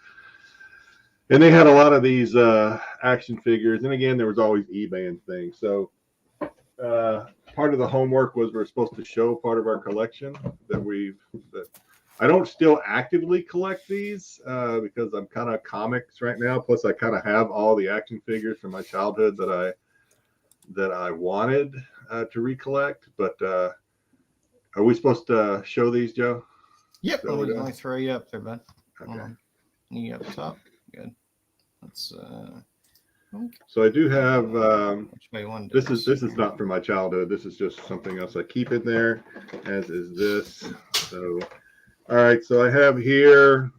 And they had a lot of these action figures. And again, there was always eBay and things. So part of the homework was we're supposed to show part of our collection that I don't still actively collect these because I'm kind of comics right now. Plus, I kind of have all the action figures from my childhood that I wanted to recollect. But are we supposed to show these, Joe? Yep. Let me throw you up there, bud. Okay. You up top. Good. Let's. So I do have. Which way you want This is not from my childhood. This is just something else I keep in there, as is this. So, all right. So I have here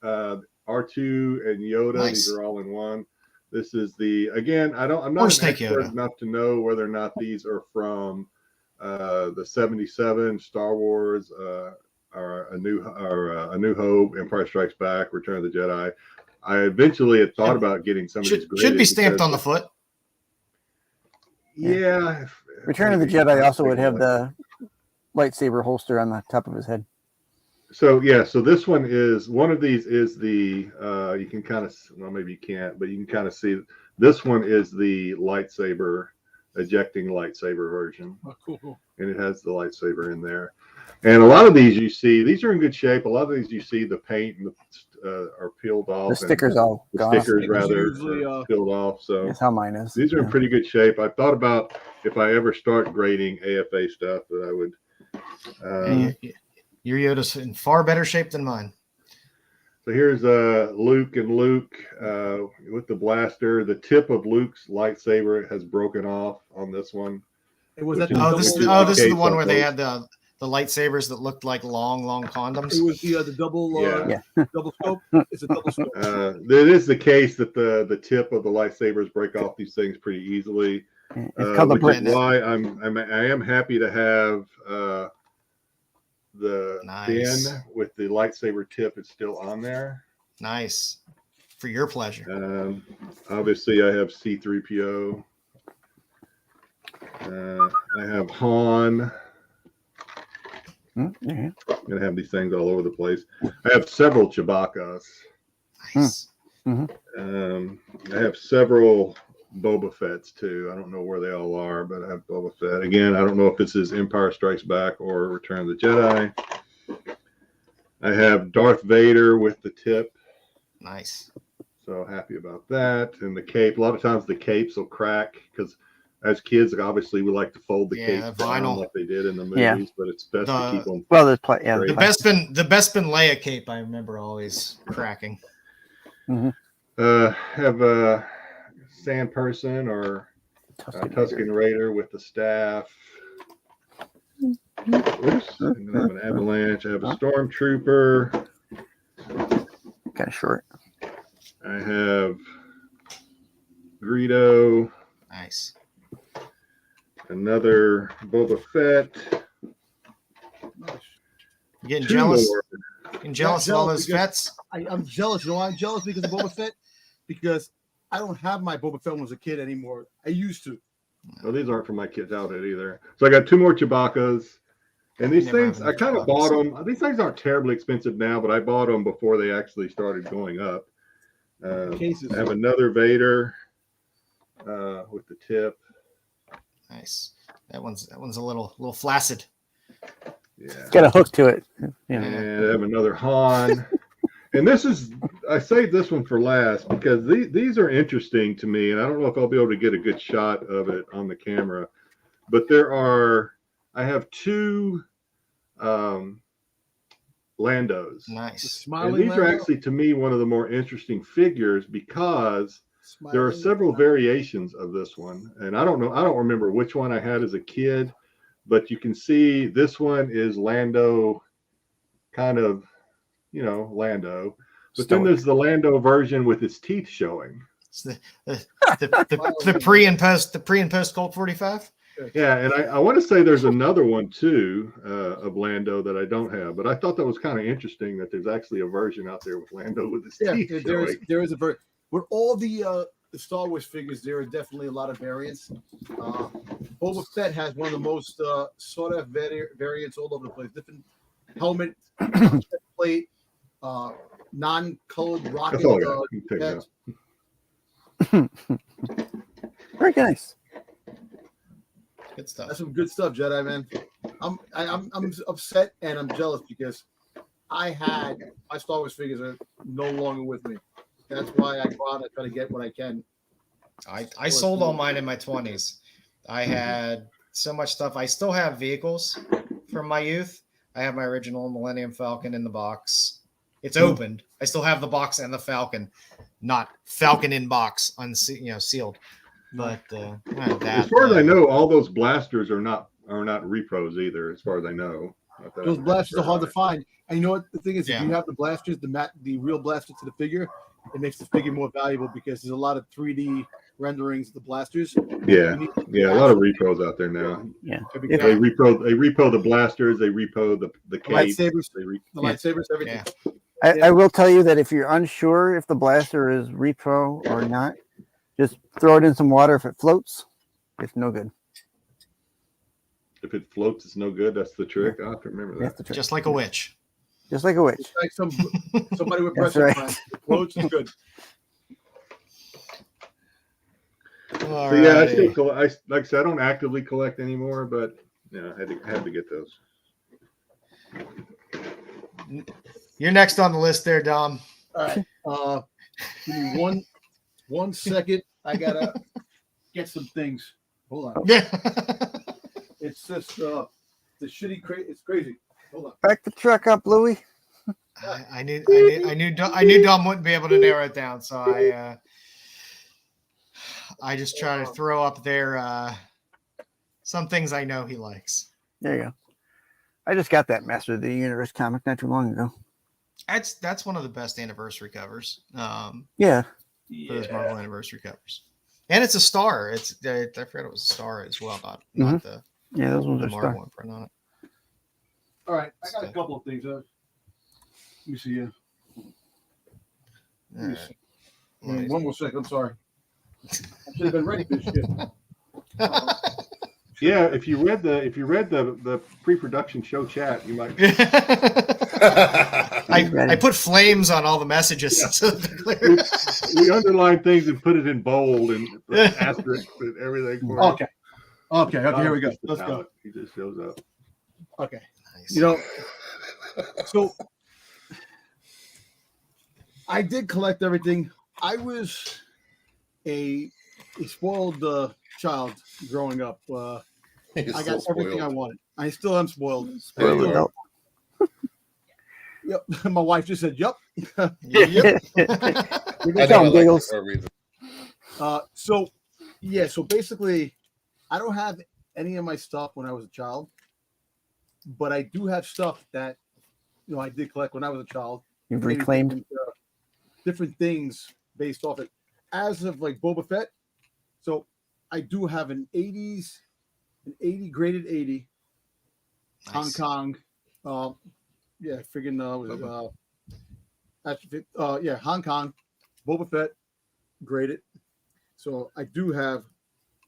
R2 and Yoda. Nice. These are all in one. This is I'm not an expert Yoda. enough to know whether or not these are from the 77 Star Wars or A New Hope, Empire Strikes Back, Return of the Jedi. I eventually had thought about getting some of these. Should be stamped on the foot. Yeah. Return of the Jedi also would have the lightsaber holster on the top of his head. So yeah, so this one of these is the you can kind of, well, maybe you can't, but you can kind of see this one is the ejecting lightsaber version. Oh, cool. And it has the lightsaber in there. And a lot of these these are in good shape. A lot of these you see the paint and are peeled off. The stickers all gone. Stickers rather usually, peeled off. So that's how mine is. these are in pretty good shape. I thought about if I ever start grading AFA stuff that I would. Your Yoda's in far better shape than mine. So here's Luke with the blaster. The tip of Luke's lightsaber has broken off on this one. It was This is the one where they had the lightsabers that looked like long condoms. It was the double double scope. It's a double scope. It is the case that the tip of the lightsabers break off these things pretty easily. It's called which is why I am happy to have the pin with the lightsaber tip. It's still on there. Nice. For your pleasure. Obviously, I have C-3PO. I have Han. Mm-hmm. I'm gonna have these things all over the place. I have several Chewbacca's. Nice. I have several Boba Fett's too. I don't know where they all are, but I have Boba Fett. Again, I don't know if this is Empire Strikes Back or Return of the Jedi. I have Darth Vader with the tip. Nice. So happy about that. And the cape. A lot of times the capes will crack because as kids, obviously, we like to fold the cape down like they did in the movies, but it's best to keep them. Well, there's the Bespin Leia cape. I remember always cracking. Have a Sand Person or Tusken Raider with the staff. Oops. And I have an Avalanche. I have a Stormtrooper. Kind of short. I have Greedo. Nice. Another Boba Fett. You getting jealous? Getting jealous of all those Fetts? I'm jealous. You know why I'm jealous? Because of Boba Fett? Because I don't have my Boba Fett when I was a kid anymore. I used to. Well, these aren't from my kids' outfit either. So I got 2 more Chewbacca's. And these things, I kind of bought them. These things aren't terribly expensive now, but I bought them before they actually started going up. I have another Vader with the tip. Nice. That one's a little flaccid. Yeah. Got a hook to it. Yeah. And I have another Han. And I saved this one for last because these are interesting to me, and I don't know if I'll be able to get a good shot of it on the camera. But I have 2 Landos. Nice. And these are actually, to me, one of the more interesting figures because there are several variations of this one. And I don't remember which one I had as a kid, but you can see this one is Lando, kind of, Lando. But then there's the Lando version with his teeth showing. It's the pre and post Colt 45. Yeah, and I want to say there's another one too of Lando that I don't have, but I thought that was kind of interesting that there's actually a version out there with Lando with his teeth. There is a version. With all the Star Wars figures, there are definitely a lot of variants. Boba Fett has one of the most sought after variants all over the place. Different helmet, plate, non-colored rocket. Very nice. Good stuff. That's some good stuff, Jedi man. I'm upset and I'm jealous because my Star Wars figures are no longer with me. That's why I go out and try to get what I can. I sold all mine in my 20s. I had so much stuff. I still have vehicles from my youth. I have my original Millennium Falcon in the box. It's opened. I still have the box and the Falcon, not Falcon in box, sealed. But as far as I know, all those blasters are not repros either. As far as I know, those blasters are hard to find. And you know what the thing is? If you have the blasters, the real blaster to the figure, it makes the figure more valuable because there's a lot of 3D renderings of the blasters. Yeah, a lot of repros out there now. Yeah, they repo the blasters, they repo the capes, lightsabers, everything. Yeah. I will tell you that if you're unsure if the blaster is repro or not, just throw it in some water. If it floats, it's no good. If it floats, it's no good. That's the trick. I have to remember that. That's the trick. Just like a witch. Just like a witch. Just like somebody with pressure. Right. It floats is good. So yeah, I still collect. Like I said, I don't actively collect anymore, but I had to get those. You're next on the list there, Dom. All right. Give me one second. I gotta get some things. Hold on. Yeah. It's just the shitty it's crazy. Hold on. Back the truck up, Louie. I knew Dom wouldn't be able to narrow it down, so I just try to throw up there some things I know he likes. There you go. I just got that Master of the Universe comic not too long ago. That's one of the best anniversary covers. Yeah. For those Marvel anniversary covers, and it's a star. I forgot it was a star as well, not the those ones the are Marvel star. one print on it. All right, I got a couple of things. Let me see here. One more second. I'm sorry. I should have been ready for this shit. Yeah, if you read the pre-production show chat, you might. I put flames on all the messages. Yeah. So they're clear. We underline things and put it in bold and asterisk and everything for it. Okay, here we go. Just the Let's go. talent. He just shows up. Okay. Nice. You know, so I did collect everything. I was a spoiled child growing up. He's I so got everything I spoiled. wanted. I still am spoiled. Spoiled Spoiled adult. Yep. My wife just said, "Yep." Yep. I Tell never 'em, liked it Giggles. for a reason. So basically, I don't have any of my stuff when I was a child, but I do have stuff that I did collect when I was a child. You've Maybe reclaimed. different things based off it. As of like Boba Fett, so I do have an 80s, an 80 graded 80 Nice. Hong Kong. Hong Kong Boba Fett graded. So I do have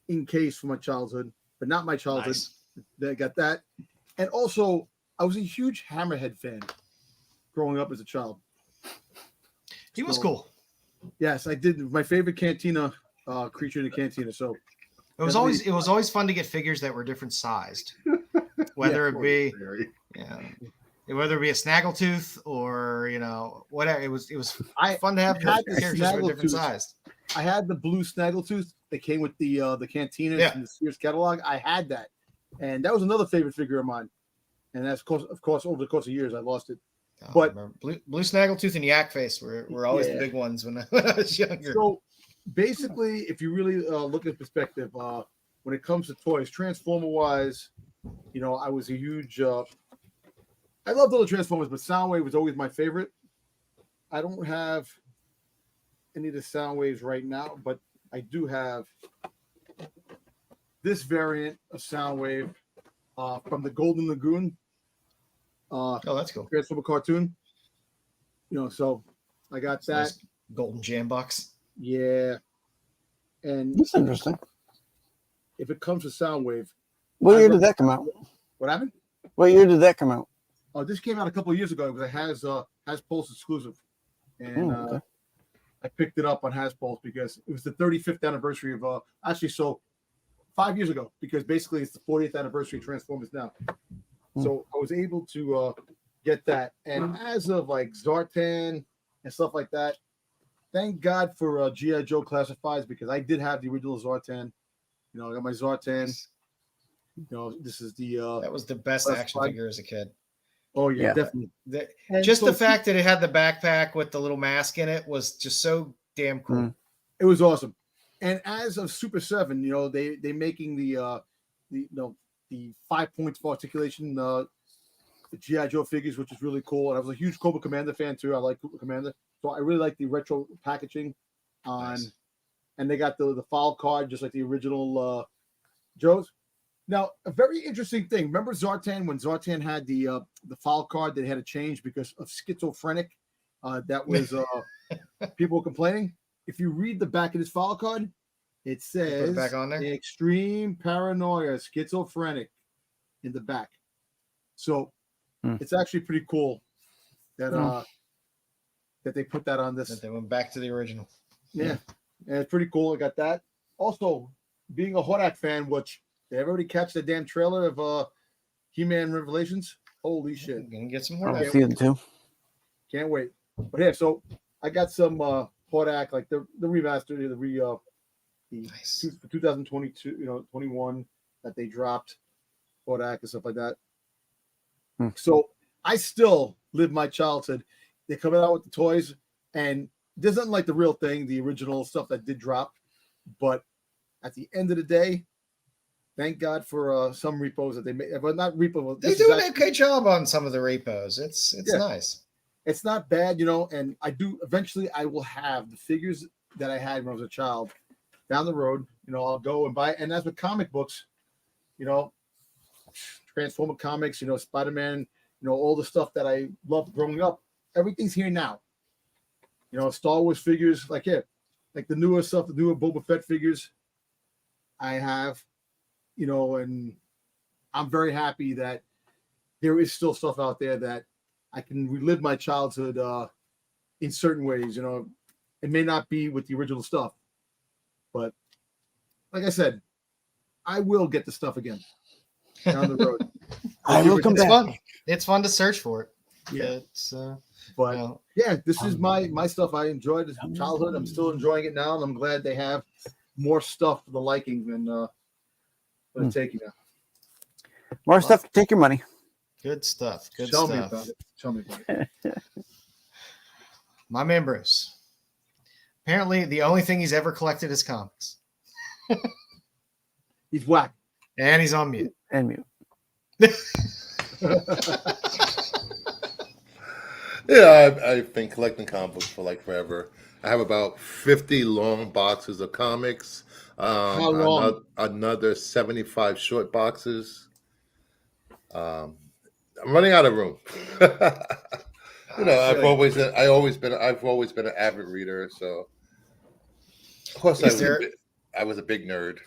in case for my childhood, but not my childhood. Nice. That got that, and also I was a huge Hammerhead fan growing up as a child. He was So, cool. Yes, I did. My favorite Cantina creature in the Cantina. So It was always fun to get figures that were different sized, whether it be whether it be a snaggletooth or whatever. It was fun to have had the characters that were different Snaggletooth. sized. I had the blue Snaggletooth that came with the Cantina Yeah. and the Sears catalog. I had that, and that was another favorite figure of mine. And that's of course over the course of years I lost it. Oh, But- I remember blue snaggletooth and yak face were always the Yeah. big ones when I was younger. So basically, if you really look at perspective, when it comes to toys, Transformer wise, I was a huge. I loved all the Transformers, but Soundwave was always my favorite. I don't have any of the Soundwaves right now, but I do have this variant of Soundwave from the Golden Lagoon Oh, that's cool. Transformer cartoon. So I got that. Nice golden jam box. Yeah. And That's interesting. if it comes to Soundwave, What I year love- did that come out? what happened? What year did that come out? Oh, this came out a couple of years ago because it has Pulse exclusive, and Oh, okay. I picked it up on Haspulse because it was the 35th anniversary of so 5 years ago, because basically it's the 40th anniversary of Transformers now. So I was able to get that, and as of like Zartan and stuff like that, thank God for G.I. Joe Classifieds, because I did have the original Zartan. I got my Zartan. This is the That was the best That's action fine. figure as a kid. oh yeah, Yeah. definitely. And Just so the fact that it had the backpack with the little mask in it was just so damn cool. Mm. it was awesome. And as of Super 7, they making the 5 points for articulation the G.I. Joe figures, which is really cool. And I was a huge Cobra Commander fan too. I like Cobra Commander. So I really like the retro packaging on Nice. and they got the file card just like the original Joe's. Now, a very interesting thing. Remember Zartan, when Zartan had the file card that had to change because of schizophrenic? That was people were complaining. If you read the back of this file card, it says back on there? extreme paranoia, schizophrenic in the back. So it's actually pretty cool that that they put that on this. That they went back to the original. Yeah, and it's pretty cool. I got that. Also, being a Hodak fan, which did everybody catch the damn trailer of He-Man Revelations? Holy shit! We're gonna get some more. Oh, of that. season 2. Can't wait. But yeah, so I got some Hodak, like the remaster, the Nice. 2022, 21 that they dropped, Hodak and stuff like that. Hmm. So I still live my childhood. They're coming out with the toys, and this isn't like the real thing, the original stuff that did drop. But at the end of the day, thank God for some repos that they made. But not repos. They do an okay job on some of the repos. It's Yeah. nice. It's not bad, and I do eventually I will have the figures that I had when I was a child down the road. I'll go and buy, and as with comic books, Transformer comics, Spider-Man, all the stuff that I loved growing up, everything's here now. Star Wars figures, like the newer stuff, the newer Boba Fett figures I have, and I'm very happy that there is still stuff out there that I can relive my childhood in certain ways. It may not be with the original stuff, but like I said, I will get the stuff again down the road. I will come It's back. fun. It's fun to search for it. Yeah. It's But yeah, this is my stuff I enjoyed as childhood. I'm still enjoying it now, and I'm glad they have more stuff for the liking than what it's taking now. More stuff to take your money. good stuff. Good Tell stuff. me about it. Tell me about it. My man Bruce. Apparently, the only thing he's ever collected is comics, He's whack. and he's on mute. And mute. Yeah, I've been collecting comic books for like forever. I have about 50 long boxes of comics. How long? Another 75 short boxes. I'm running out of room. I've always been an avid reader. So, of course, I was a big nerd.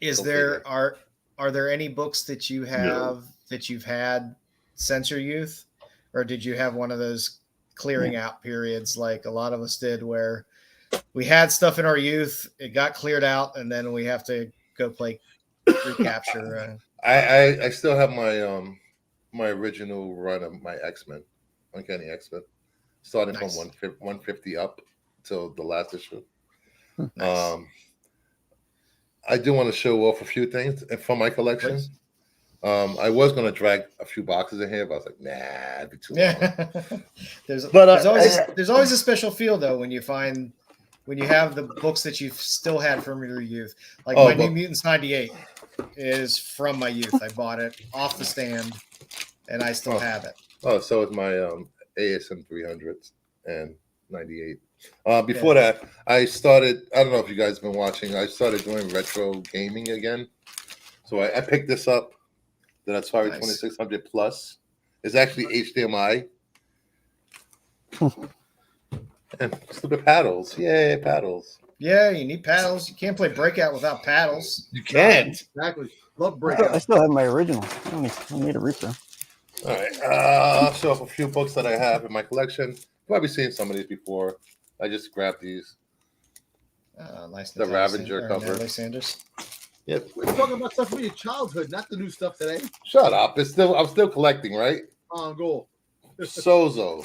Is Go there figure. are there any books that you have that you've had since your youth, or did you have one of those clearing out periods like a lot of us did, where we had stuff in our youth, it got cleared out, and then we have to go play recapture? I still have my my original run of my X-Men, Uncanny X-Men, starting Nice. from 150 up till the last issue. Nice. I do want to show off a few things from my collection. Please. I was going to drag a few boxes in here, but I was like, nah, it'd be too long. Yeah. there's But, there's always a special feel though when you have the books that you've still had from your youth. Like New Mutants 98 is from my youth. I bought it off the stand and I still have it. Oh, so is my ASM 300s and 98. Before that, I started, I don't know if you guys have been watching, I started doing retro gaming again. So I picked this up, the Atari 2600 Plus. It's actually HDMI. And stupid paddles. Yay, paddles. Yeah, you need paddles. You can't play Breakout without paddles. You can't. Exactly. Love I Breakout. still have my original. I don't need a reprint. All right. I'll show off a few books that I have in my collection. You've probably seen some of these before. I just grabbed these. Nice. The Ravager cover. Natalie Sanders. Yep. We're talking about stuff from your childhood, not the new stuff today. Shut up. I'm still collecting, right? Go. Sozo.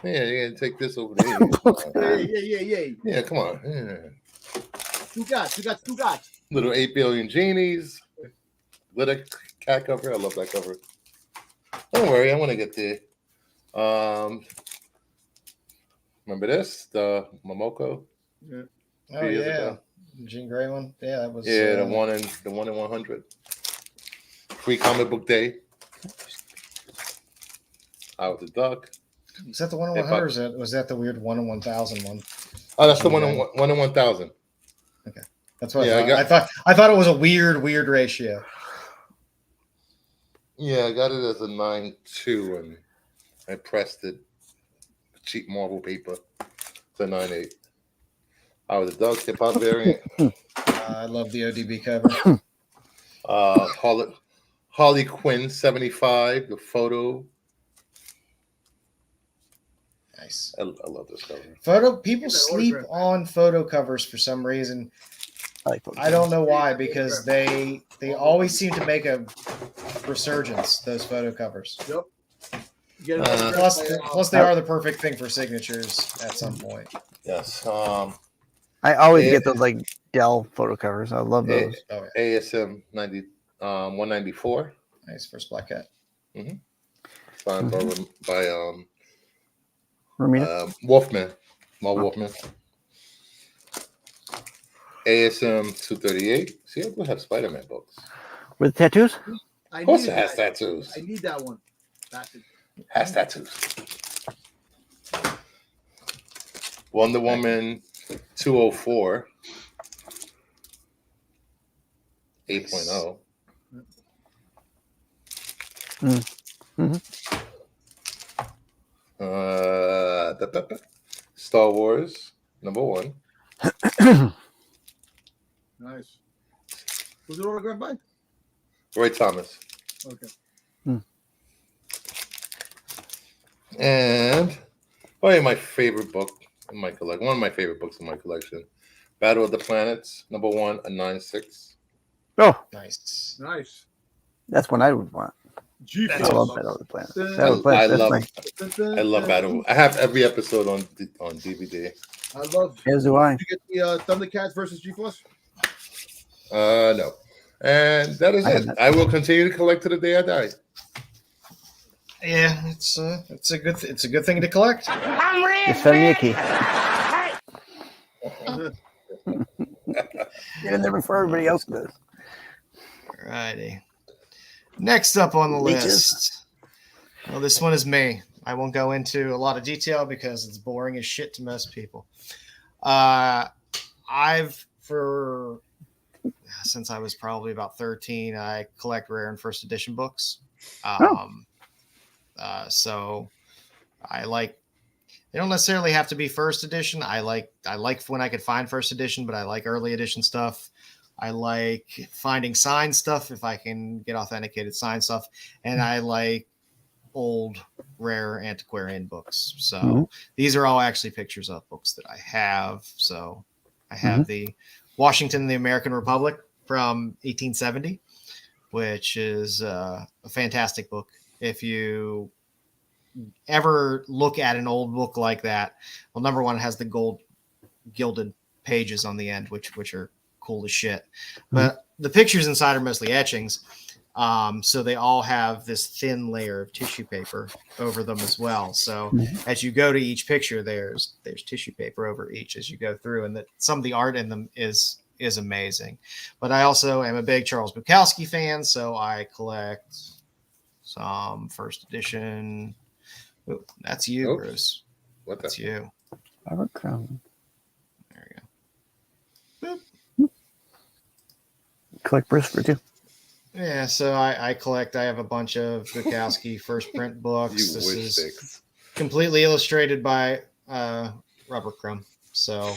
Yeah, you're gonna take this over there. Yeah. Yeah, come on. Yeah. Two got. Little 8 billion genies. Little cat cover. I love that cover. Don't worry, I want to get there. Remember this? The Momoko? Yeah. Oh years yeah. ago. Jean Grey one. Yeah, that was The one in 100. Free comic book day. I was a duck. Was that the 1 in 100 or was that the weird 1 in 1,000 one? Oh, that's the one in 1,000. Okay. That's what Yeah, I thought it was a weird ratio. Yeah, I got it as a 9.2 and I pressed it. Cheap Marvel paper. It's a 9.8. I was a dog hip hop variant. I love the ODB cover. Harley Quinn 75, the photo. Nice. I love this cover. People sleep on photo covers for some reason. I don't know why, because they always seem to make a resurgence, those photo covers. Yep. Plus they are the perfect thing for signatures at some point. Yes. I always get those like Dell photo covers. I love those. ASM 194. Nice, first Black Cat. Signed by Romita? Wolfman. Mark Wolfman. ASM 238. See, I do have Spider-Man books. With tattoos? Of course it has tattoos. I need that one. Has tattoos. Wonder Woman 204. 8.0. Star Wars #1. Nice. Was it autographed by? Roy Thomas. Okay. And probably my favorite book in my collection. One of my favorite books in my collection. Battle of the Planets, #1, a 9.6. Oh, Nice. Nice. that's one I would want. G-Force. I love Battle of the Planet. I love Battle. I have every episode on DVD. I love. As do I. Did you get the Thundercats versus G-Force? No. And that is it. I will continue to collect to the day I die. Yeah, it's a good thing to collect. Just send me a key. Get in there before everybody else does. Alrighty. Next up on the Leeches. list. Well, this one is me. I won't go into a lot of detail because it's boring as shit to most people. Since I was probably about 13, I collect rare and first edition books. So I like. They don't necessarily have to be first edition. I like when I could find first edition, but I like early edition stuff. I like finding signed stuff if I can get authenticated signed stuff, and I like old rare antiquarian books. So these are all actually pictures of books that I have. So I have the Washington and the American Republic from 1870, which is a fantastic book. If you ever look at an old book like that, well, number one, it has the gold gilded pages on the end, which are cool as shit. But the pictures inside are mostly etchings. So they all have this thin layer of tissue paper over them as well. So as you go to each picture, there's tissue paper over each as you go through, and some of the art in them is amazing. But I also am a big Charles Bukowski fan, so I collect some first edition. Ooh, that's you, Oops. Bruce. That's you. Robert Crumb. There you go. Collect Bruce for two. Yeah, so I collect. I have a bunch of Bukowski first print books. This is completely illustrated by Robert Crumb. So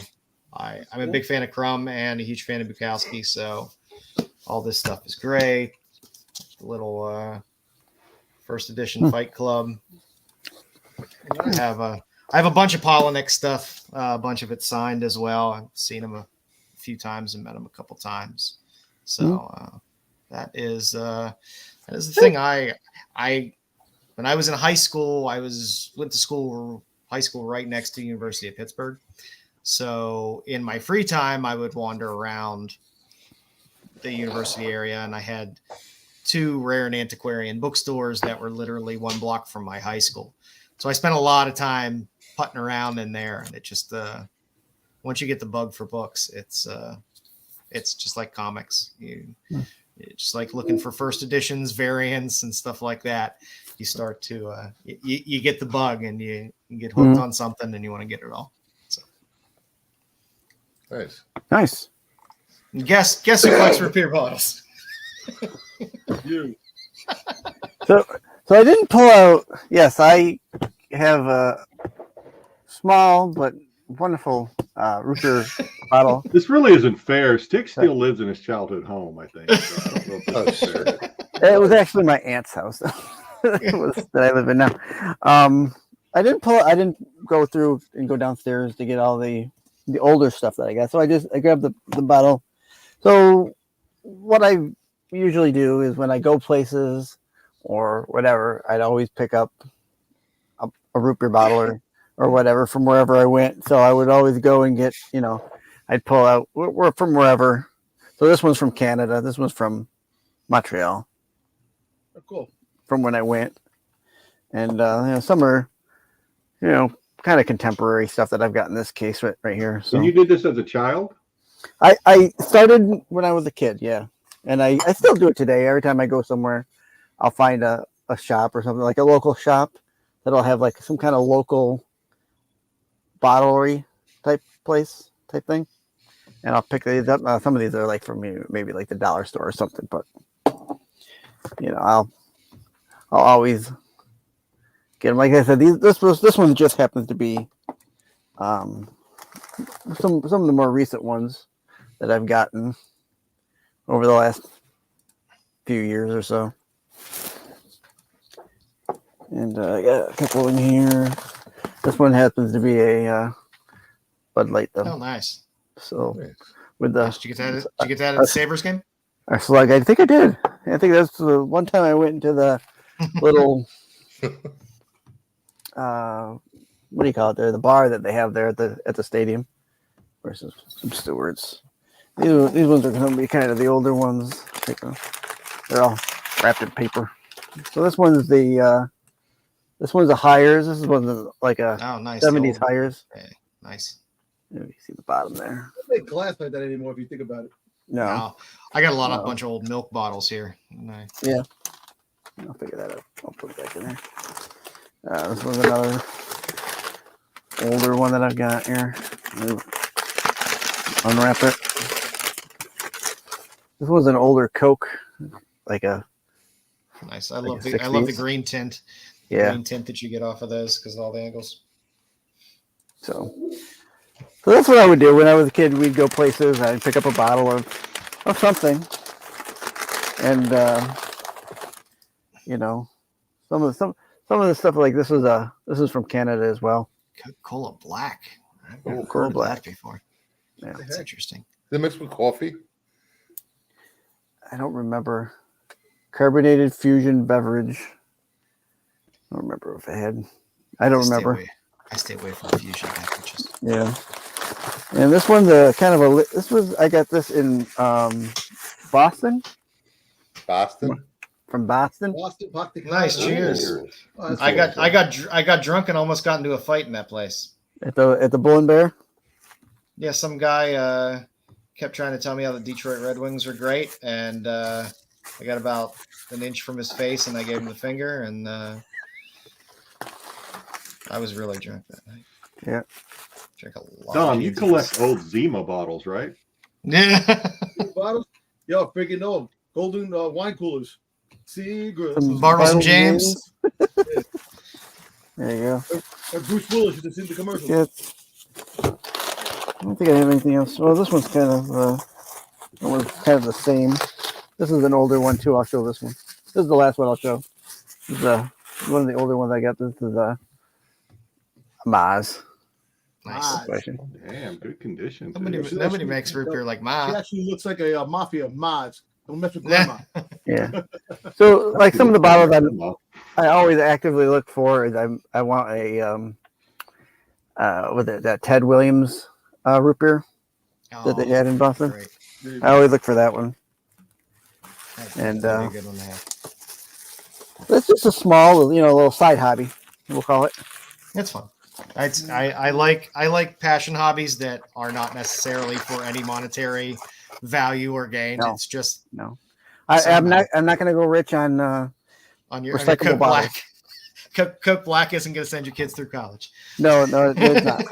I'm a big fan of Crumb and a huge fan of Bukowski. So all this stuff is great. A little first edition Fight Club. I have a bunch of Polinick stuff. A bunch of it signed as well. I've seen him a few times and met him a couple times. So that is the thing. When I was in high school, went to high school right next to the University of Pittsburgh. So in my free time, I would wander around the university area, and I had 2 rare and antiquarian bookstores that were literally 1 block from my high school. So I spent a lot of time putting around in there, and it just once you get the bug for books, it's just like comics. It's just like looking for first editions, variants, and stuff like that. You start to you get the bug, and you get hooked on something, and you want to get it all. So nice. And guess who collects repeat bottles? You. So I didn't pull out. Yes, I have a small but wonderful Ruger bottle. This really isn't fair. Stick still lives in his childhood home, I think. So I don't know if that's fair. It was actually my aunt's house that I live in now. I didn't go through and go downstairs to get all the older stuff that I got. So I grabbed the bottle. So what I usually do is when I go places or whatever, I'd always pick up a root beer bottle or whatever from wherever I went. So I would always go and get, I'd pull out, we're from wherever. So this one's from Canada. This one's from Montreal. Oh, cool. From when I went. And some are, kind of contemporary stuff that I've got in this case right here. So And you did this as a child? I started when I was a kid, yeah. And I still do it today. Every time I go somewhere, I'll find a shop or something, like a local shop that'll have like some kind of local bottlery type thing. And I'll pick these up. Some of these are like from maybe like the dollar store or something, but I'll always get them. Like I said, this one just happens to be some of the more recent ones that I've gotten over the last few years or so. And I got a couple in here. This one happens to be a Bud Light, though. Oh, nice. So Nice. with the Did you get that? Did you get that at the Sabres game? our slug, I think I did. I think that's the one time I went into the little what do you call it there? The bar that they have there at the stadium versus some stewards. These ones are going to be kind of the older ones. They're all wrapped in paper. So this one's a Hires. This is one of like a nice 70s Hires. Okay, nice. You see the bottom there. They don't make glass like that anymore if you think about it. No, I got a bunch of old milk bottles here. Nice. Yeah. I'll figure that out. I'll put it back in there. This one's another older one that I've got here. Unwrap it. This was an older Coke, like a nice. I like love a the 60s. green tint. Yeah. Green tint that you get off of those because of all the angles. So that's what I would do when I was a kid. We'd go places. I'd pick up a bottle of something, and some of the stuff like this is from Canada as well. Coca-Cola Black. I've Oh, never Cola heard of Black. that before. Yeah. That's interesting. Is it mixed with coffee? I don't remember. Carbonated fusion beverage. I don't remember if I had. I don't remember. I stay away from fusion beverages. Yeah. And this one's I got this in Boston. Boston? From Boston. Boston, Nice, cheers. Oh, that's I got drunk and almost got into a fight in that place. At the Bull and Bear. Yeah, some guy kept trying to tell me how the Detroit Red Wings were great, and I got about an inch from his face, and I gave him the finger, and I was really drunk that night. Yeah. Drank a lot. Don, you collect old Zima bottles, right? Yeah. bottles. Yo, freaking old golden wine coolers. Secrets. Some Bartles and Bartles James. There you go. And Bruce Willis, you just seen the commercial. Yeah. I don't think I have anything else. Well, this one's kind of the same. This is an older one too. I'll show this one. This is the last one I'll show. This is one of the older ones I got. This is a Maz. Nice. Question. Damn, good condition. Nobody makes root beer like She mine. actually looks like a mafia mods. Don't mess with grandma. Yeah. So, like some of the bottles I always actively look for is I want a that Ted Williams root beer that they had in Boston. Great. I always look for that one. And That'd be a good one to have. It's just a small, little side hobby, we'll call it. It's fun. I like passion hobbies that are not necessarily for any monetary value or gain. No. It's just No, I'm not going to go rich on on your recyclable Coke bottles. Black. Coke Black isn't going to send your kids through college. No, it's not.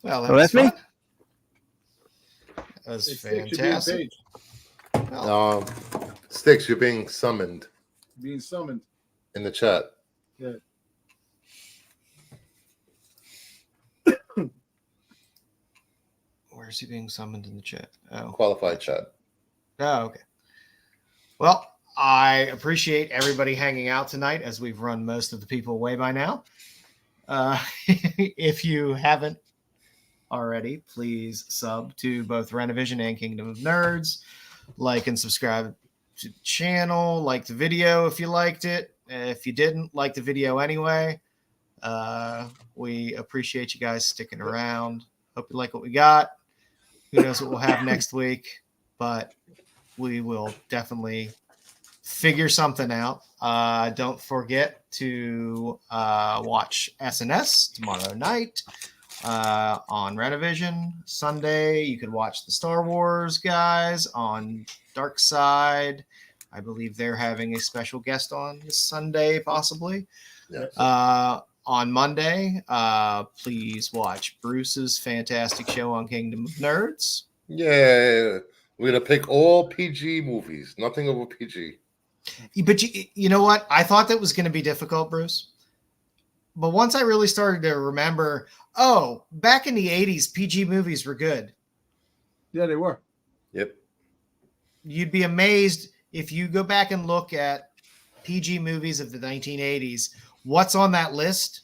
Well, So that's me. fun. That was It should be a fantastic. page. Well, Sticks, you're being summoned Being summoned. in the chat. where's he being summoned in the chat? Oh. Qualified chat. Oh, okay. Well, I appreciate everybody hanging out tonight as we've run most of the people away by now. If you haven't already, please sub to both Rennavision and Kingdom of Nerds. Like and subscribe to the channel. Like the video if you liked it. If you didn't like the video anyway, we appreciate you guys sticking around. Hope you like what we got. Who knows what we'll have next week, but we will definitely figure something out. Don't forget to watch SNS tomorrow night on Rennavision. Sunday, you could watch the Star Wars guys on Dark Side. I believe they're having a special guest on this Sunday, possibly. Yeah. On Monday, please watch Bruce's fantastic show on Kingdom of Nerds. Yeah. We're going to pick all PG movies. Nothing over PG. But you know what? I thought that was going to be difficult, Bruce. But once I really started to remember, back in the 80s, PG movies were good. Yeah, they were. Yep. You'd be amazed if you go back and look at PG movies of the 1980s, what's on that list,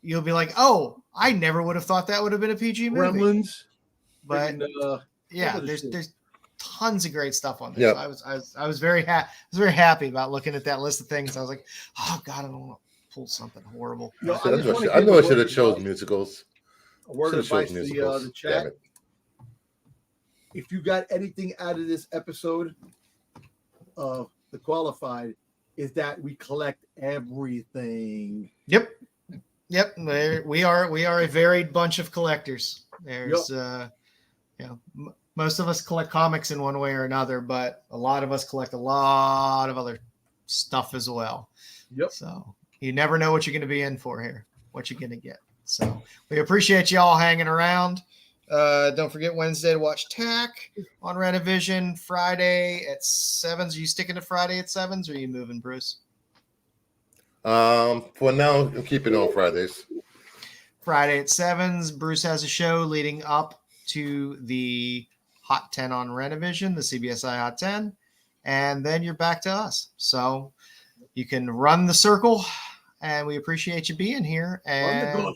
you'll be like, oh, I never would have thought that would have been a PG movie. Gremlins. But freaking, yeah, other shit. there's tons of great stuff on there. Yep. So I was very happy about looking at that list of things. I was like, oh God, I don't want to pull something horrible. No, I know I should have chose musicals. A word of Should've advice chose to musicals. the Damn chat. it. If you got anything out of this episode of The Qualified, is that we collect everything. Yep. We are a varied bunch of collectors. There's most of us collect comics in one way or another, but a lot of us collect a lot of other stuff as well. Yep. So you never know what you're going to be in for here, what you're going to get. So we appreciate you all hanging around. Don't forget Wednesday to watch Tack on Rennavision. Friday at 7s. Are you sticking to Friday at 7s, or are you moving, Bruce? For now, I'm keeping on Fridays. Friday at 7s. Bruce has a show leading up to the Hot 10 on Rennavision, the CBSI Hot 10, and then you're back to us. So you can run the circle, and we appreciate you being here. And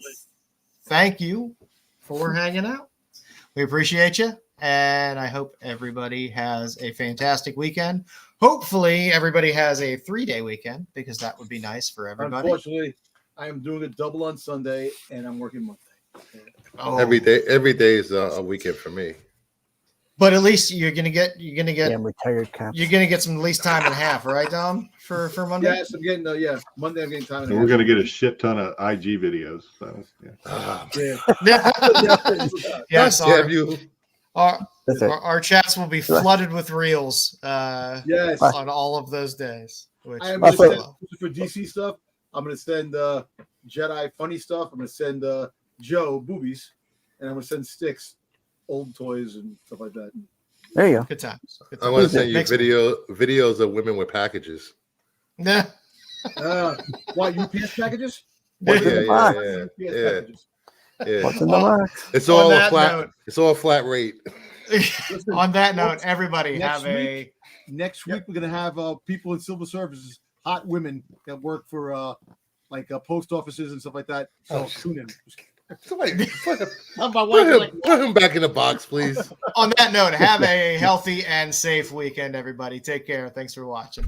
thank you for hanging out. We appreciate you, and I hope everybody has a fantastic weekend. Hopefully, everybody has a 3-day weekend, because that would be nice for everybody. Unfortunately, I am doing a double on Sunday, and I'm working Monday. Oh. Every day is a weekend for me. But at least you're gonna get I'm retired cop. you're gonna get some at least time and a half, right, Dom? For Monday. Yes, I'm getting Monday. I'm getting time. And we're going to get a shit ton of IG videos. So, yeah. Yes, Damn you. our chats will be flooded with reels. Yes. On all of those days. Which I am we going to love. send for DC stuff. I'm going to send Jedi funny stuff. I'm going to send Joe boobies, and I'm going to send Sticks old toys and stuff like that. There you go. Good times. Good I'm times. going to send you videos of women with packages. Nah. What, UPS packages? Yeah. Packages. Yeah. What's in the box? It's On all that flat. note- It's all flat rate. Listen, On that note, everybody next have next week we're going to have people in civil services, hot women that work for post offices and stuff like that. So Oh, tune in. Somebody put My wife, him back in the box, please. on that note, have a healthy and safe weekend, everybody. Take care. Thanks for watching.